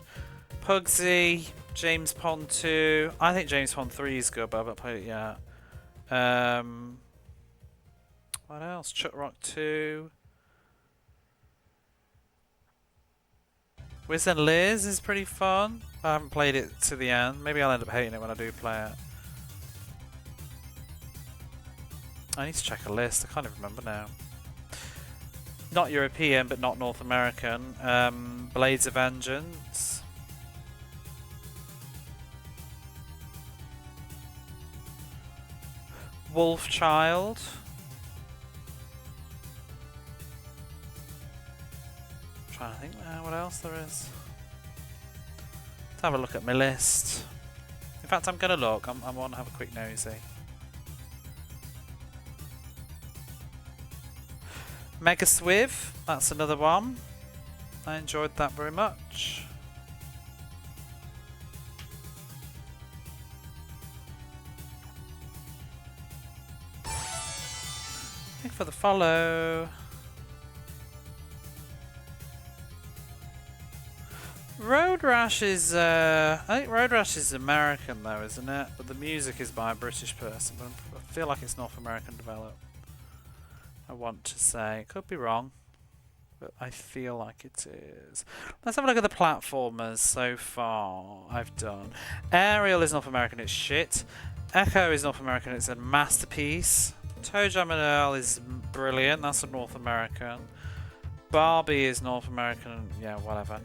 Pugsy, James Pond 2. I think James Pond 3 is good, but I haven't played it yet. What else? Chuck Rock 2. Wiz and Liz is pretty fun. I haven't played it to the end. Maybe I'll end up hating it when I do play it. I need to check a list. I can't even remember now. Not European, but not North American. Blades of Vengeance. Wolf Child. Trying to think now what else there is. Let's have a look at my list. In fact, I'm gonna look. I want to have a quick nosy. Mega Swiv, that's another one. I enjoyed that very much. Thank you for the follow. Road Rash is, I think Road Rash is American though, isn't it? But the music is by a British person, but I feel like it's North American developed. I want to say, could be wrong, but I feel like it is. Let's have a look at the platformers so far I've done. Aerial is North American, it's shit. Echo is North American, it's a masterpiece. Toe Jam and Earl is brilliant, that's a North American. Barbie is North American, yeah, whatever.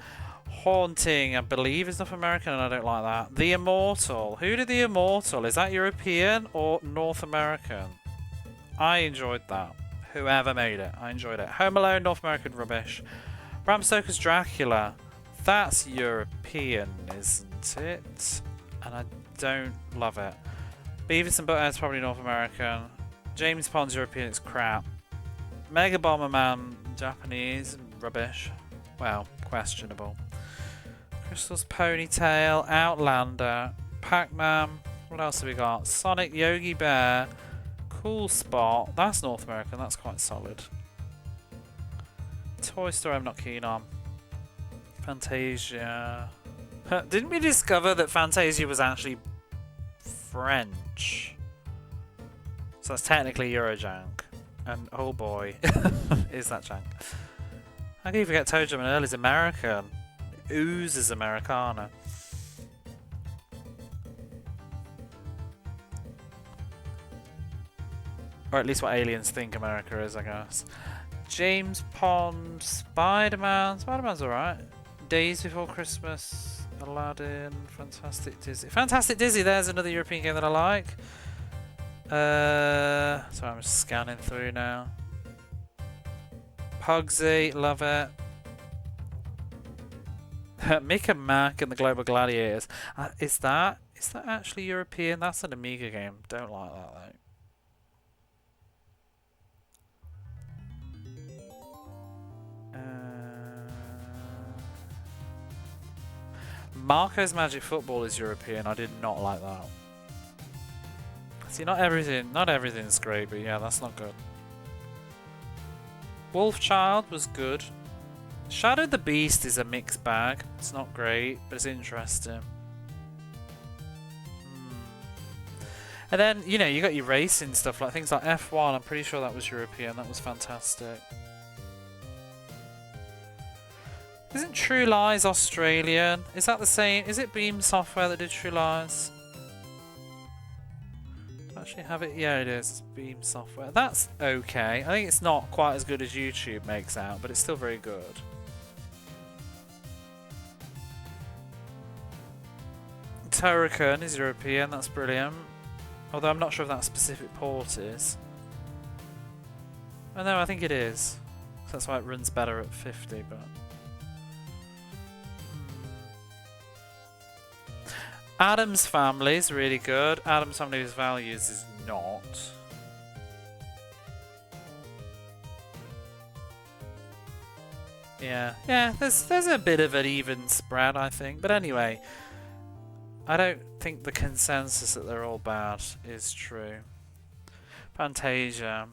Haunting, I believe, is North American, and I don't like that. The Immortal. Who did The Immortal? Is that European or North American? I enjoyed that. Whoever made it, I enjoyed it. Home Alone, North American rubbish. Bram Stoker's Dracula. That's European, isn't it? And I don't love it. Beavis and Butthead's probably North American. James Pond's European, it's crap. Mega Bomberman, Japanese, rubbish. Well, questionable. Crystal's Ponytail, Outlander, Pac-Man, what else have we got? Sonic, Yogi Bear, Cool Spot, that's North American, that's quite solid. Toy Story I'm not keen on. Fantasia. Didn't we discover that Fantasia was actually French? So that's technically Eurojank. And oh boy, is that jank. How can you forget Toe Jam and Earl is American? Ooze is Americana. Or at least what aliens think America is, I guess. James Pond, Spider-Man. Spider-Man's alright. Days Before Christmas, Aladdin, Fantastic Dizzy. Fantastic Dizzy, there's another European game that I like. Sorry, I'm just scanning through now. Pugsy, love it. Mick and Mac and the Global Gladiators. Is that actually European? That's an Amiga game. Don't like that though. Marco's Magic Football is European. I did not like that. See, not everything's great, but yeah, that's not good. Wolfchild was good. Shadow the Beast is a mixed bag. It's not great, but it's interesting. And then, you know, you got your racing stuff, like things like F1. I'm pretty sure that was European. That was fantastic. Isn't True Lies Australian? Is that the same? Is it Beam Software that did True Lies? Do I actually have it? Yeah, it is. It's Beam Software. That's okay. I think it's not quite as good as YouTube makes out, but it's still very good. Turrican is European. That's brilliant. Although I'm not sure if that specific port is. Oh no, I think it is. That's why it runs better at 50, but... Adam's Family is really good. Adam's Family's Values is not. Yeah, there's a bit of an even spread, I think. But anyway, I don't think the consensus that they're all bad is true. Fantasia.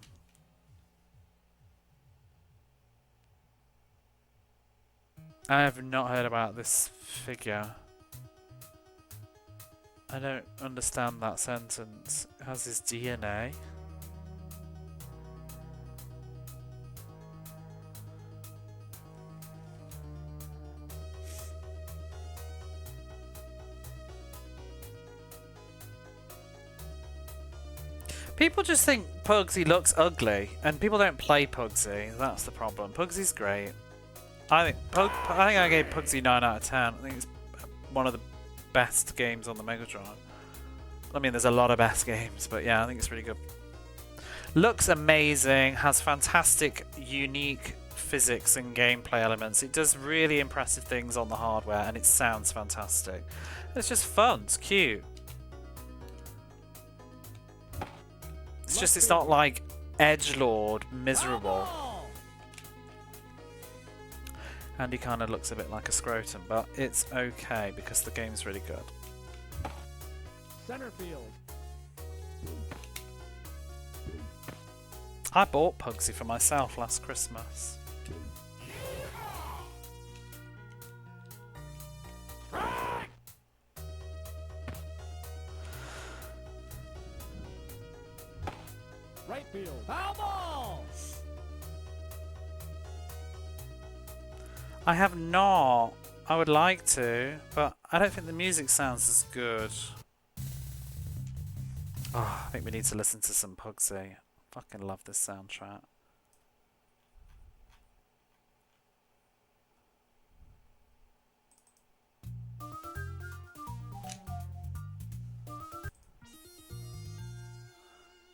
I have not heard about this figure. I don't understand that sentence. It has his DNA. People just think Pugsy looks ugly, and people don't play Pugsy. That's the problem. Pugsy's great. I think I gave Pugsy 9 out of 10. I think it's one of the best games on the Mega Drive. I mean, there's a lot of best games, but yeah, I think it's really good. Looks amazing, has fantastic, unique physics and gameplay elements. It does really impressive things on the hardware, and it sounds fantastic. It's just fun. It's cute. It's just, it's not like edgelord miserable. And he kind of looks a bit like a scrotum, but it's okay because the game's really good. Center field. I bought Pugsy for myself last Christmas. Right field. Foul ball. I have not. I would like to, but I don't think the music sounds as good. Oh, I think we need to listen to some Pugsy. Fucking love this soundtrack.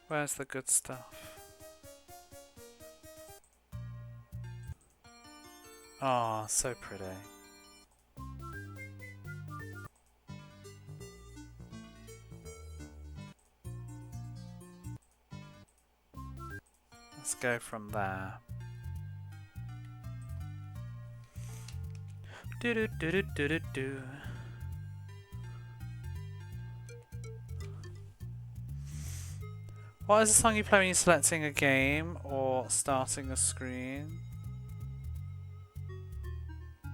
Where's the good stuff? Oh, so pretty. Let's go from there. Do do do do do do do. What is the song you play when you're selecting a game or starting a screen?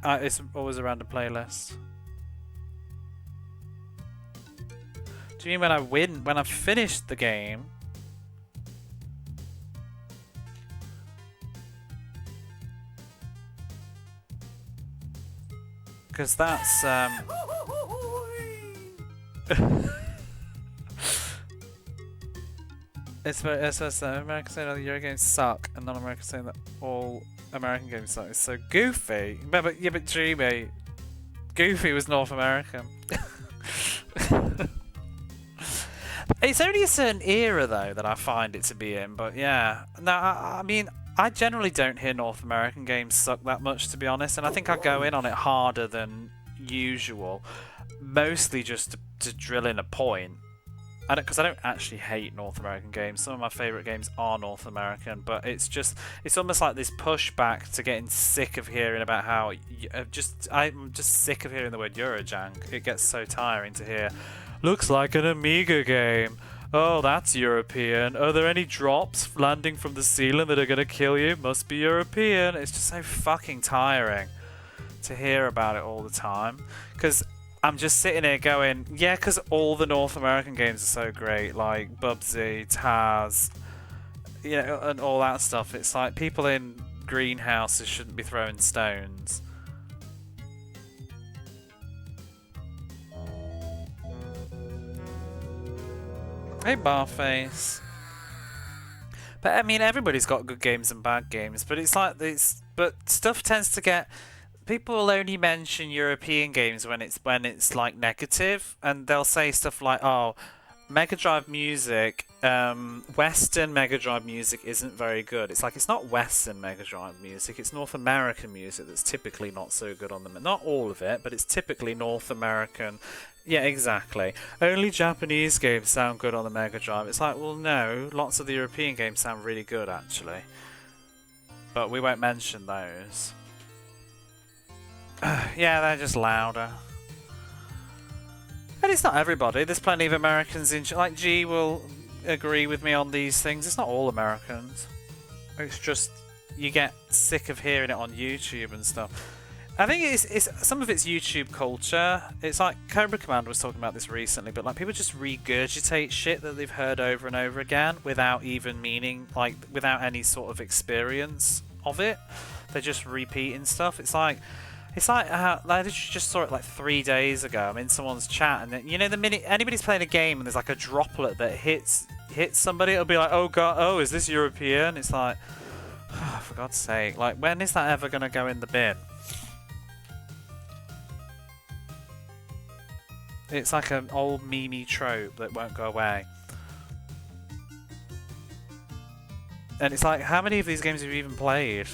It's always around a playlist. Do you mean when I win? When I've finished the game? Because that's it's Americans saying that Euro games suck, and non-Americans saying that all American games suck. It's so goofy. But yeah, but Dreamy, Goofy was North American. It's only a certain era though that I find it to be in. But yeah, no, I mean, I generally don't hear North American games suck that much, to be honest, and I think I go in on it harder than usual, mostly just to drill in a point. because I don't actually hate North American games. Some of my favourite games are North American, but it's almost like this pushback to getting sick of hearing about how I'm just sick of hearing the word Eurojank. It gets so tiring to hear. Looks like an Amiga game. Oh, that's European. Are there any drops landing from the ceiling that are gonna kill you? Must be European. It's just so fucking tiring to hear about it all the time. Because I'm just sitting here going, yeah, because all the North American games are so great, like Bubsy, Taz, you know, and all that stuff. It's like people in greenhouses shouldn't be throwing stones. Hey, Barface. But I mean, everybody's got good games and bad games, but it's like this. But stuff tends to get. People will only mention European games when it's like negative, and they'll say stuff like, "Oh, Mega Drive music, Western Mega Drive music isn't very good." It's like it's not Western Mega Drive music; it's North American music that's typically not so good on them. Not all of it, but it's typically North American. Yeah, exactly. Only Japanese games sound good on the Mega Drive. It's like, well, no, lots of the European games sound really good actually, but we won't mention those. Yeah, they're just louder. And it's not everybody. There's plenty of Americans in... Like, G will agree with me on these things. It's not all Americans. It's just... You get sick of hearing it on YouTube and stuff. I think it's some of it's YouTube culture. It's like... Cobra Commander was talking about this recently, but like people just regurgitate shit that they've heard over and over again without even meaning... Like, without any sort of experience of it. They're just repeating stuff. It's like how I just saw it like 3 days ago. I'm in someone's chat, and then, you know, the minute anybody's playing a game and there's like a droplet that hits somebody, it'll be like, oh god, oh, is this European? It's like, oh, for God's sake, like, when is that ever gonna go in the bin? It's like an old meme trope that won't go away. And it's like, how many of these games have you even played?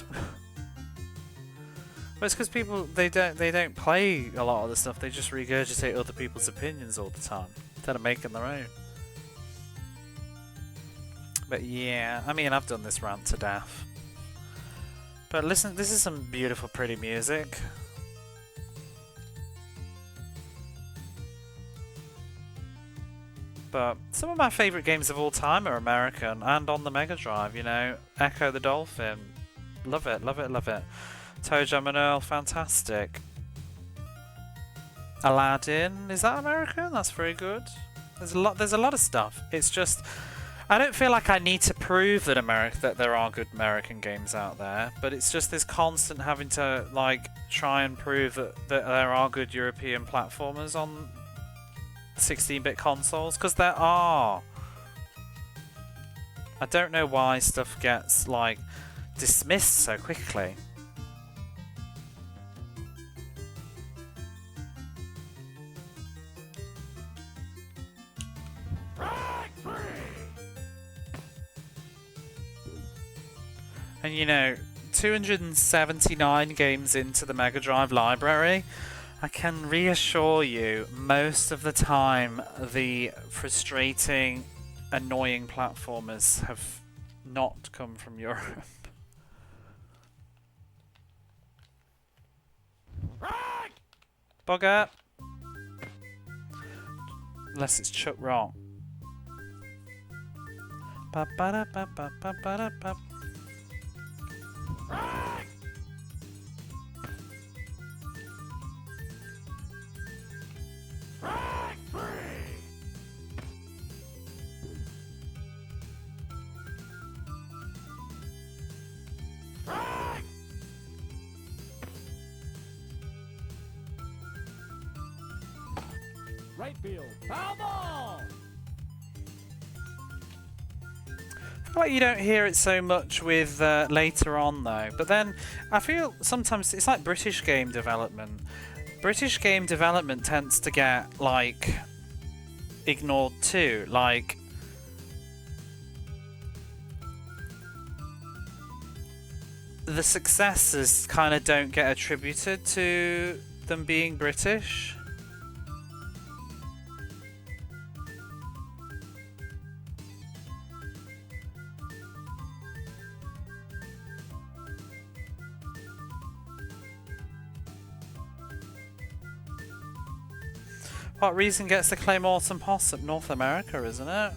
But it's because people they don't play a lot of the stuff. They just regurgitate other people's opinions all the time instead of making their own. But yeah, I mean, I've done this rant to death. But listen, this is some beautiful, pretty music. But some of my favourite games of all time are American and on the Mega Drive. You know, Echo the Dolphin, love it, love it, love it. Toe Jam and Earl, fantastic. Aladdin, is that American? That's very good. There's a lot of stuff. It's just, I don't feel like I need to prove that there are good American games out there, but it's just this constant having to like try and prove that there are good European platformers on 16-bit consoles, because there are. I don't know why stuff gets like dismissed so quickly. And you know, 279 games into the Mega Drive library, I can reassure you, most of the time the frustrating, annoying platformers have not come from Europe. Bugger! Unless it's Chuck Wrong. Ba ba da ba ba ba ba da ba. Right field. Foul ball! I feel like you don't hear it so much with later on though, but then I feel sometimes it's like British game development. British game development tends to get like ignored too, like the successes kind of don't get attributed to them being British. What reason gets the claim Autumn Possum? North America, isn't it?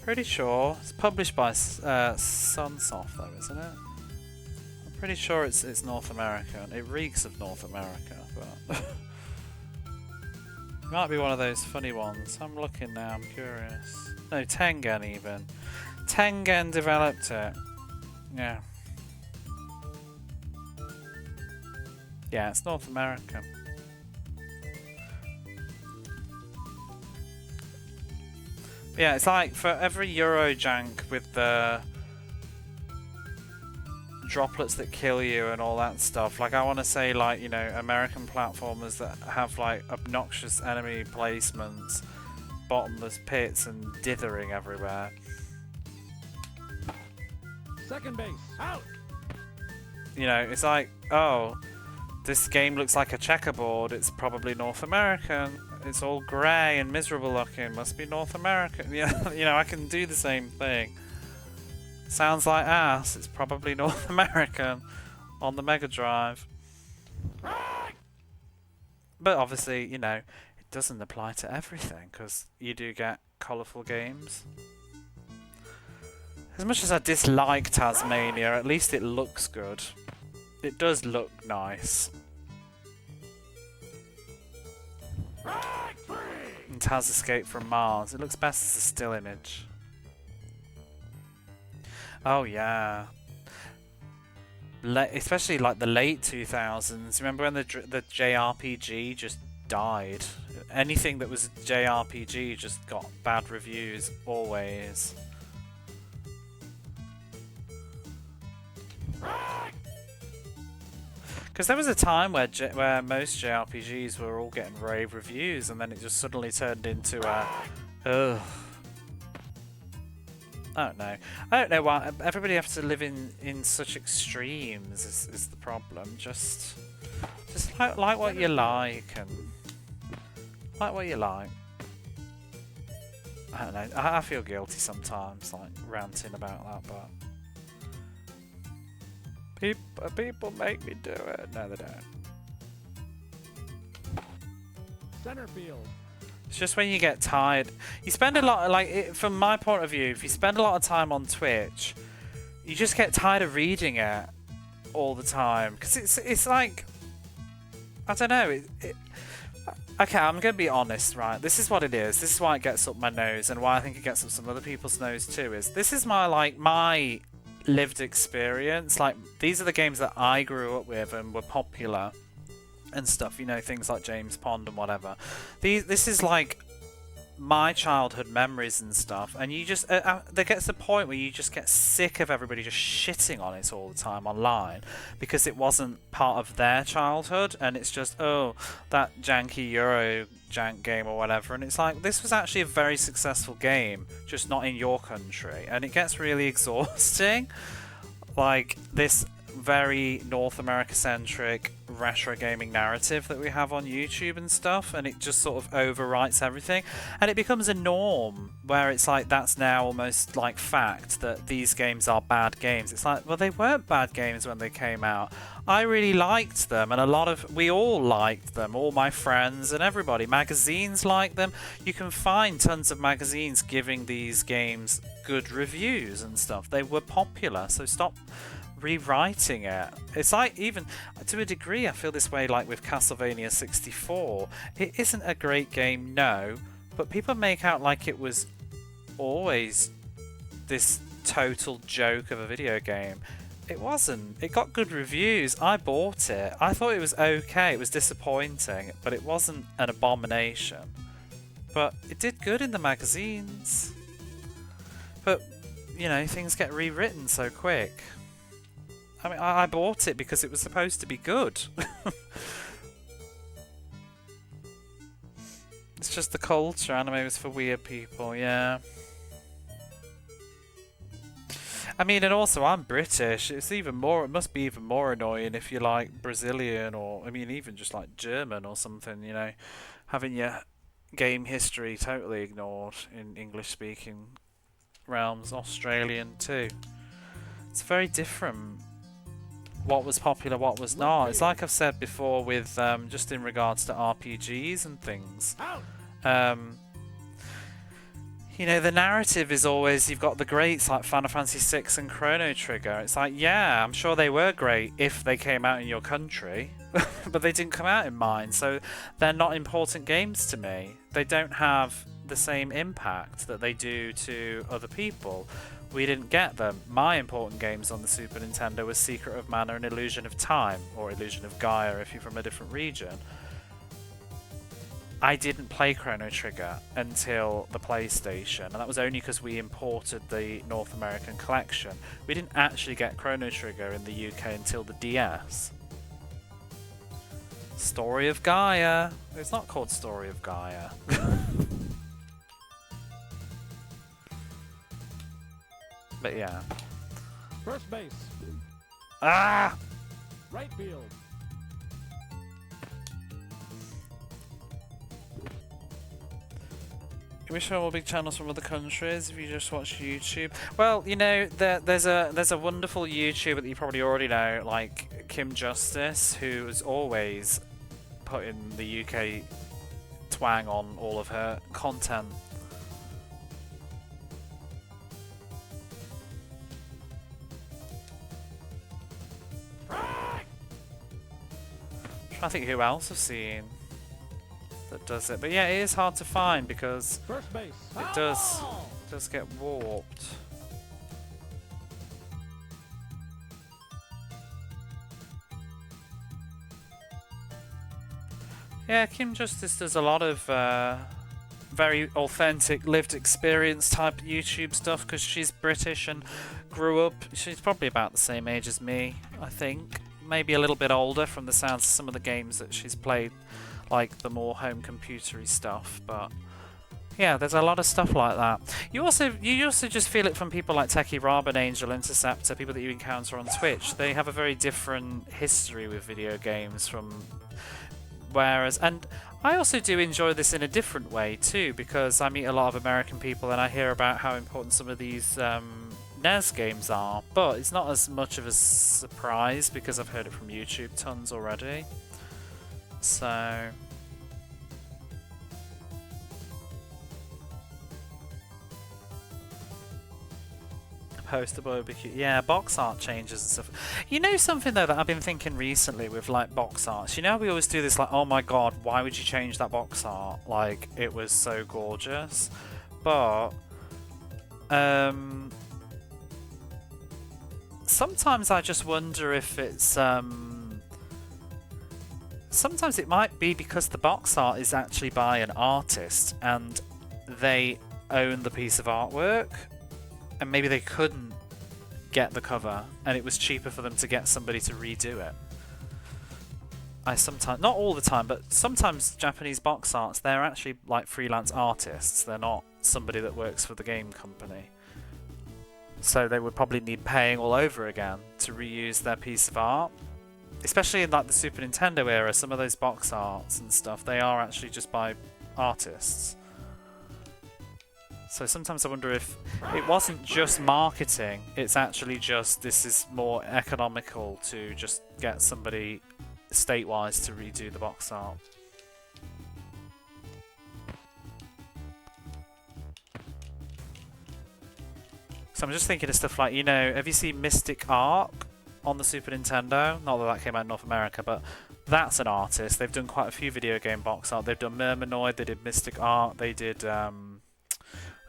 Pretty sure. It's published by Sunsoft though, isn't it? I'm pretty sure it's North America. It reeks of North America, but it might be one of those funny ones. I'm looking now, I'm curious. No, Tengen even. Tengen developed it. Yeah. Yeah, it's North America. Yeah, it's like for every Eurojank with the droplets that kill you and all that stuff, like I want to say, like, you know, American platformers that have like obnoxious enemy placements, bottomless pits and dithering everywhere. Second base. Out. You know, it's like, oh, this game looks like a checkerboard, it's probably North American. It's all grey and miserable looking, must be North American. Yeah, you know, I can do the same thing. Sounds like ass, it's probably North American on the Mega Drive. But obviously, you know, it doesn't apply to everything, because you do get colourful games. As much as I dislike Tasmania, at least it looks good. It does look nice. And Taz Escape from Mars. It looks best as a still image. Oh yeah. Especially like the late 2000s. Remember when the JRPG just died? Anything that was JRPG just got bad reviews, always. Because there was a time where most JRPGs were all getting rave reviews, and then it just suddenly turned into a, ugh. I don't know. I don't know why everybody has to live in such extremes. Is the problem? Just like what you like, and like what you like. I don't know. I feel guilty sometimes, like ranting about that, but. People make me do it. No, they don't. Center field. It's just when you get tired. You spend a lot, like, from my point of view, if you spend a lot of time on Twitch, you just get tired of reading it all the time. Because it's like, I don't know. Okay, I'm going to be honest, right? This is what it is. This is why it gets up my nose, and why I think it gets up some other people's nose too, is this is my lived experience. Like, these are the games that I grew up with and were popular and stuff, you know, things like James Pond and whatever. This is like my childhood memories and stuff, and you just there gets a point where you just get sick of everybody just shitting on it all the time online because it wasn't part of their childhood, and it's just, oh, that janky Euro jank game or whatever, and it's like, this was actually a very successful game, just not in your country, and it gets really exhausting. Like, this very North America centric retro gaming narrative that we have on YouTube and stuff, and it just sort of overwrites everything, and it becomes a norm where it's like, that's now almost like fact that these games are bad games. It's like, well, they weren't bad games when they came out. I really liked them, and we all liked them, all my friends and everybody. Magazines like them. You can find tons of magazines giving these games good reviews and stuff. They were popular, so stop rewriting it. It's like, even to a degree, I feel this way like with Castlevania 64. It isn't a great game, no, but people make out like it was always this total joke of a video game. It wasn't. It got good reviews. I bought it. I thought it was okay. It was disappointing, but it wasn't an abomination. But it did good in the magazines. But, you know, things get rewritten so quick. I mean, I bought it because it was supposed to be good. It's just the culture. Anime was for weird people, yeah. I mean, and also I'm British. It's even more. It must be even more annoying if you're like Brazilian, or I mean, even just like German or something. You know, having your game history totally ignored in English-speaking realms. Australian too. It's very different. what was popular, what was not. It's like I've said before with just in regards to RPGs and things. You know, the narrative is always, you've got the greats like Final Fantasy VI and Chrono Trigger. It's like, yeah, I'm sure they were great if they came out in your country, but they didn't come out in mine, so they're not important games to me. They don't have the same impact that they do to other people. We didn't get them. My important games on the Super Nintendo were Secret of Mana and Illusion of Time, or Illusion of Gaia if you're from a different region. I didn't play Chrono Trigger until the PlayStation, and that was only because we imported the North American collection. We didn't actually get Chrono Trigger in the UK until the DS. Story of Gaia. It's not called Story of Gaia. But yeah. First base. Ah! Right field. Can we show more big channels from other countries if you just watch YouTube? Well, you know, there's a wonderful YouTuber that you probably already know, like Kim Justice, who is always putting the UK twang on all of her content. I'm trying to think who else I've seen that does it, but yeah, it is hard to find because First base. it does get warped. Yeah, Kim Justice does a lot of very authentic, lived experience type YouTube stuff because she's British and grew up. She's probably about the same age as me, I think. Maybe a little bit older from the sounds of some of the games that she's played, like the more home computery stuff. But yeah, there's a lot of stuff like that. You also just feel it from people like Techie Rob and Angel Interceptor, people that you encounter on Twitch. They have a very different history with video games from whereas, and I also do enjoy this in a different way too, because I meet a lot of American people and I hear about how important some of these NES games are, but it's not as much of a surprise because I've heard it from YouTube tons already. So poster barbecue, yeah, box art changes and stuff. You know something though that I've been thinking recently with like box arts, you know we always do this like, oh my god, why would you change that box art, like it was so gorgeous, but sometimes I just wonder if it's sometimes it might be because the box art is actually by an artist and they own the piece of artwork, and maybe they couldn't get the cover and it was cheaper for them to get somebody to redo it. I sometimes, not all the time, but sometimes Japanese box arts, they're actually like freelance artists. They're not somebody that works for the game company. So they would probably need paying all over again to reuse their piece of art. Especially in like the Super Nintendo era, some of those box arts and stuff, they are actually just by artists. So sometimes I wonder if it wasn't just marketing, it's actually just this is more economical to just get somebody state-wise to redo the box art. So I'm just thinking of stuff like, you know, have you seen Mystic Arc on the Super Nintendo? Not that that came out in North America, but that's an artist. They've done quite a few video game box art. They've done Mermanoid, they did Mystic Arc, they did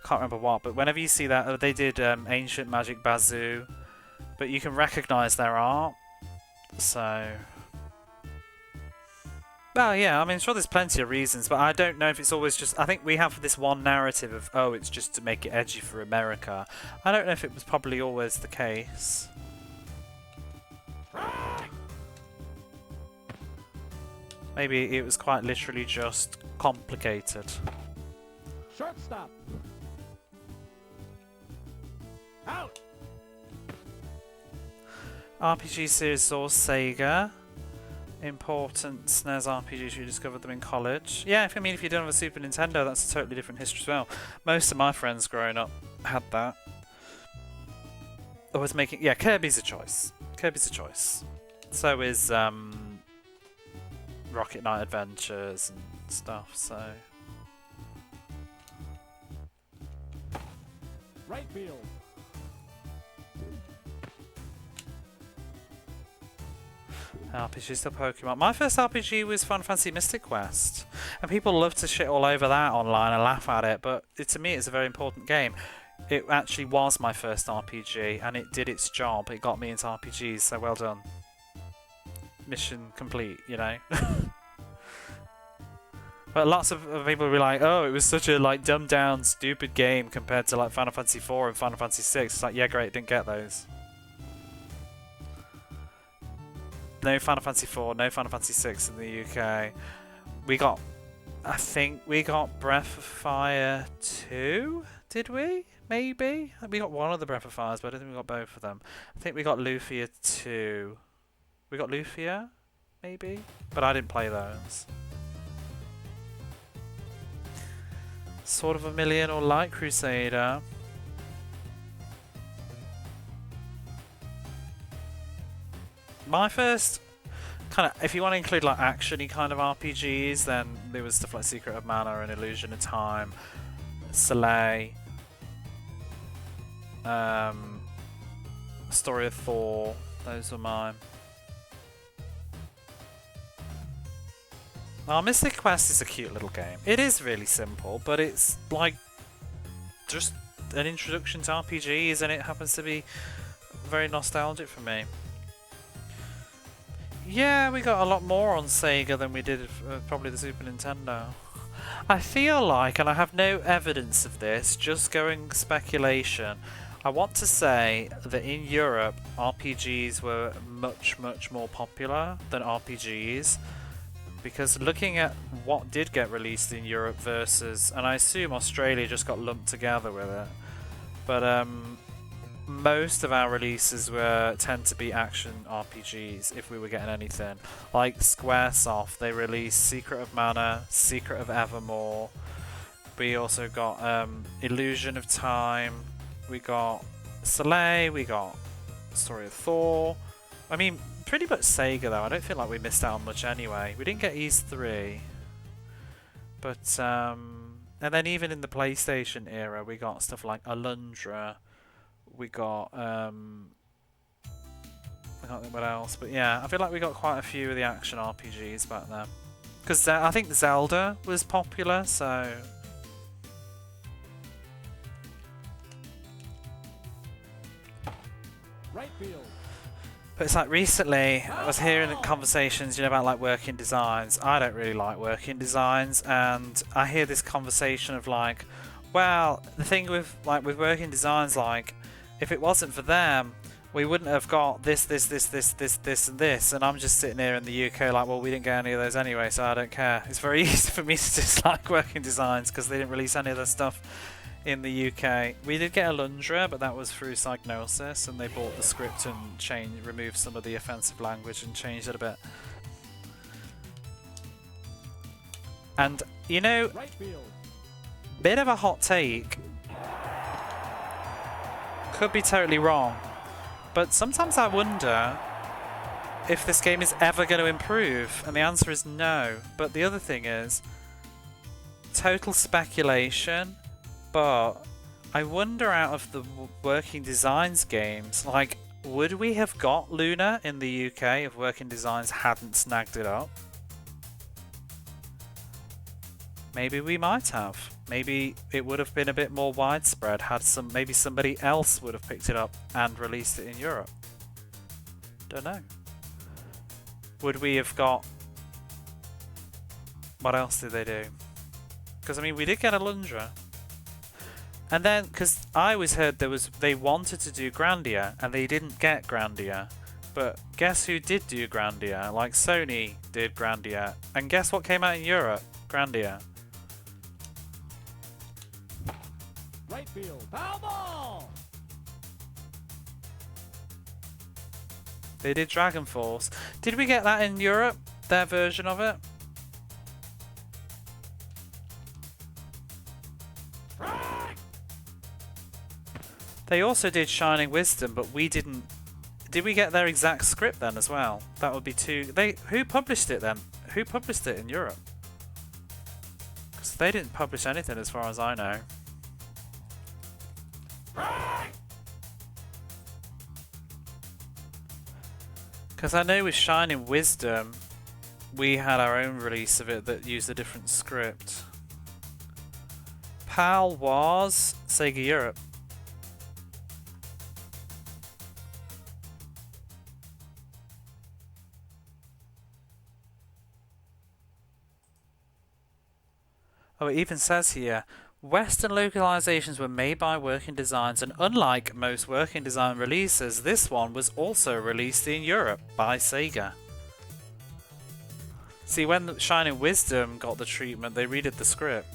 I can't remember what, but whenever you see that, they did Ancient Magic Bazoo, but you can recognise their art. So, well, yeah, I mean, sure, there's plenty of reasons, but I don't know if it's always just. I think we have this one narrative of, oh, it's just to make it edgy for America. I don't know if it was probably always the case. Maybe it was quite literally just complicated. Shortstop. Out. RPG series source Sega. Important SNES RPGs, you discovered them in college. Yeah, I mean, if you don't have a Super Nintendo, that's a totally different history as well. Most of my friends growing up had that. Always making, yeah, Kirby's a choice. Kirby's a choice. So is Rocket Knight Adventures and stuff. So Right field. RPG still Pokemon. My first RPG was Final Fantasy Mystic Quest, and people love to shit all over that online and laugh at it. But to me, it's a very important game. It actually was my first RPG, and it did its job. It got me into RPGs, so well done. Mission complete, you know. But lots of people will be like, "Oh, it was such a like dumbed down, stupid game compared to like Final Fantasy 4 and Final Fantasy 6." It's like, yeah, great, didn't get those. No Final Fantasy 4, no Final Fantasy 6 in the UK. I think we got Breath of Fire 2, did we? Maybe? We got one of the Breath of Fires, but I don't think we got both of them. I think we got Lufia 2. We got Lufia? Maybe? But I didn't play those. Sword of a Million or Light Crusader. My first kind of, if you want to include like action-y kind of RPGs, then there was stuff like Secret of Mana and Illusion of Time, Soleil, Story of Thor. Those were mine. Mystic Quest is a cute little game. It is really simple, but it's like just an introduction to RPGs, and it happens to be very nostalgic for me. Yeah, we got a lot more on Sega than we did probably the Super Nintendo. I feel like, and I have no evidence of this, just going speculation, I want to say that in Europe, RPGs were much, much more popular than RPGs. Because looking at what did get released in Europe versus, and I assume Australia just got lumped together with it, but most of our releases tend to be action RPGs if we were getting anything. Like Squaresoft, they released Secret of Mana, Secret of Evermore. We also got Illusion of Time. We got Soleil. We got Story of Thor. I mean, pretty much Sega though. I don't feel like we missed out on much anyway. We didn't get Ys 3. But, and then even in the PlayStation era, we got stuff like Alundra. We got, I can't think what else, but yeah, I feel like we got quite a few of the action RPGs back then. Because I think Zelda was popular, so... Right field. But it's like recently, I was hearing conversations, you know, about like working designs. I don't really like working designs, and I hear this conversation of like, well, the thing with working designs, like, if it wasn't for them, we wouldn't have got this, and this. And I'm just sitting here in the UK like, well, we didn't get any of those anyway, so I don't care. It's very easy for me to dislike working designs because they didn't release any of their stuff in the UK. We did get Alundra, but that was through Psygnosis, and they bought the script and removed some of the offensive language and changed it a bit. And, you know, Right field. bit of a hot take. Could be totally wrong, but sometimes I wonder if this game is ever going to improve, and the answer is no. But the other thing is, total speculation, but I wonder out of the Working Designs games, like, would we have got Luna in the UK if Working Designs hadn't snagged it up? Maybe we might have. Maybe it would have been a bit more widespread had maybe somebody else would have picked it up and released it in Europe. Don't know. Would we have got... What else did they do? Because I mean, we did get Alundra. And then, because I always heard they wanted to do Grandia and they didn't get Grandia. But guess who did do Grandia? Like Sony did Grandia. And guess what came out in Europe? Grandia. Right field. Foul ball. They did Dragon Force. Did we get that in Europe? Their version of it? They also did Shining Wisdom, but we didn't did we get their exact script then as well? That would be too. Who published it then? Who published it in Europe? Because they didn't publish anything as far as I know. Because I know with Shining Wisdom, we had our own release of it that used a different script. PAL was Sega Europe. Oh, it even says here, Western localizations were made by Working Designs, and unlike most Working Design releases, this one was also released in Europe by Sega. See, when Shining Wisdom got the treatment, they redid the script.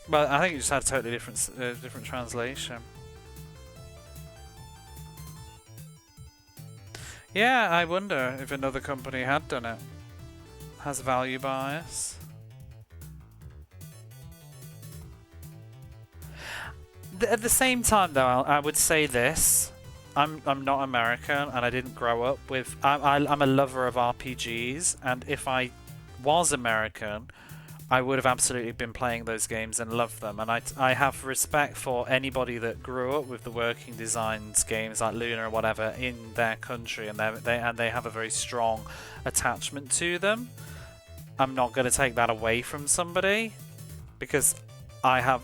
But I think it just had a totally different translation. Yeah, I wonder if another company had done it. Has value bias. At the same time, though, I would say this: I'm not American, and I didn't grow up with. I'm a lover of RPGs, and if I was American, I would have absolutely been playing those games and loved them. And I have respect for anybody that grew up with the Working Designs games like Luna or whatever in their country, and they have a very strong attachment to them. I'm not going to take that away from somebody because I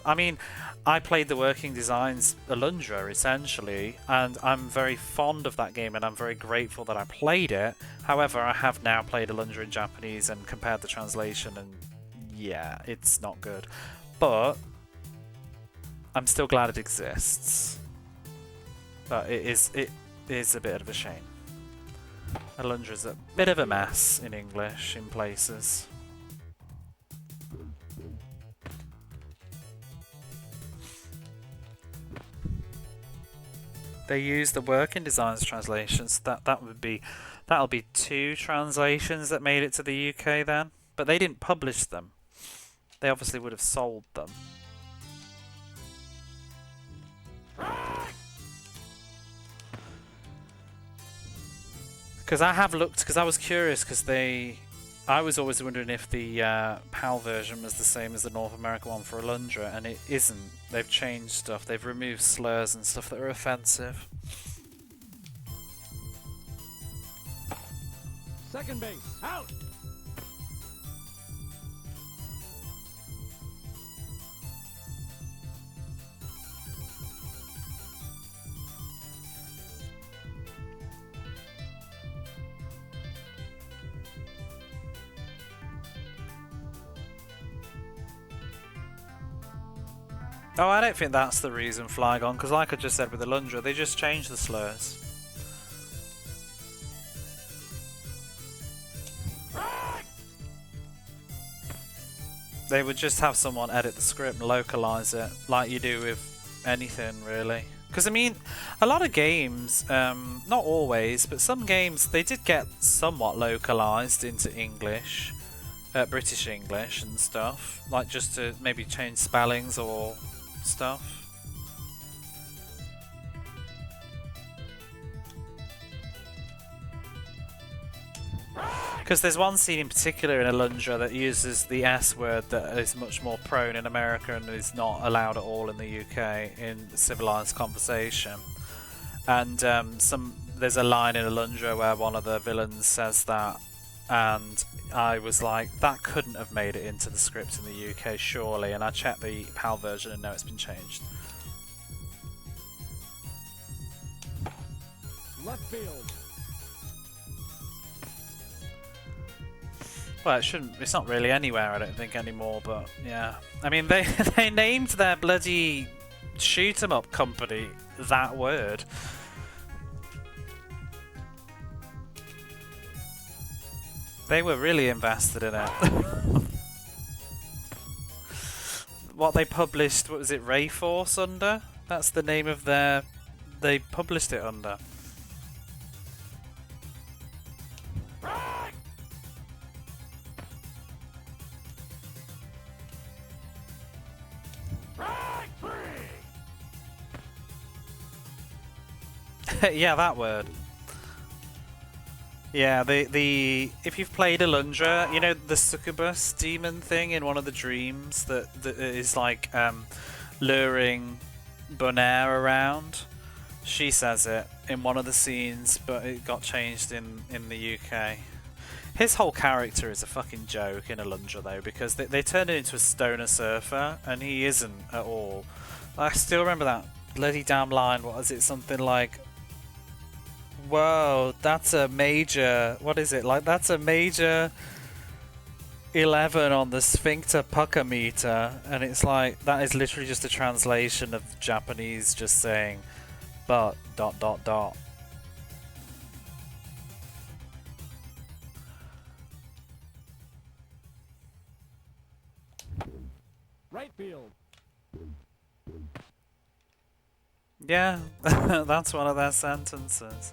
played the Working Designs Alundra essentially, and I'm very fond of that game, and I'm very grateful that I played it. However, I have now played Alundra in Japanese and compared the translation, and yeah, it's not good. But I'm still glad it exists. But it is a bit of a shame. Alundra's a bit of a mess in English in places. They use the Working Designs translations. That'll be 2 translations that made it to the UK then. But they didn't publish them. They obviously would have sold them. Because I have looked, because I was curious, because I was always wondering if the PAL version was the same as the North American one for Alundra, and it isn't. They've changed stuff. They've removed slurs and stuff that are offensive. Second base, out! Oh, I don't think that's the reason, Flygon, because like I just said with Alundra, they just changed the slurs. They would just have someone edit the script and localize it, like you do with anything, really. Because, I mean, a lot of games, not always, but some games, they did get somewhat localized into English, British English and stuff, like just to maybe change spellings or stuff. Because there's one scene in particular in Alundra that uses the S word that is much more prone in America and is not allowed at all in the UK in civilized conversation. And there's a line in Alundra where one of the villains says that, and I was like, that couldn't have made it into the script in the UK, surely. And I checked the PAL version and no, it's been changed. Left field. Well, it's not really anywhere, I don't think, anymore, but yeah. I mean, they named their bloody shoot-'em-up company that word. They were really invested in it. What they published, what was it, Rayforce under? That's the name of they published it under. Yeah, that word. Yeah, the if you've played Alundra, you know the succubus demon thing in one of the dreams that is like luring Bonaire around. She says it in one of the scenes, but it got changed in the UK. His whole character is a fucking joke in Alundra though, because they turned him into a stoner surfer, and he isn't at all. I still remember that bloody damn line. What was it? Something like, "Whoa, that's a major." What is it? Like, that's a major 11 on the sphincter pucker meter, and it's like that is literally just a translation of Japanese just saying, "but dot dot dot." Right field. Yeah, that's one of their sentences.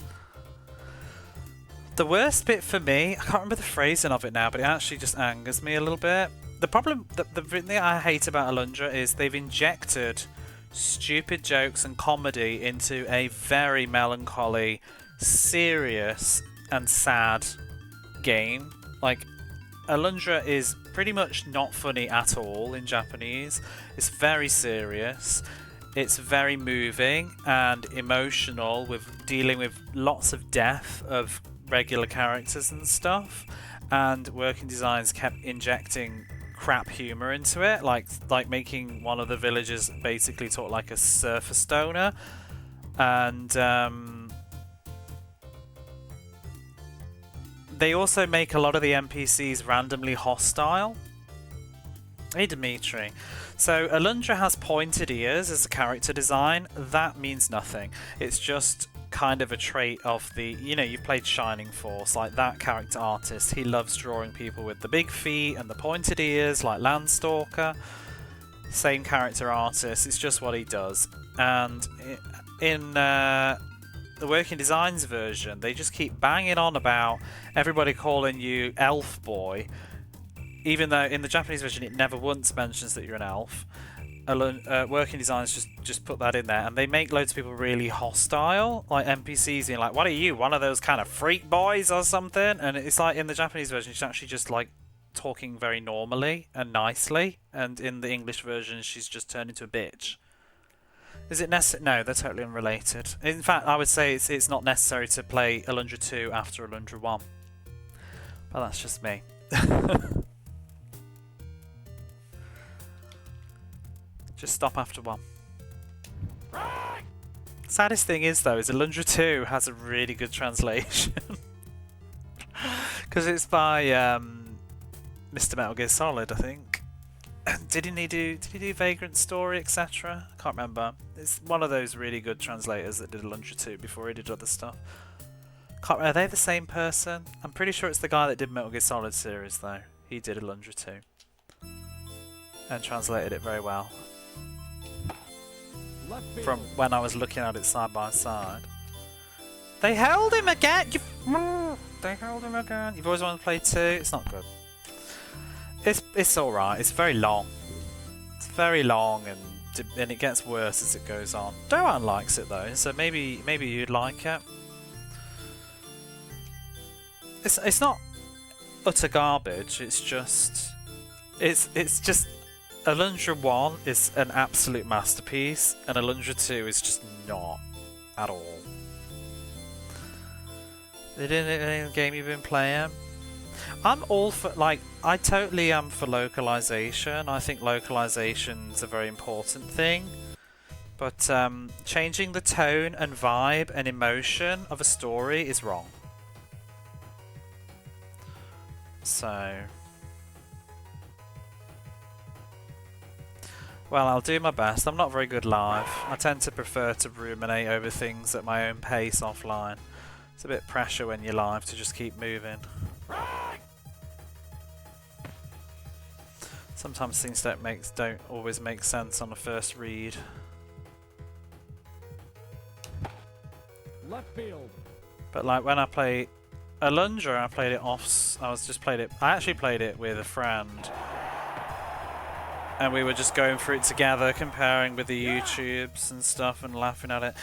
The worst bit for me, I can't remember the phrasing of it now, but it actually just angers me a little bit. The problem, the thing I hate about Alundra is they've injected stupid jokes and comedy into a very melancholy, serious and sad game. Like, Alundra is pretty much not funny at all in Japanese. It's very serious. It's very moving and emotional, with dealing with lots of death of regular characters and stuff. And Working Designs kept injecting crap humor into it, like making one of the villagers basically talk like a surfer stoner, and they also make a lot of the NPCs randomly hostile. Hey Dimitri. So Alundra has pointed ears as a character design. That means nothing. It's just kind of a trait of the, you know, you've played Shining Force, like that character artist. He loves drawing people with the big feet and the pointed ears, like Landstalker. Same character artist. It's just what he does. And in the Working Designs version, they just keep banging on about everybody calling you Elf Boy, even though in the Japanese version it never once mentions that you're an elf. Working Designs just put that in there, and they make loads of people really hostile, like NPCs, and like, what are you, one of those kind of freak boys or something? And it's like in the Japanese version she's actually just like talking very normally and nicely, and in the English version she's just turned into a bitch. Is it necessary? No, they're totally unrelated. In fact, I would say it's not necessary to play Alundra 2 after Alundra 1. But that's just me. Just stop after 1. Saddest thing is though, is Alundra 2 has a really good translation. Because it's by Mr. Metal Gear Solid, I think. Did he do Vagrant Story, etc.? I can't remember. It's one of those really good translators that did Alundra 2 before he did other stuff. Are they the same person? I'm pretty sure it's the guy that did Metal Gear Solid series though. He did Alundra 2. And translated it very well. From when I was looking at it side by side. They held him again! They held him again! You've always wanted to play 2? It's not good. It's alright. It's very long. It's very long, and it gets worse as it goes on. Doan likes it though, so maybe you'd like it. It's not utter garbage. It's just Alundra 1 is an absolute masterpiece, and Alundra 2 is just not at all. They didn't any game you've been playing? I'm all for, like, I totally am for localization. I think localization's a very important thing. But changing the tone and vibe and emotion of a story is wrong. So... well, I'll do my best. I'm not very good live. I tend to prefer to ruminate over things at my own pace offline. It's a bit pressure when you're live to just keep moving. Sometimes things don't always make sense on the first read. Left field. But like when I play Alundra, I played it off. I actually played it with a friend. and we were just going through it together, comparing with the YouTubes and stuff, and laughing at it.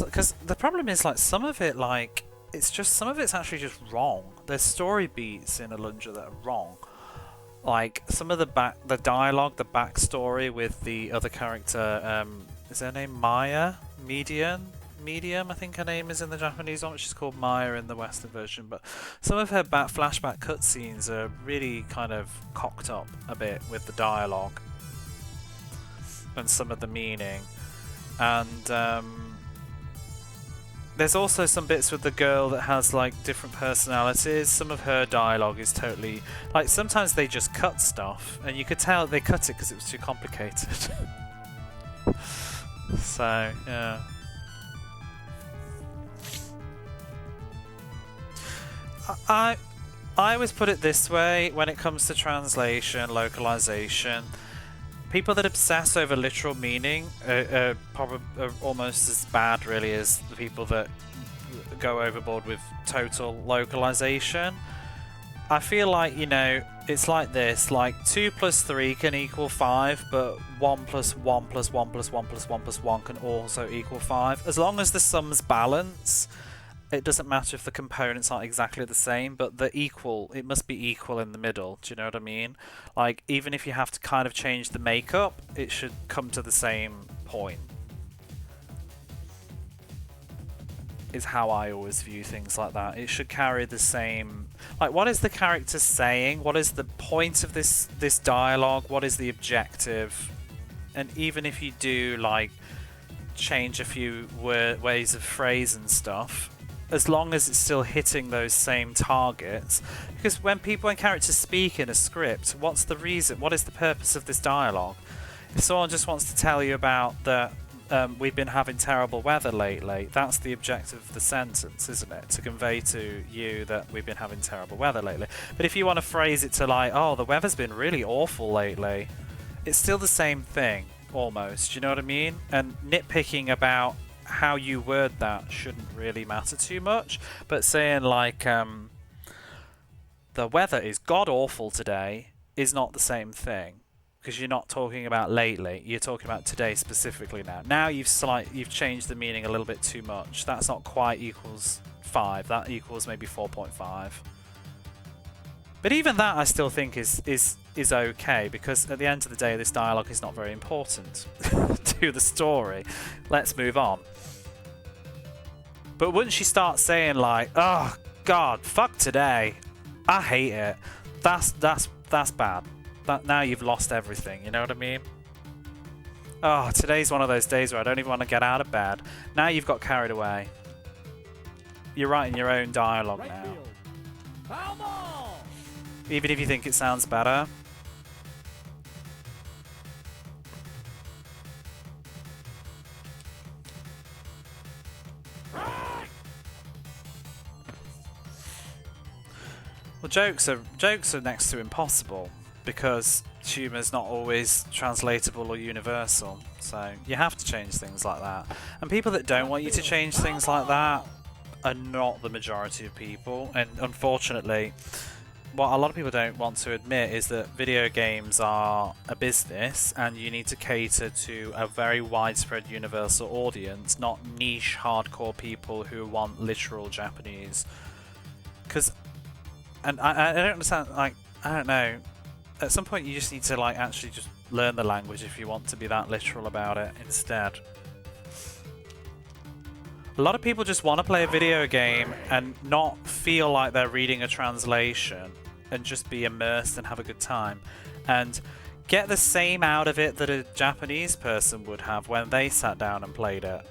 Because the problem is, like, some of it, like, it's just, some of it's actually just wrong. There's story beats in Alundra that are wrong. Like, some of the dialogue, the backstory with the other character, is her name Maya? Medium, I think her name is in the Japanese one. She's called Maya in the Western version, but some of her flashback cutscenes are really kind of cocked up a bit with the dialogue and some of the meaning. And there's also some bits with the girl that has like different personalities. Some of her dialogue is totally like, sometimes they just cut stuff, and you could tell they cut it because it was too complicated. So yeah. I always put it this way when it comes to translation, localization. People that obsess over literal meaning are almost as bad, really, as the people that go overboard with total localization. I feel like, you know, it's like this, like 2 plus 3 can equal 5, but 1 plus 1 plus 1 plus 1 plus 1 plus 1 can also equal 5. As long as the sums balance, it doesn't matter if the components aren't exactly the same, but it must be equal in the middle. Do you know what I mean? Like, even if you have to kind of change the makeup, it should come to the same point. Is how I always view things like that. It should carry the same... Like, what is the character saying? What is the point of this dialogue? What is the objective? And even if you do, like, change a few ways of phrase and stuff, as long as it's still hitting those same targets. Because when characters speak in a script, what's the reason? What is the purpose of this dialogue? If someone just wants to tell you about the we've been having terrible weather lately, that's the objective of the sentence, isn't it? To convey to you that we've been having terrible weather lately. But if you want to phrase it to like, oh, the weather's been really awful lately, it's still the same thing, almost. You know what I mean? And nitpicking about how you word that shouldn't really matter too much, but saying like the weather is god awful today is not the same thing, because you're not talking about lately, you're talking about today specifically. Now you've changed the meaning a little bit too much. That's not quite equals 5, that equals maybe 4.5. But even that I still think is okay, because at the end of the day this dialogue is not very important to the story. Let's move on. But once you start saying like, oh god, fuck today, I hate it, that's bad. Now you've lost everything, you know what I mean? Oh, today's one of those days where I don't even want to get out of bed. Now you've got carried away. You're writing your own dialogue now. Even if you think it sounds better. Well, jokes are next to impossible, because humour's not always translatable or universal, so you have to change things like that. And people that don't want you to change things like that are not the majority of people, and unfortunately what a lot of people don't want to admit is that video games are a business, and you need to cater to a very widespread universal audience, not niche hardcore people who want literal Japanese. And I don't understand, like, I don't know, at some point you just need to like actually just learn the language if you want to be that literal about it instead. A lot of people just want to play a video game and not feel like they're reading a translation, and just be immersed and have a good time and get the same out of it that a Japanese person would have when they sat down and played it.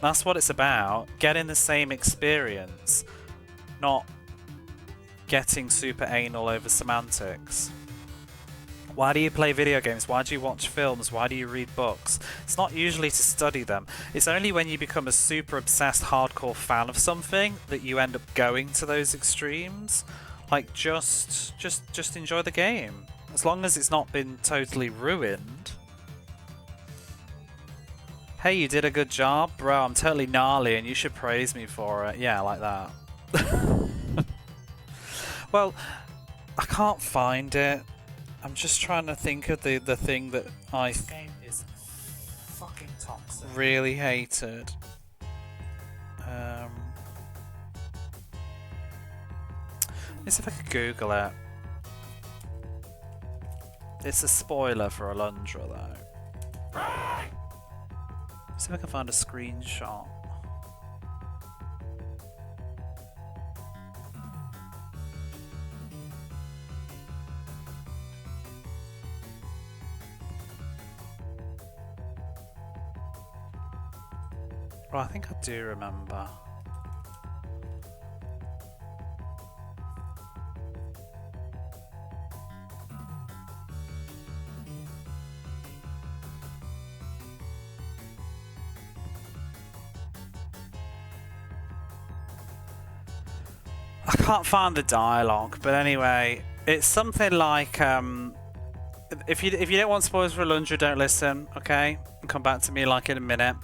That's what it's about, getting the same experience, not getting super anal over semantics. Why do you play video games? Why do you watch films? Why do you read books? It's not usually to study them. It's only when you become a super obsessed hardcore fan of something that you end up going to those extremes. Like, just enjoy the game. As long as it's not been totally ruined. Hey, you did a good job? Bro, I'm totally gnarly and you should praise me for it. Yeah, like that. Well, I can't find it. I'm just trying to think of the thing that I This game is fucking toxic. really hated. Let's see if I could Google it. It's a spoiler for Alundra though. Let's see if I can find a screenshot. Well, I think I do remember. I can't find the dialogue, but anyway, it's something like if you don't want spoilers for Alundra, don't listen, okay? Come back to me like in a minute.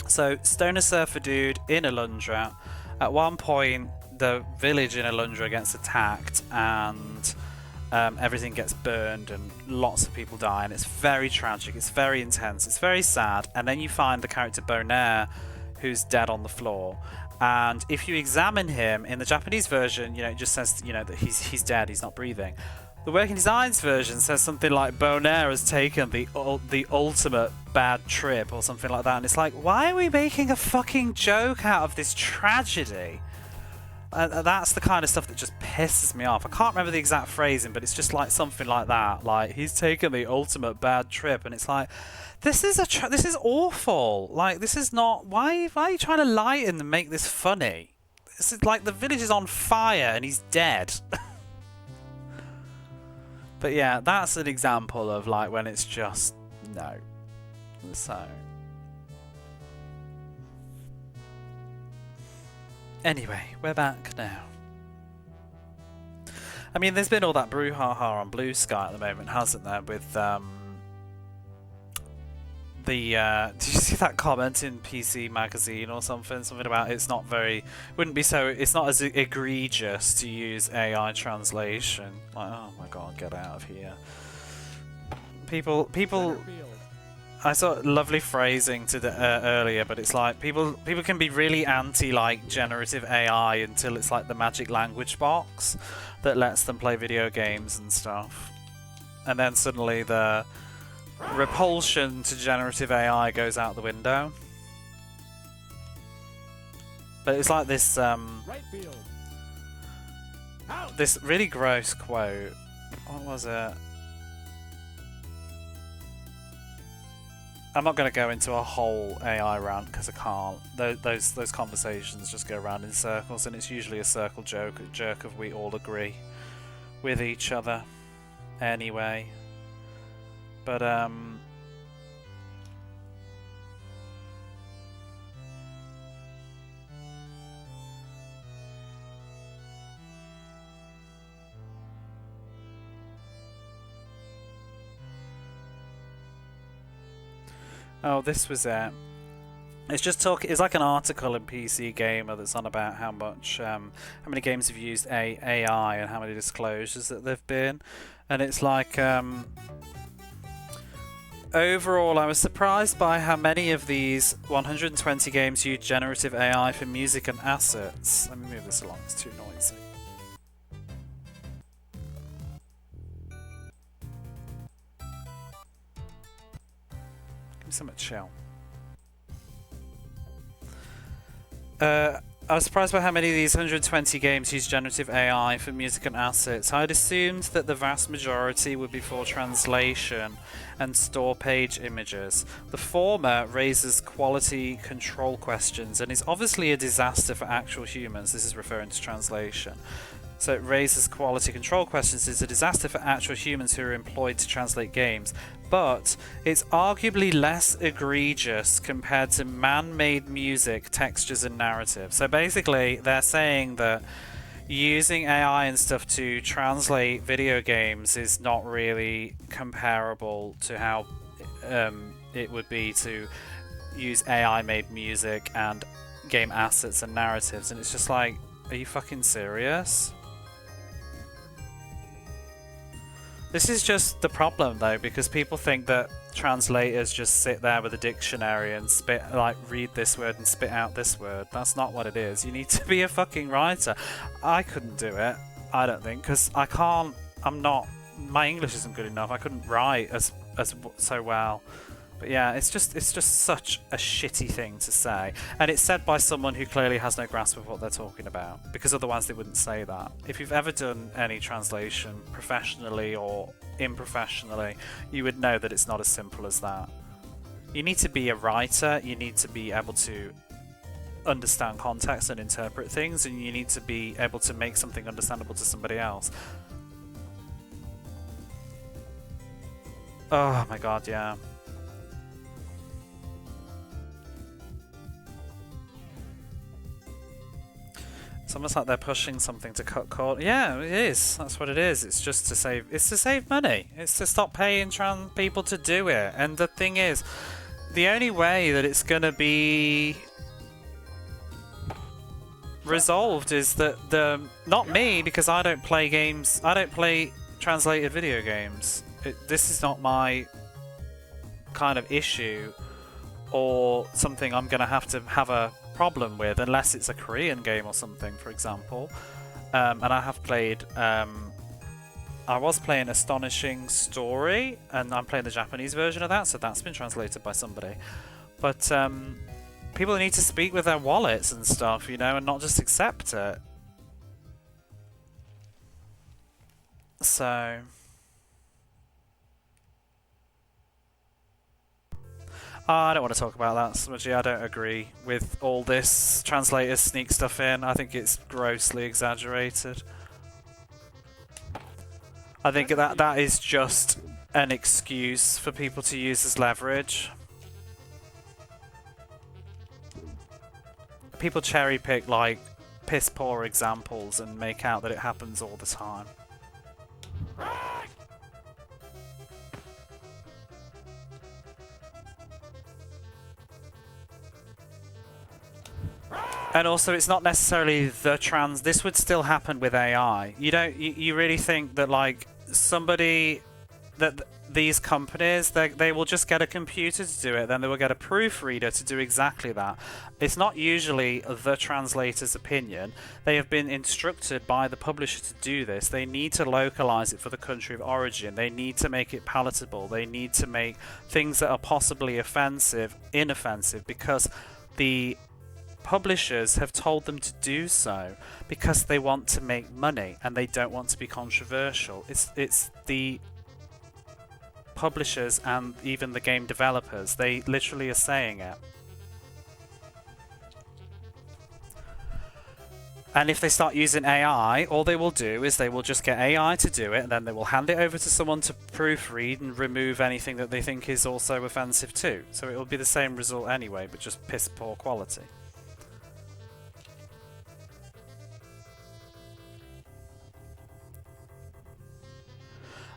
So, Stoner Surfer Dude in Alundra. At one point, the village in Alundra gets attacked and everything gets burned and lots of people die. And it's very tragic, it's very intense, it's very sad. And then you find the character Bonaire, who's dead on the floor. And if you examine him, in the Japanese version, you know, it just says, you know, that he's dead, he's not breathing. The Working Designs version says something like Bonaire has taken the ultimate bad trip or something like that, and it's like, why are we making a fucking joke out of this tragedy? That's the kind of stuff that just pisses me off. I can't remember the exact phrasing, but it's just like something like that, like he's taken the ultimate bad trip, and it's like, this is awful. Like, this is not. Why are you trying to lighten and make this funny? This is like the village is on fire and he's dead. But yeah, that's an example of like when it's just no. So anyway, we're back now. I mean, there's been all that brouhaha on Bluesky at the moment, hasn't there? With did you see that comment in PC Magazine or something? Something about it's not as egregious to use AI translation. Like, oh my god, get out of here. People. I saw lovely phrasing to the earlier, but it's like people can be really anti like generative AI until it's like the magic language box that lets them play video games and stuff, and then suddenly the repulsion to generative AI goes out the window. But it's like this Right field. Out. this really gross quote. What was it? I'm not going to go into a whole AI rant because I can't. Those conversations just go around in circles, and it's usually a circle jerk of we all agree with each other anyway. But oh, this was it. It's just it's like an article in PC Gamer that's on about how many games have used AI and how many disclosures that there've been, and it's like overall, I was surprised by how many of these 120 games use generative AI for music and assets. Let me move this along, it's too noisy. Give me some chill. I was surprised by how many of these 120 games use generative AI for music and assets. I'd assumed that the vast majority would be for translation and store page images. The former raises quality control questions and is obviously a disaster for actual humans. This is referring to translation. So it raises quality control questions. It's a disaster for actual humans who are employed to translate games. But it's arguably less egregious compared to man-made music, textures, and narrative. So basically, they're saying that using AI and stuff to translate video games is not really comparable to how it would be to use AI-made music and game assets and narratives. And it's just like, are you fucking serious? This is just the problem though, because people think that translators just sit there with a dictionary and read this word and spit out this word. That's not what it is. You need to be a fucking writer. I couldn't do it, I don't think, because I can't, my English isn't good enough. I couldn't write so well. But yeah, it's just such a shitty thing to say, and it's said by someone who clearly has no grasp of what they're talking about, because otherwise they wouldn't say that. If you've ever done any translation professionally or unprofessionally, you would know that it's not as simple as that. You need to be a writer, you need to be able to understand context and interpret things, and you need to be able to make something understandable to somebody else. Oh my god, yeah. It's almost like they're pushing something to cut corners. Yeah, it is. That's what it is. It's just to save. It's to save money. It's to stop paying trans people to do it. And the thing is, the only way that it's gonna be resolved is that not me, because I don't play games. I don't play translated video games. This is not my kind of issue or something I'm gonna have a problem with, unless it's a Korean game or something, for example. And I have played I was playing Astonishing Story, and I'm playing the Japanese version of that, so that's been translated by somebody. But people need to speak with their wallets and stuff, you know, and not just accept it. So I don't want to talk about that, Smudgy. I don't agree with all this translators sneak stuff in. I think it's grossly exaggerated. I think that is just an excuse for people to use as leverage. People cherry pick like piss poor examples and make out that it happens all the time. And also, it's not necessarily the this would still happen with AI. You really think that like somebody, that these companies, they will just get a computer to do it, then they will get a proofreader to do exactly that. It's not usually the translator's opinion. They have been instructed by the publisher to do this. They need to localize it for the country of origin. They need to make it palatable. They need to make things that are possibly offensive inoffensive, because the publishers have told them to do so, because they want to make money and they don't want to be controversial. It's the publishers and even the game developers. They literally are saying it. And if they start using AI, all they will do is they will just get AI to do it, and then they will hand it over to someone to proofread and remove anything that they think is also offensive too. So it will be the same result anyway, but just piss poor quality.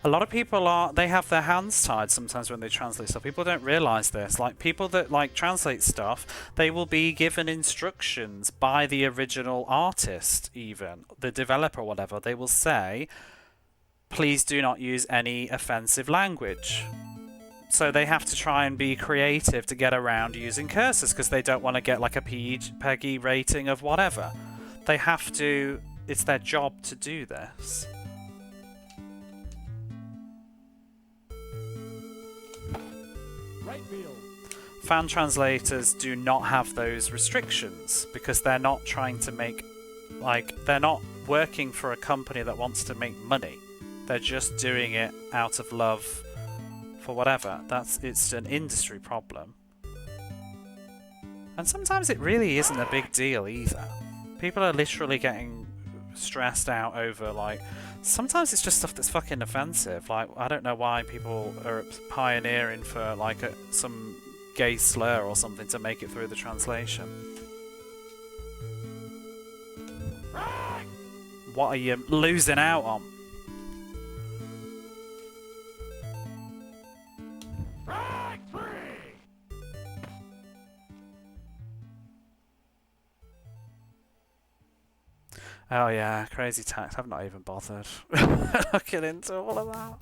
A lot of people they have their hands tied sometimes when they translate stuff. People don't realize this. Like, people that like translate stuff, they will be given instructions by the original artist, even the developer or whatever. They will say, please do not use any offensive language. So they have to try and be creative to get around using cursors, because they don't want to get like a PEGI rating of whatever. They have to, it's their job to do this. Fan translators do not have those restrictions, because they're not trying to make, like, they're not working for a company that wants to make money. They're just doing it out of love for whatever. It's an industry problem. And sometimes it really isn't a big deal either. People are literally getting stressed out over, like, sometimes it's just stuff that's fucking offensive. Like, I don't know why people are pioneering for like some gay slur or something to make it through the translation. What are you losing out on? Oh yeah, crazy tax. I've not even bothered looking into all of that.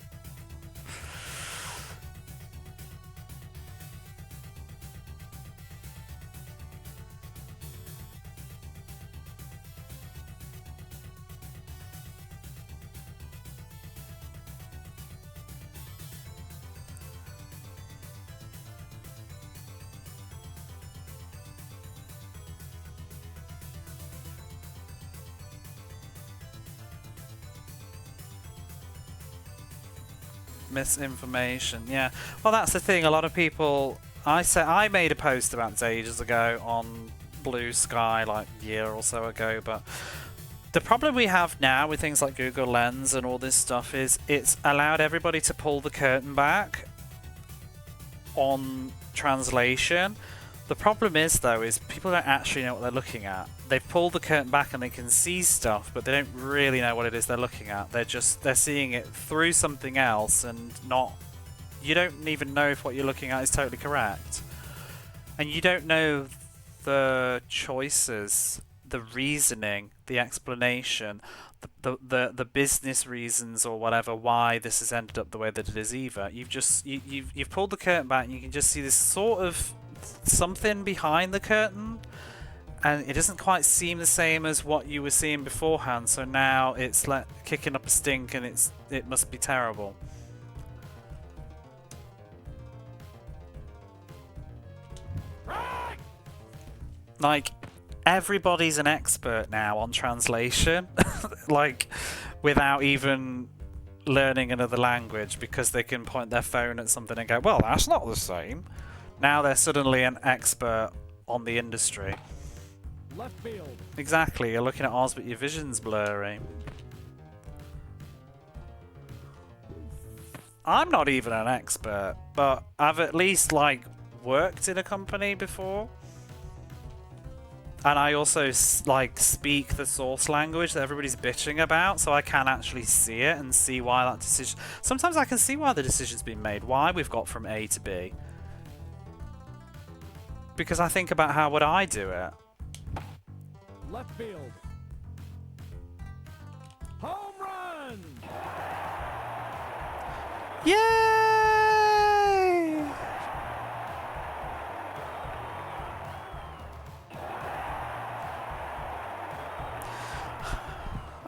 misinformation. Yeah. Well, that's the thing. A lot of people. I made a post about this ages ago on Bluesky, like a year or so ago, but the problem we have now with things like Google Lens and all this stuff is it's allowed everybody to pull the curtain back on translation. The problem is, though, is people don't actually know what they're looking at. They've pulled the curtain back and they can see stuff, but they don't really know what it is they're looking at. They're seeing it through something else and not. You don't even know if what you're looking at is totally correct, and you don't know the choices, the reasoning, the explanation, the business reasons or whatever why this has ended up the way that it is either. You've pulled the curtain back and you can just see this sort of something behind the curtain, and it doesn't quite seem the same as what you were seeing beforehand, so now it's like kicking up a stink and it must be terrible. Like, everybody's an expert now on translation, like, without even learning another language, because they can point their phone at something and go, well, that's not the same. Now they're suddenly an expert on the industry. Left field. Exactly, you're looking at Oz, but your vision's blurry. I'm not even an expert, but I've at least, like, worked in a company before. And I also, like, speak the source language that everybody's bitching about, so I can actually see it and see why that decision... Sometimes I can see why the decision's been made, why we've got from A to B. Because I think about how would I do it. Left field. Home run! Yay!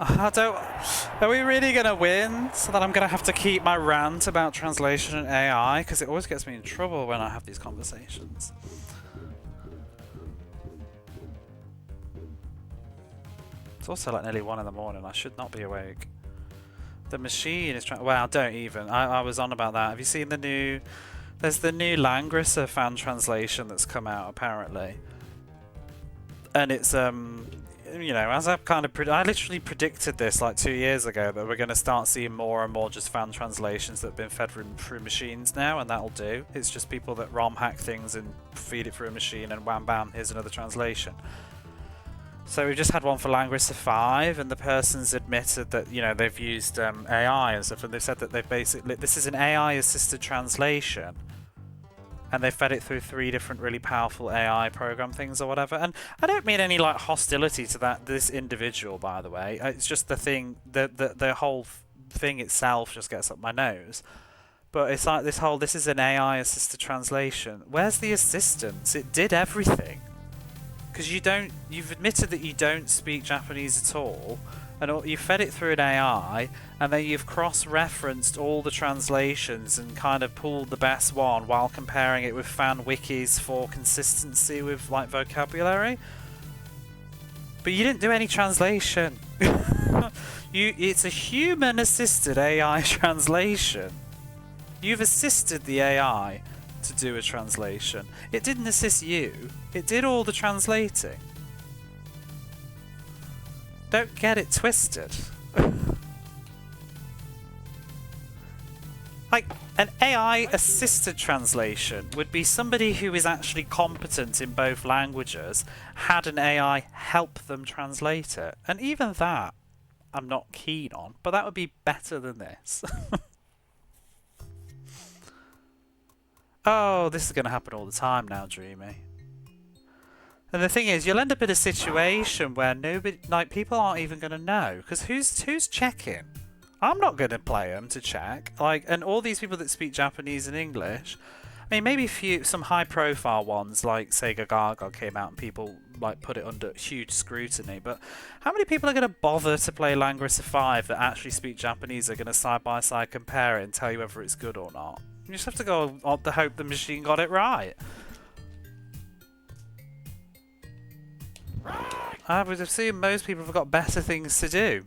Are we really going to win so that I'm going to have to keep my rant about translation and AI? Because it always gets me in trouble when I have these conversations. It's also like nearly 1 in the morning. I should not be awake. The machine is trying... Well, don't even. I was on about that. Have you seen the new... There's the new Langrisser fan translation that's come out, apparently. And it's, you know, as I've kind of... I literally predicted this like 2 years ago, that we're going to start seeing more and more just fan translations that have been fed through machines now, and that'll do. It's just people that ROM hack things and feed it through a machine, and wham bam, here's another translation. So we've just had one for Langrisser 5, and the person's admitted that, you know, they've used AI and stuff, and they've said that they've basically... This is an AI-assisted translation, and they fed it through 3 different really powerful AI program things or whatever. And I don't mean any, like, hostility to this individual, by the way. It's just the thing, the whole thing itself just gets up my nose. But it's like this is an AI-assisted translation. Where's the assistance? It did everything. Because you've admitted that you don't speak Japanese at all, and you fed it through an AI, and then you've cross-referenced all the translations and kind of pulled the best one while comparing it with fan wikis for consistency with, like, vocabulary. But you didn't do any translation. It's a human-assisted AI translation. You've assisted the AI to do a translation. It didn't assist you. It did all the translating. Don't get it twisted. Like, an AI-assisted translation would be somebody who is actually competent in both languages, had an AI help them translate it. And even that, I'm not keen on, but that would be better than this. Oh, this is going to happen all the time now, Dreamy. And the thing is, you'll end up in a situation where nobody, like, people aren't even going to know, because who's checking? I'm not going to play them to check. Like, and all these people that speak Japanese and English, I mean, maybe some high-profile ones like Sega Gaga came out and people, like, put it under huge scrutiny. But how many people are going to bother to play Langrisser 5 that actually speak Japanese, are going to side-by-side compare it and tell you whether it's good or not? You just have to go on to hope the machine got it right. I would assume most people have got better things to do.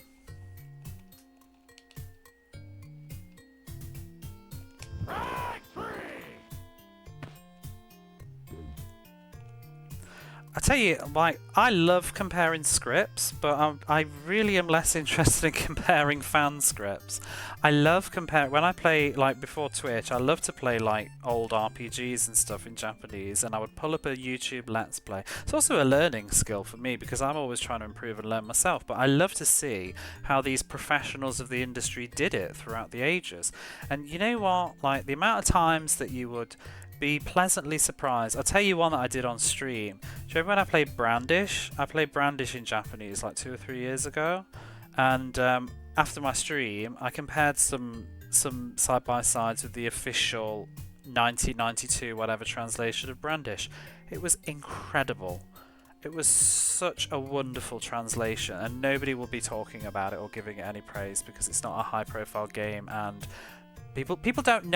tell you, like, I love comparing scripts, but I really am less interested in comparing fan scripts. I love when I play, like, before Twitch, I love to play, like, old RPGs and stuff in Japanese, and I would pull up a YouTube Let's Play. It's also a learning skill for me, because I'm always trying to improve and learn myself, but I love to see how these professionals of the industry did it throughout the ages. And you know what? Like, the amount of times that you would be pleasantly surprised. I'll tell you one that I did on stream. Do you remember when I played Brandish? I played Brandish in Japanese like 2 or 3 years ago, and after my stream I compared some side-by-sides with the official 1992 whatever translation of Brandish. It was incredible. It was such a wonderful translation, and nobody will be talking about it or giving it any praise because it's not a high-profile game, and People don't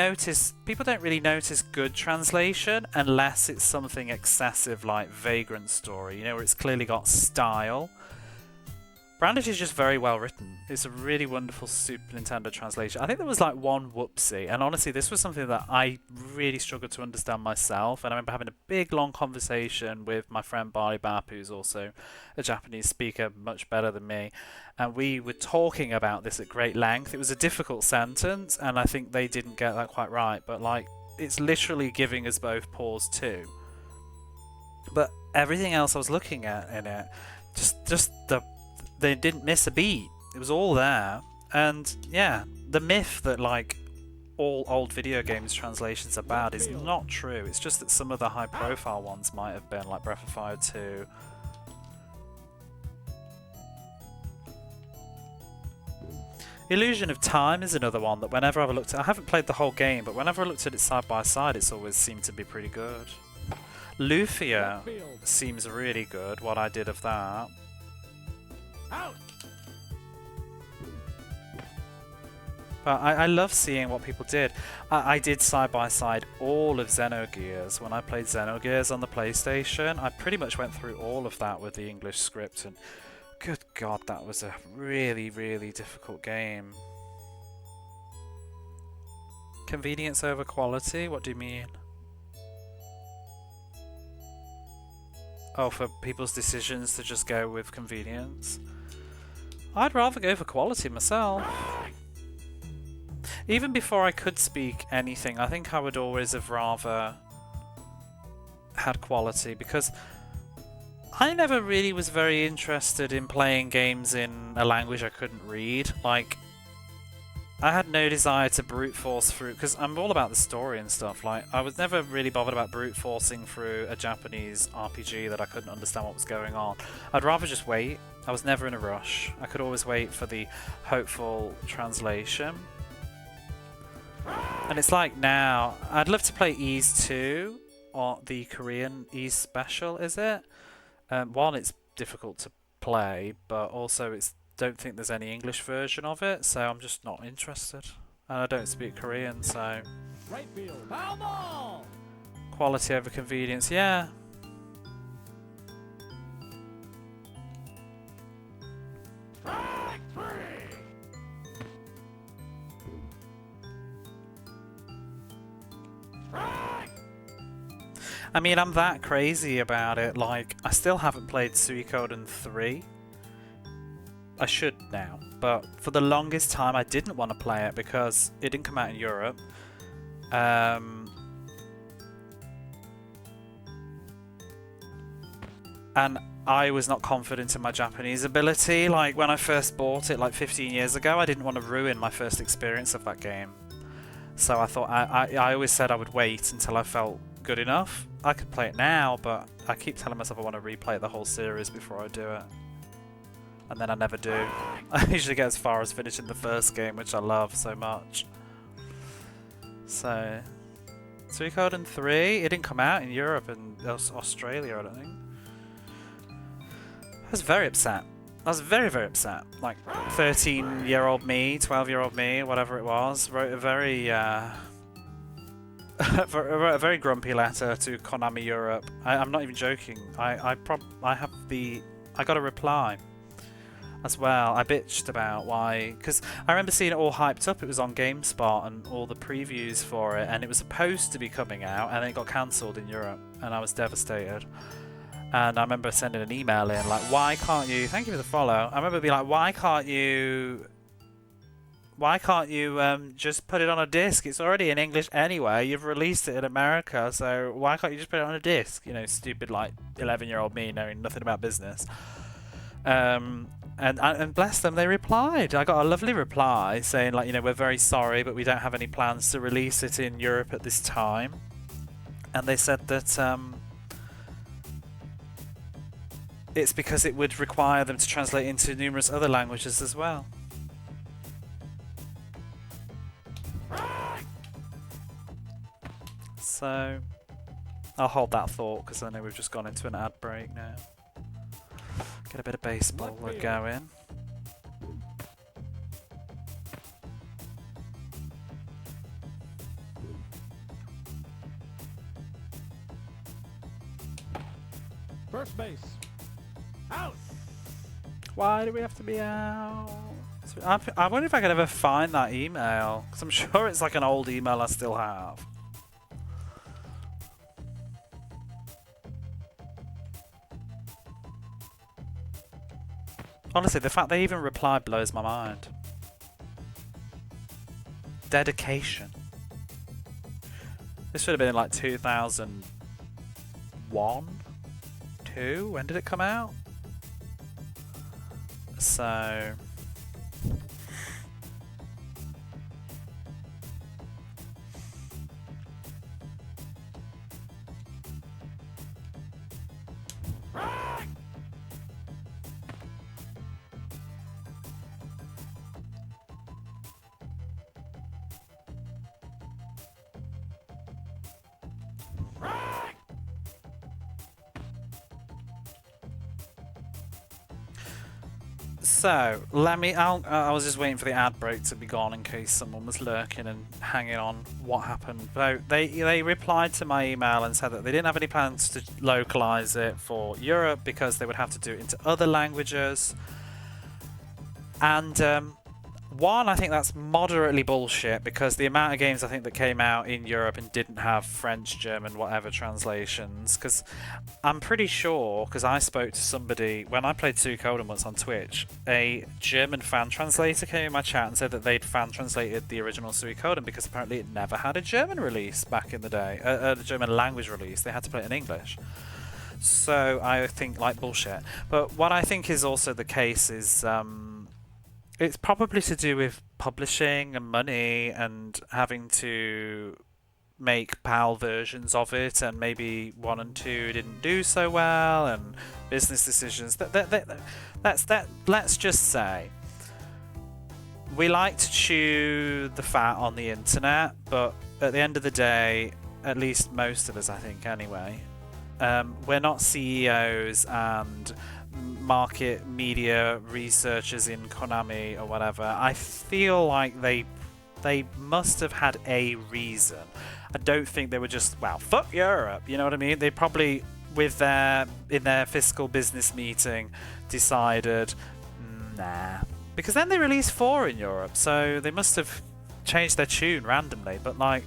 really notice good translation unless it's something excessive like Vagrant Story, you know, where it's clearly got style. Brandish is just very well written. It's a really wonderful Super Nintendo translation. I think there was like one whoopsie, and honestly this was something that I really struggled to understand myself, and I remember having a big long conversation with my friend Barley Bap, who's also a Japanese speaker much better than me, and we were talking about this at great length. It was a difficult sentence, and I think they didn't get that quite right, but like, it's literally giving us both pause too. But everything else I was looking at in it, they didn't miss a beat. It was all there. And yeah, the myth that like all old video games translations are bad is not true. It's just that some of the high profile ones might have been, like Breath of Fire 2. Illusion of Time is another one that whenever I've looked at, I haven't played the whole game, but whenever I looked at it side by side, it's always seemed to be pretty good. Lufia seems really good, what I did of that. Out. But I love seeing what people did. I did side by side all of Xenogears. When I played Xenogears on the PlayStation, I pretty much went through all of that with the English script, and good God, that was a really, really difficult game. Convenience over quality? What do you mean? Oh, for people's decisions to just go with convenience? I'd rather go for quality myself. Even before I could speak anything, I think I would always have rather had quality, because I never really was very interested in playing games in a language I couldn't read. Like, I had no desire to brute force through, because I'm all about the story and stuff. Like, I was never really bothered about brute forcing through a Japanese RPG that I couldn't understand what was going on. I'd rather just wait. I was never in a rush. I could always wait for the hopeful translation. And it's like now, I'd love to play Ys 2, or the Korean Ys Special, is it? One, it's difficult to play, but also don't think there's any English version of it, so I'm just not interested. And I don't speak Korean, so... Right field. Foul ball. Quality over convenience, yeah. I mean, I'm that crazy about it. Like, I still haven't played Suikoden 3. I should now, but for the longest time I didn't want to play it because it didn't come out in Europe. And I was not confident in my Japanese ability. Like, when I first bought it like 15 years ago, I didn't want to ruin my first experience of that game. So I thought, I always said I would wait until I felt good enough. I could play it now, but I keep telling myself I want to replay the whole series before I do it. And then I never do. I usually get as far as finishing the first game, which I love so much. So, Suikoden 3, it didn't come out in Europe and Australia, I don't think. I was very upset. I was very, very upset. Like, 13-year-old me, 12-year-old me, whatever it was, wrote a very a very grumpy letter to Konami Europe. I'm not even joking. I got a reply as well. I bitched about why, because I remember seeing it all hyped up. It was on GameSpot and all the previews for it, and it was supposed to be coming out, and then it got cancelled in Europe, and I was devastated. And I remember sending an email in like, why can't you, thank you for the follow. I remember being like, why can't you just put it on a disc? It's already in English anyway. You've released it in America, so why can't you just put it on a disc? You know, stupid like 11-year-old me knowing nothing about business. And bless them, they replied. I got a lovely reply saying like, you know, we're very sorry, but we don't have any plans to release it in Europe at this time. And they said that it's because it would require them to translate into numerous other languages as well. So I'll hold that thought because I know we've just gone into an ad break now. Get a bit of baseball going. First base. Out. Why do we have to be out? I wonder if I could ever find that email, because I'm sure it's like an old email I still have. Honestly, the fact they even replied blows my mind. Dedication. This should have been in like 2001? 2? When did it come out? So... So, I was just waiting for the ad break to be gone in case someone was lurking and hanging on what happened. But they replied to my email and said that they didn't have any plans to localize it for Europe because they would have to do it into other languages. And one, I think that's moderately bullshit because the amount of games I think that came out in Europe and didn't have French, German, whatever translations, because I'm pretty sure, because I spoke to somebody when I played Suikoden once on Twitch, a German fan translator came in my chat and said that they'd fan translated the original Suikoden because apparently it never had a German release back in the day, a German language release. They had to play it in English. So I think like bullshit. But what I think is also the case is it's probably to do with publishing and money and having to make PAL versions of it, and maybe 1 and 2 didn't do so well, and business decisions. Let's just say we like to chew the fat on the internet, but at the end of the day, at least most of us, I think anyway, we're not CEOs and market media researchers in Konami or whatever. I feel like they must have had a reason. I don't think they were just, well, fuck Europe, you know what I mean? They probably, in their fiscal business meeting, decided, nah. Because then they released 4 in Europe, so they must have changed their tune randomly. But like,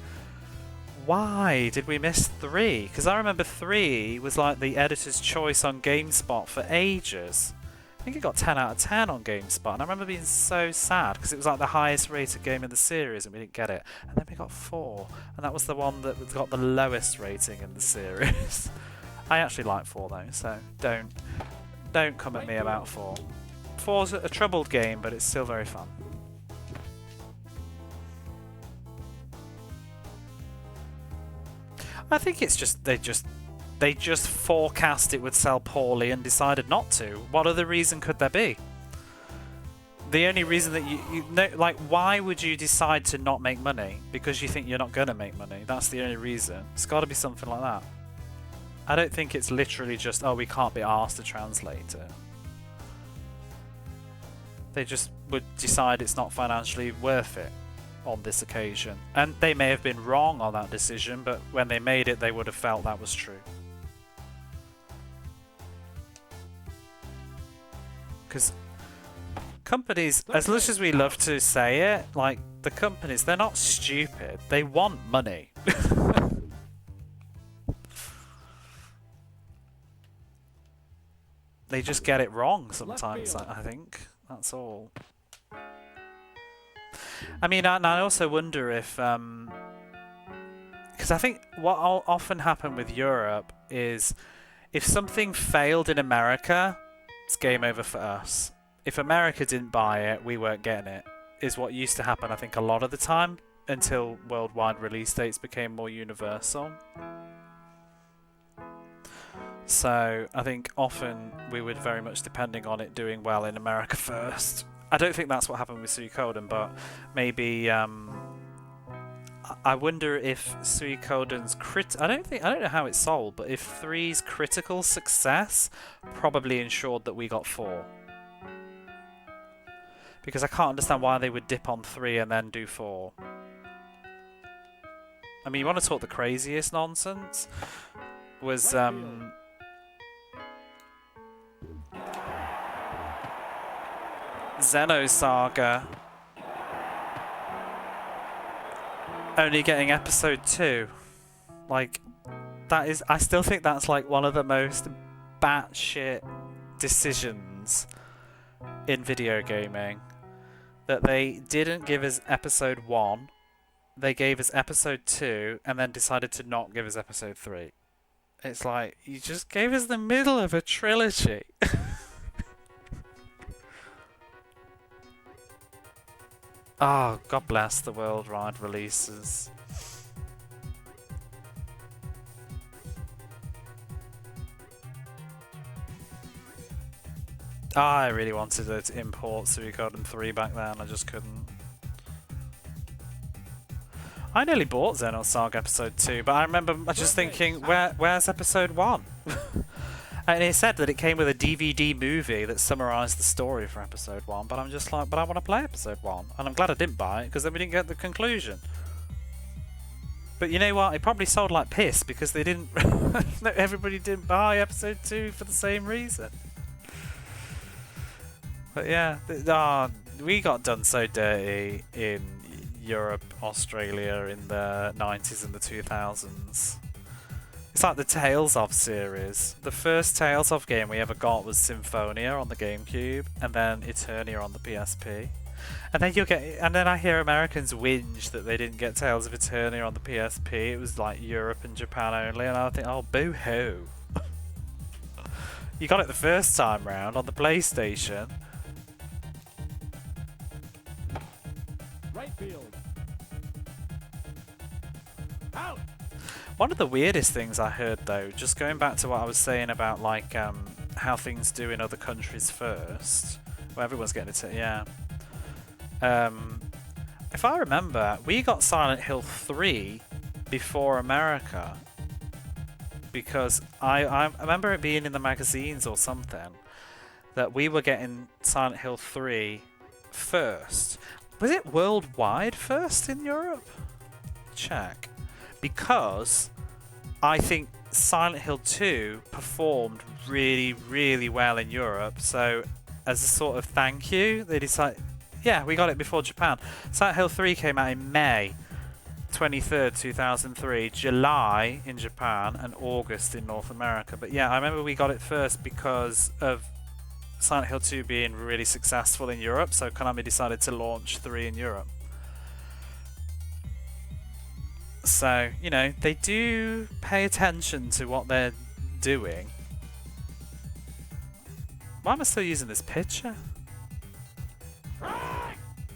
why did we miss 3? Because I remember 3 was like the editor's choice on GameSpot for ages. I think it got 10 out of 10 on GameSpot, and I remember being so sad because it was like the highest rated game in the series and we didn't get it. And then we got 4, and that was the one that got the lowest rating in the series. I actually like 4 though, so don't come at me about 4. 4's a troubled game, but it's still very fun. I think it's just they just forecast it would sell poorly and decided not to. What other reason could there be? The only reason that you know, like, why would you decide to not make money? Because you think you're not going to make money. That's the only reason. It's got to be something like that. I don't think it's literally just, oh, we can't be asked to translate it. They just would decide it's not financially worth it on this occasion. And they may have been wrong on that decision, but when they made it, they would have felt that was true. Because companies, as much as we love to say it, like, the companies, they're not stupid. They want money. they just get it wrong sometimes. I think that's all. I mean, and I also wonder if, because I think what will often happen with Europe is if something failed in America, it's game over for us. If America didn't buy it, we weren't getting it, is what used to happen, I think, a lot of the time until worldwide release dates became more universal. So I think often we would very much depending on it doing well in America first. I don't think that's what happened with Suikoden, but maybe I wonder if Suikoden's I don't know how it sold, but if 3's critical success probably ensured that we got 4. Because I can't understand why they would dip on 3 and then do 4. I mean, you want to talk the craziest nonsense? Was Xenosaga only getting episode 2. Like, that is, I still think that's like one of the most batshit decisions in video gaming. That they didn't give us episode 1, they gave us episode 2, and then decided to not give us episode 3. It's like, you just gave us the middle of a trilogy. Oh, God bless the worldwide releases. I really wanted to import Suikoden 3 back then, I just couldn't. I nearly bought Xenosaga episode 2, but I remember just thinking, where's episode 1? And it said that it came with a DVD movie that summarised the story for episode 1, but I'm just like, but I want to play episode 1. And I'm glad I didn't buy it, because then we didn't get the conclusion. But you know what? It probably sold like piss, because they didn't... everybody didn't buy episode 2 for the same reason. But yeah, we got done so dirty in Europe, Australia in the 90s and the 2000s. It's like the Tales of series. The first Tales of game we ever got was Symphonia on the GameCube, and then Eternia on the PSP. And then I hear Americans whinge that they didn't get Tales of Eternia on the PSP. It was like Europe and Japan only, and I think, oh, boo-hoo. You got it the first time round on the PlayStation. Right field. Out. One of the weirdest things I heard, though, just going back to what I was saying about like how things do in other countries first. Well, everyone's getting it, yeah. If I remember, we got Silent Hill 3 before America, because I remember it being in the magazines or something that we were getting Silent Hill 3 first. Was it worldwide first in Europe? Check. Because I think Silent Hill 2 performed really, really well in Europe. So as a sort of thank you, they decided, yeah, we got it before Japan. Silent Hill 3 came out in May 23rd, 2003, July in Japan, and August in North America. But yeah, I remember we got it first because of Silent Hill 2 being really successful in Europe. So Konami decided to launch 3 in Europe. So, you know, they do pay attention to what they're doing. Why am I still using this picture?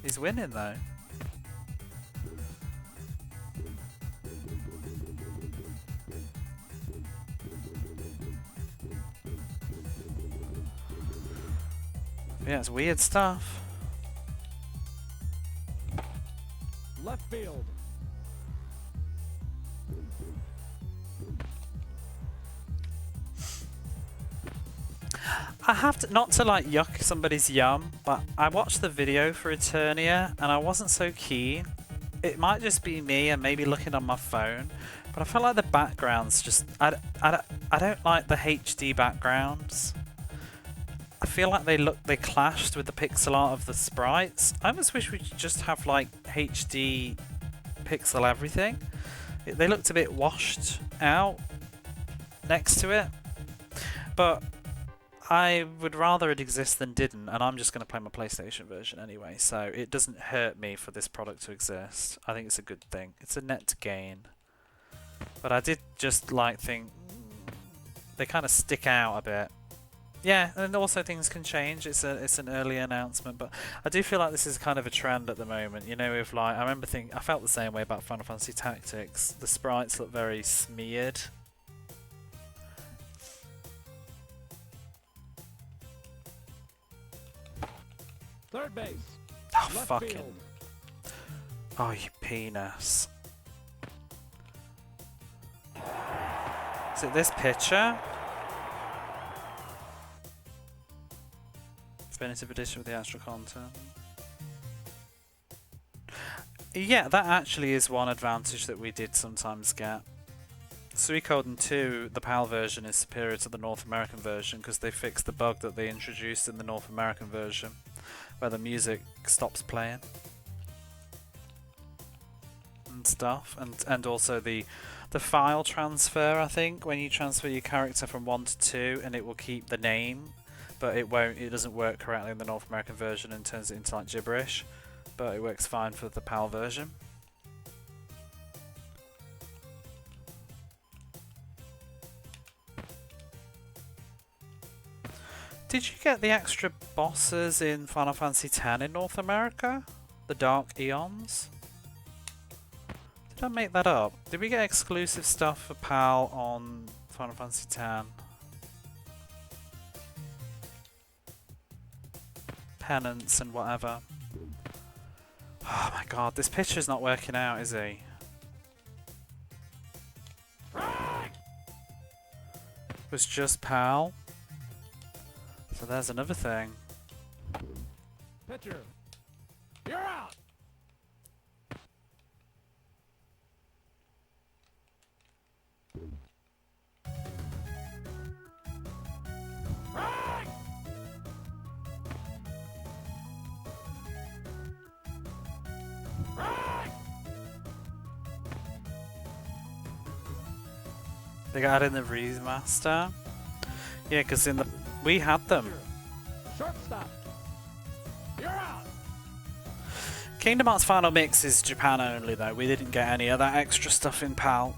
He's winning, though. Yeah, it's weird stuff. Left field. I have to, not to like yuck somebody's yum, but I watched the video for Eternia and I wasn't so keen. It might just be me and maybe looking on my phone, but I felt like the backgrounds just, I don't like the HD backgrounds. I feel like they clashed with the pixel art of the sprites. I almost wish we could just have like HD pixel everything. They looked a bit washed out next to it, but I would rather it exist than didn't, and I'm just going to play my PlayStation version anyway, so it doesn't hurt me for this product to exist. I think it's a good thing. It's a net gain. But I did just like think they kind of stick out a bit. Yeah, and also things can change. It's an early announcement, but I do feel like this is kind of a trend at the moment. You know, with like I remember thinking I felt the same way about Final Fantasy Tactics. The sprites look very smeared. Third base. Oh, Left fucking. field. Oh, you penis. Is it this picture? Definitive edition with the extra content. Yeah, that actually is one advantage that we did sometimes get. Suikoden 2, the PAL version, is superior to the North American version because they fixed the bug that they introduced in the North American version, where the music stops playing and stuff, and also the file transfer. I think when you transfer your character from 1 to 2, and it will keep the name, but it doesn't work correctly in the North American version and turns it into like gibberish, but it works fine for the PAL version. Did you get the extra bosses in Final Fantasy X in North America? The Dark Eons? Did I make that up? Did we get exclusive stuff for PAL on Final Fantasy X? Penance and whatever. Oh my god, this picture's not working out, is he? It was just PAL. So there's another thing. Pitcher. You're out. They got in the remaster. Yeah, because we had them. Shortstop. You're out. Kingdom Hearts Final Mix is Japan only though. We didn't get any of that extra stuff in PAL.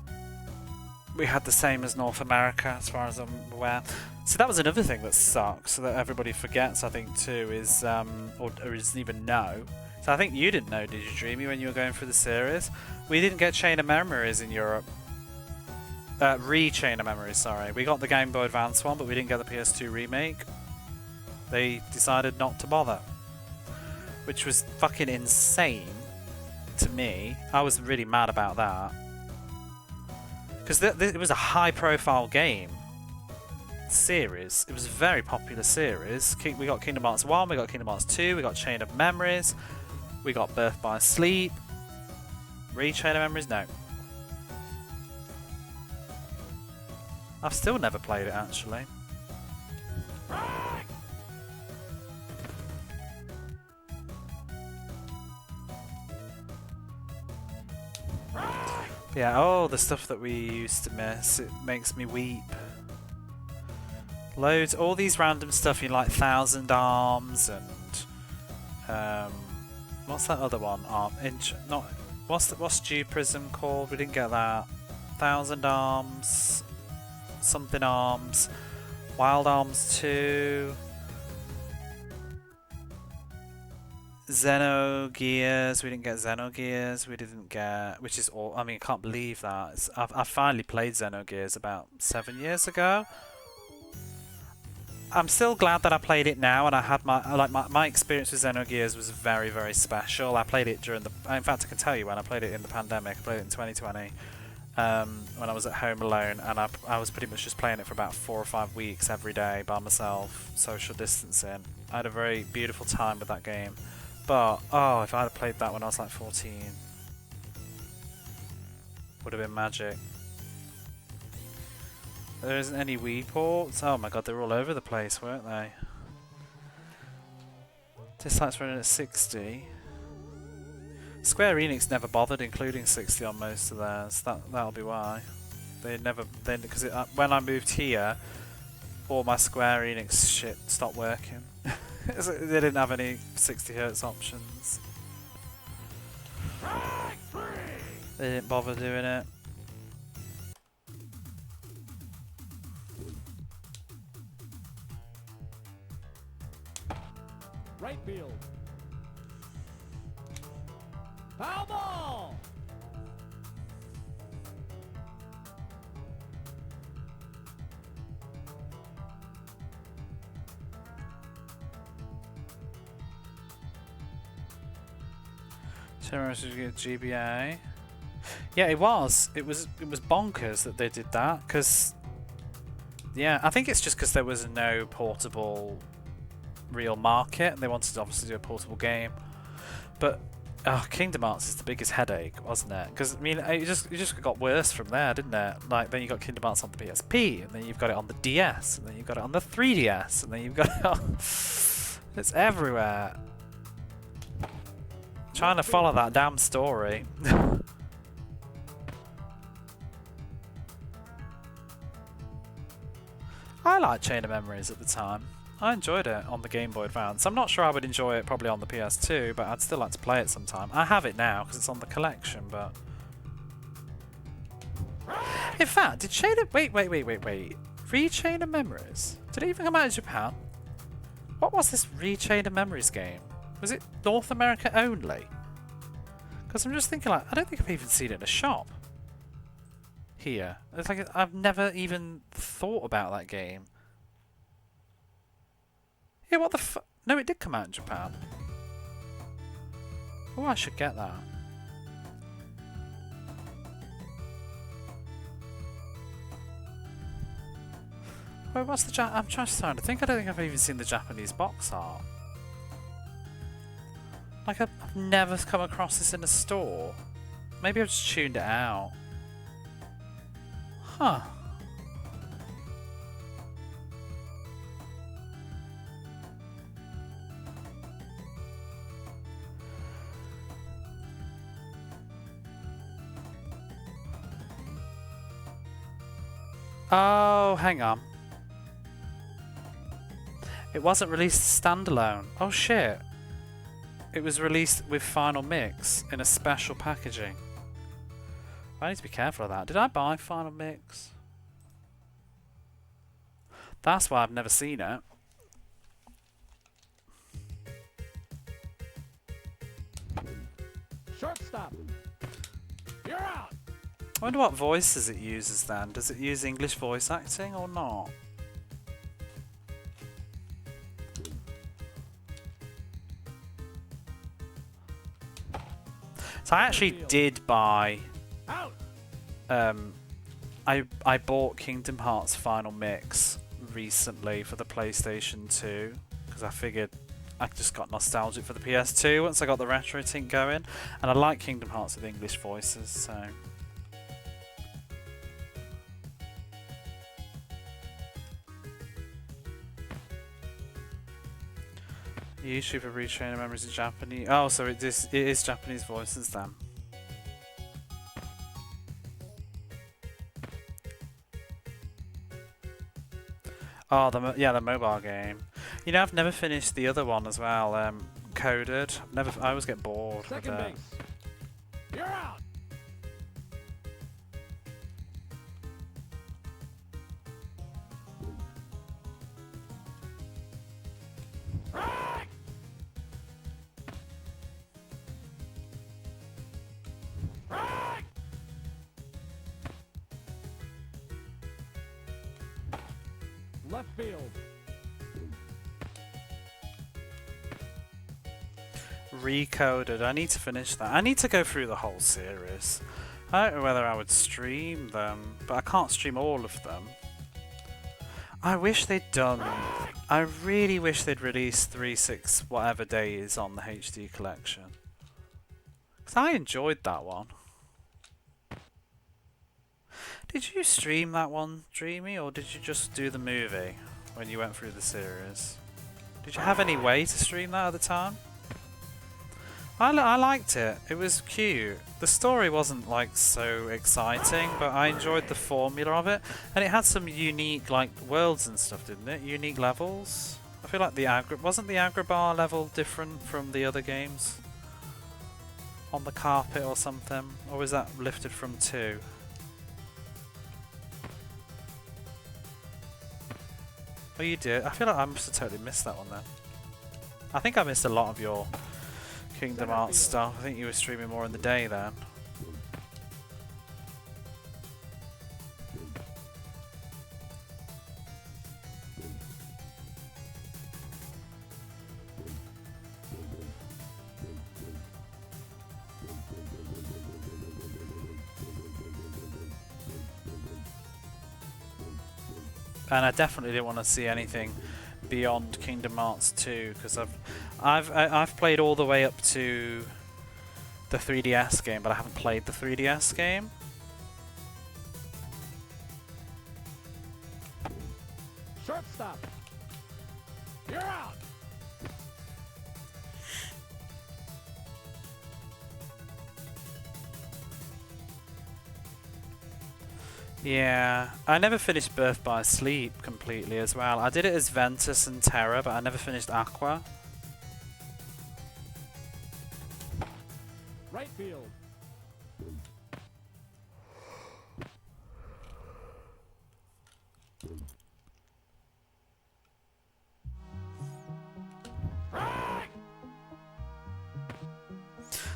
We had the same as North America as far as I'm aware. So that was another thing that sucks, so that everybody forgets I think too, is or doesn't even know. So I think you didn't know, did you, Dreamy, when you were going through the series? We didn't get Chain of Memories in Europe. Chain of Memories, sorry. We got the Game Boy Advance one, but we didn't get the PS2 remake. They decided not to bother, which was fucking insane to me. I was really mad about that because it was a high-profile game series. It was a very popular series. We got Kingdom Hearts 1, we got Kingdom Hearts 2, we got Chain of Memories, we got Birth by Sleep. Chain of Memories? No. I've still never played it actually. Yeah, oh, the stuff that we used to miss, it makes me weep. Loads, all these random stuff, you like Thousand Arms and what's that other one? What's Dew Prism called? We didn't get that. Thousand Arms, something Arms, Wild Arms 2. Xenogears, we didn't get Xenogears, we didn't get, which is all, I mean, I can't believe that. I finally played Xenogears about 7 years ago. I'm still glad that I played it now, and I had my experience with Xenogears was very, very special. I played it during in fact I can tell you when I played it in the pandemic. I played it in 2020 when I was at home alone, and I was pretty much just playing it for about 4 or 5 weeks every day by myself, social distancing. I had a very beautiful time with that game. But, oh, if I had played that when I was like 14, would have been magic. There isn't any Wii ports? Oh my god, they were all over the place, weren't they? Dislikes running at 60. Square Enix never bothered including 60 on most of theirs. That'll be why. They never, because when I moved here, all my Square Enix shit stopped working. They didn't have any 60Hz options. They didn't bother doing it. Right field. Foul ball. GBA. Yeah, it was. It was bonkers that they did that. Because, yeah, I think it's just because there was no portable real market, and they wanted to obviously do a portable game. But Kingdom Hearts is the biggest headache, wasn't it? Because I mean, it just got worse from there, didn't it? Like then you got Kingdom Hearts on the PSP, and then you've got it on the DS, and then you've got it on the 3DS, and then you've got it on. It's everywhere. Trying to follow that damn story. I liked Chain of Memories at the time. I enjoyed it on the Game Boy Advance. I'm not sure I would enjoy it probably on the PS2, but I'd still like to play it sometime. I have it now because it's on the collection, but... In fact, did Chain of... Wait. Re-Chain of Memories? Did it even come out in Japan? What was this Re-Chain of Memories game? Was it North America only? Because I'm just thinking, like, I don't think I've even seen it in a shop. Here. It's like, I've never even thought about that game. Yeah, what the fu- No, it did come out in Japan. Oh, I should get that. Wait, what's the I'm trying to think. I don't think I've even seen the Japanese box art. Like, I've never come across this in a store. Maybe I've just tuned it out. Huh. Oh, hang on. It wasn't released standalone. Oh shit. It was released with Final Mix in a special packaging. I need to be careful of that. Did I buy Final Mix? That's why I've never seen it. Shortstop. You're out. I wonder what voices it uses then. Does it use English voice acting or not? So I actually did buy... Out. I bought Kingdom Hearts Final Mix recently for the PlayStation 2 because I figured I just got nostalgic for the PS2 once I got the retro tint going, and I like Kingdom Hearts with English voices, so... YouTube for Retraining Memories in Japanese. Oh, so it is Japanese voices then. Oh, the mobile game. You know, I've never finished the other one as well. Coded. I always get bored with Second it. base. You're out. Left field. Recoded. I need to finish that. I need to go through the whole series. I don't know whether I would stream them, but I can't stream all of them. I wish they'd done... I really wish they'd released 3-6 whatever days on the HD collection. Because I enjoyed that one. Did you stream that one, Dreamy, or did you just do the movie when you went through the series? Did you have any way to stream that at the time? I liked it. It was cute. The story wasn't like so exciting, but I enjoyed the formula of it, and it had some unique like worlds and stuff, didn't it? Unique levels. I feel like the wasn't the Agrabah level different from the other games? On the carpet or something, or was that lifted from 2? Oh, you did? I feel like I must have totally missed that one then. I think I missed a lot of your Kingdom Hearts stuff. I think you were streaming more in the day then. And I definitely didn't want to see anything beyond Kingdom Hearts 2 because I've played all the way up to the 3DS game, but I haven't played the 3DS game. Shortstop. You're out. Yeah, I never finished Birth by Sleep completely as well. I did it as Ventus and Terra, but I never finished Aqua. Right field.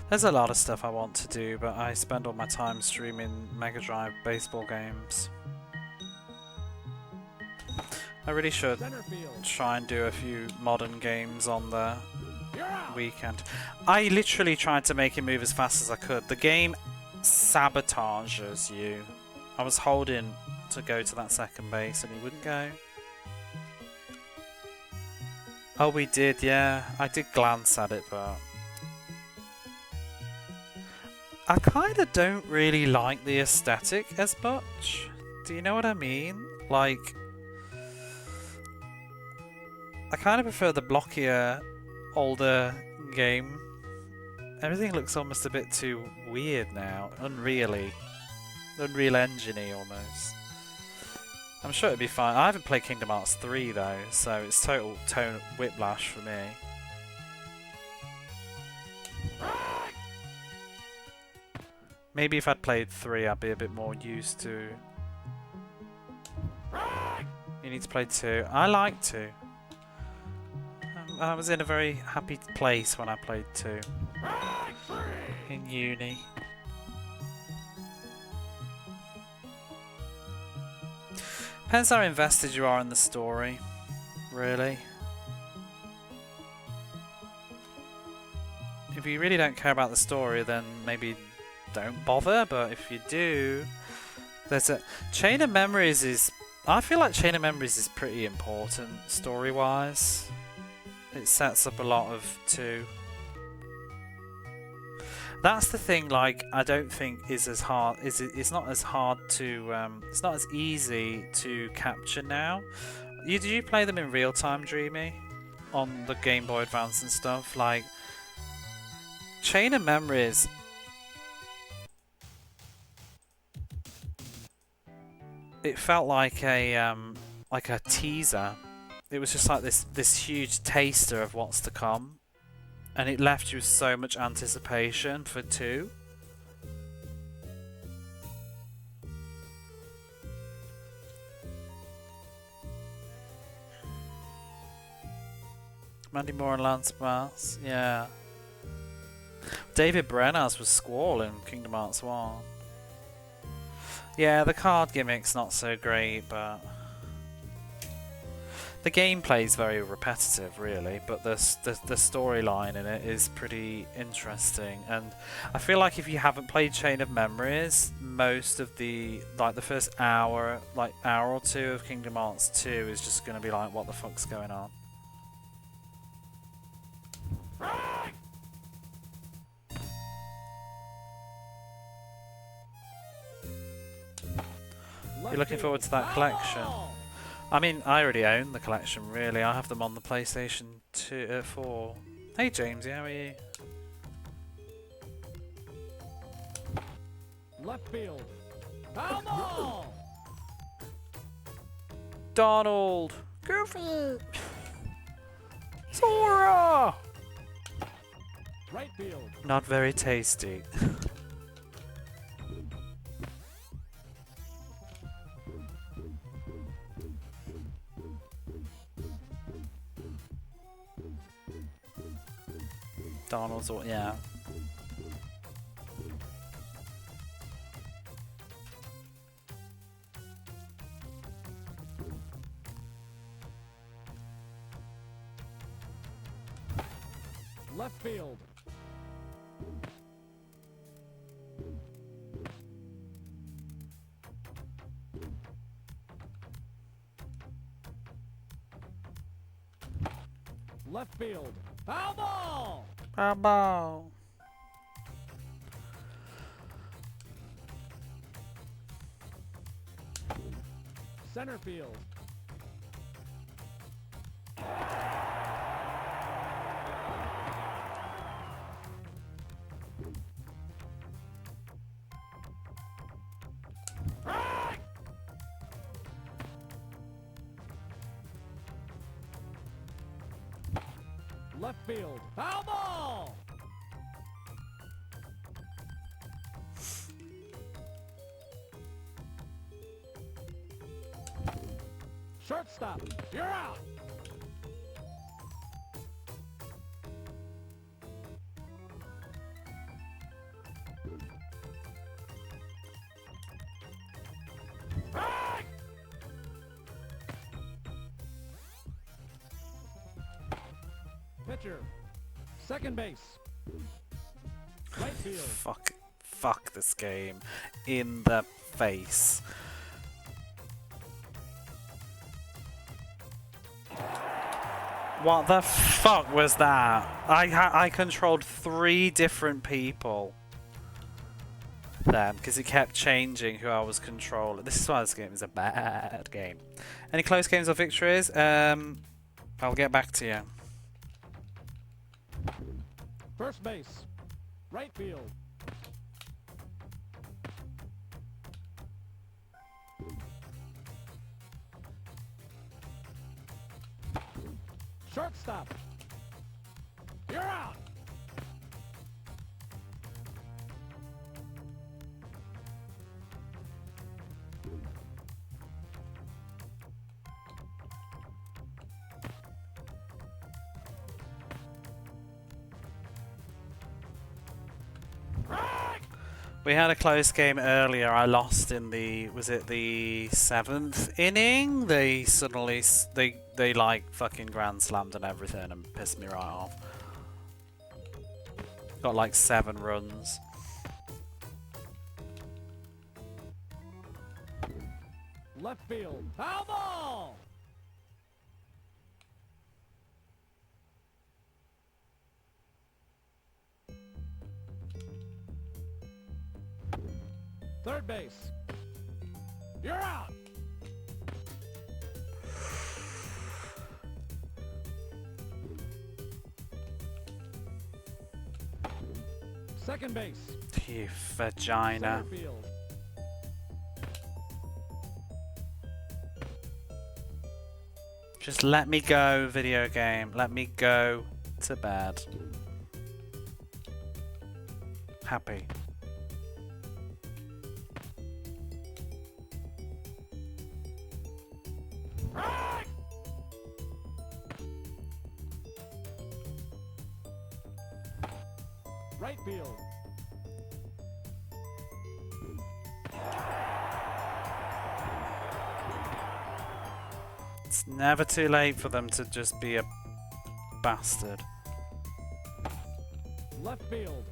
There's a lot of stuff I want to do, but I spend all my time streaming Mega Drive baseball games. I really should Center field. try and do a few modern games on the You're out. weekend. I literally tried to make him move as fast as I could. The game sabotages you. I was holding to go to that second base and he wouldn't go. Oh, we did, yeah. I did glance at it, but I kind of don't really like the aesthetic as much. Do you know what I mean? Like, I kind of prefer the blockier, older game. Everything looks almost a bit too weird now. Unreal Engine-y almost. I'm sure it'd be fine. I haven't played Kingdom Hearts 3 though, so it's total tone whiplash for me. Maybe if I'd played 3, I'd be a bit more used to. You need to play 2. I like 2. I was in a very happy place when I played 2. In uni. Depends how invested you are in the story, really. If you really don't care about the story, then maybe don't bother, but if you do, there's a Chain of Memories is, I feel like Chain of Memories is pretty important story-wise. It sets up a lot of 2. That's the thing, like, I don't think is as hard, it's not as hard to, it's not as easy to capture now. Did you play them in real time, Dreamy? On the Game Boy Advance and stuff? Like, Chain of Memories, it felt like a teaser. It was just like this huge taster of what's to come, and it left you with so much anticipation for 2. Mandy Moore and Lance Bass, yeah. David Brennas was Squall in Kingdom Hearts 1. Yeah, the card gimmick's not so great, but the gameplay is very repetitive, really. But the storyline in it is pretty interesting, and I feel like if you haven't played Chain of Memories, most of the first hour or 2 of Kingdom Hearts 2 is just going to be like, what the fuck's going on? You're looking forward to that collection? I mean, I already own the collection, really. I have them on the PlayStation 4. Hey, Jamesy, how are you? Left field. Foul ball. Donald! Goofy! Sora! Right field. Not very tasty. Donald's all, yeah. Left field. Left field. Foul ball. Hardball! Center field. Left field. Foul ball. Shortstop. You're out. Pitcher. Second base. Right field. Fuck this game. In the face. What the fuck was that? I controlled 3 different people then, because it kept changing who I was controlling. This is why this game is a bad game. Any close games or victories? I'll get back to you. First base. Right field. Shortstop. You're out. We had a close game earlier. I lost in the, was it the 7th inning? They suddenly, they like fucking grand slammed and everything and pissed me right off. Got like 7 runs. Left field. Foul ball. Third base. You're out. Second base. You vagina. Center field. Just let me go, video game. Let me go to bed. Happy. Right field. It's never too late for them to just be a bastard. Left field.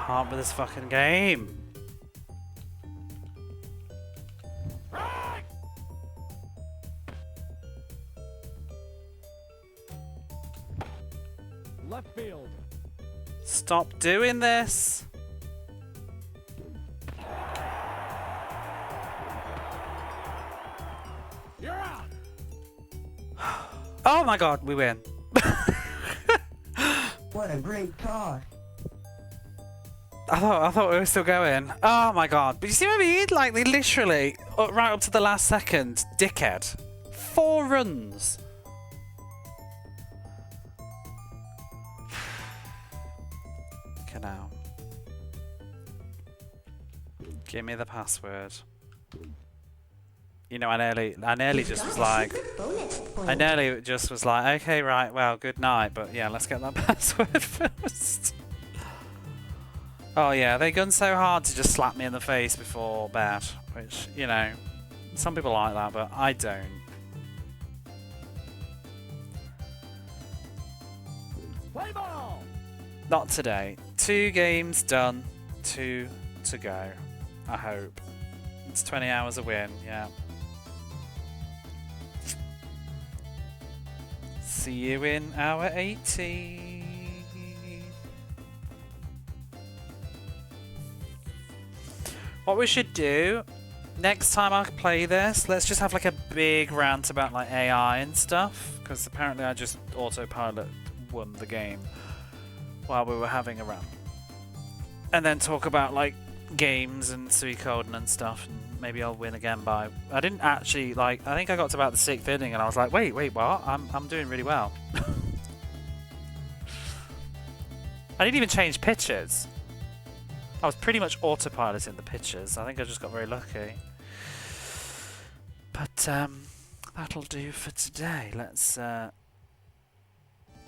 Can't with this fucking game. Left field. Stop doing this. You're out. Oh my god, we win. What What a great car. I thought we were still going. Oh my god. But you see what I mean? Like, they literally, right up to the last second, dickhead. 4 runs. Okay, now. Give me the password. You know, I nearly just was like, okay, right, well, good night, but yeah, let's get that password first. Oh yeah, they gun so hard to just slap me in the face before bed, which, you know, some people like that, but I don't. Play ball. Not today. 2 games done, 2 to go. I hope. It's 20 hours a win, yeah. See you in hour 80. What we should do next time I play this, let's just have like a big rant about like AI and stuff, because apparently I just autopilot won the game while we were having a rant, and then talk about like games and Suikoden and stuff, and maybe I'll win again by. I didn't actually like. I think I got to about the 6th inning, and I was like, wait, what? I'm doing really well. I didn't even change pitches. I was pretty much autopiloting the pitches. I think I just got very lucky. But that'll do for today. Let's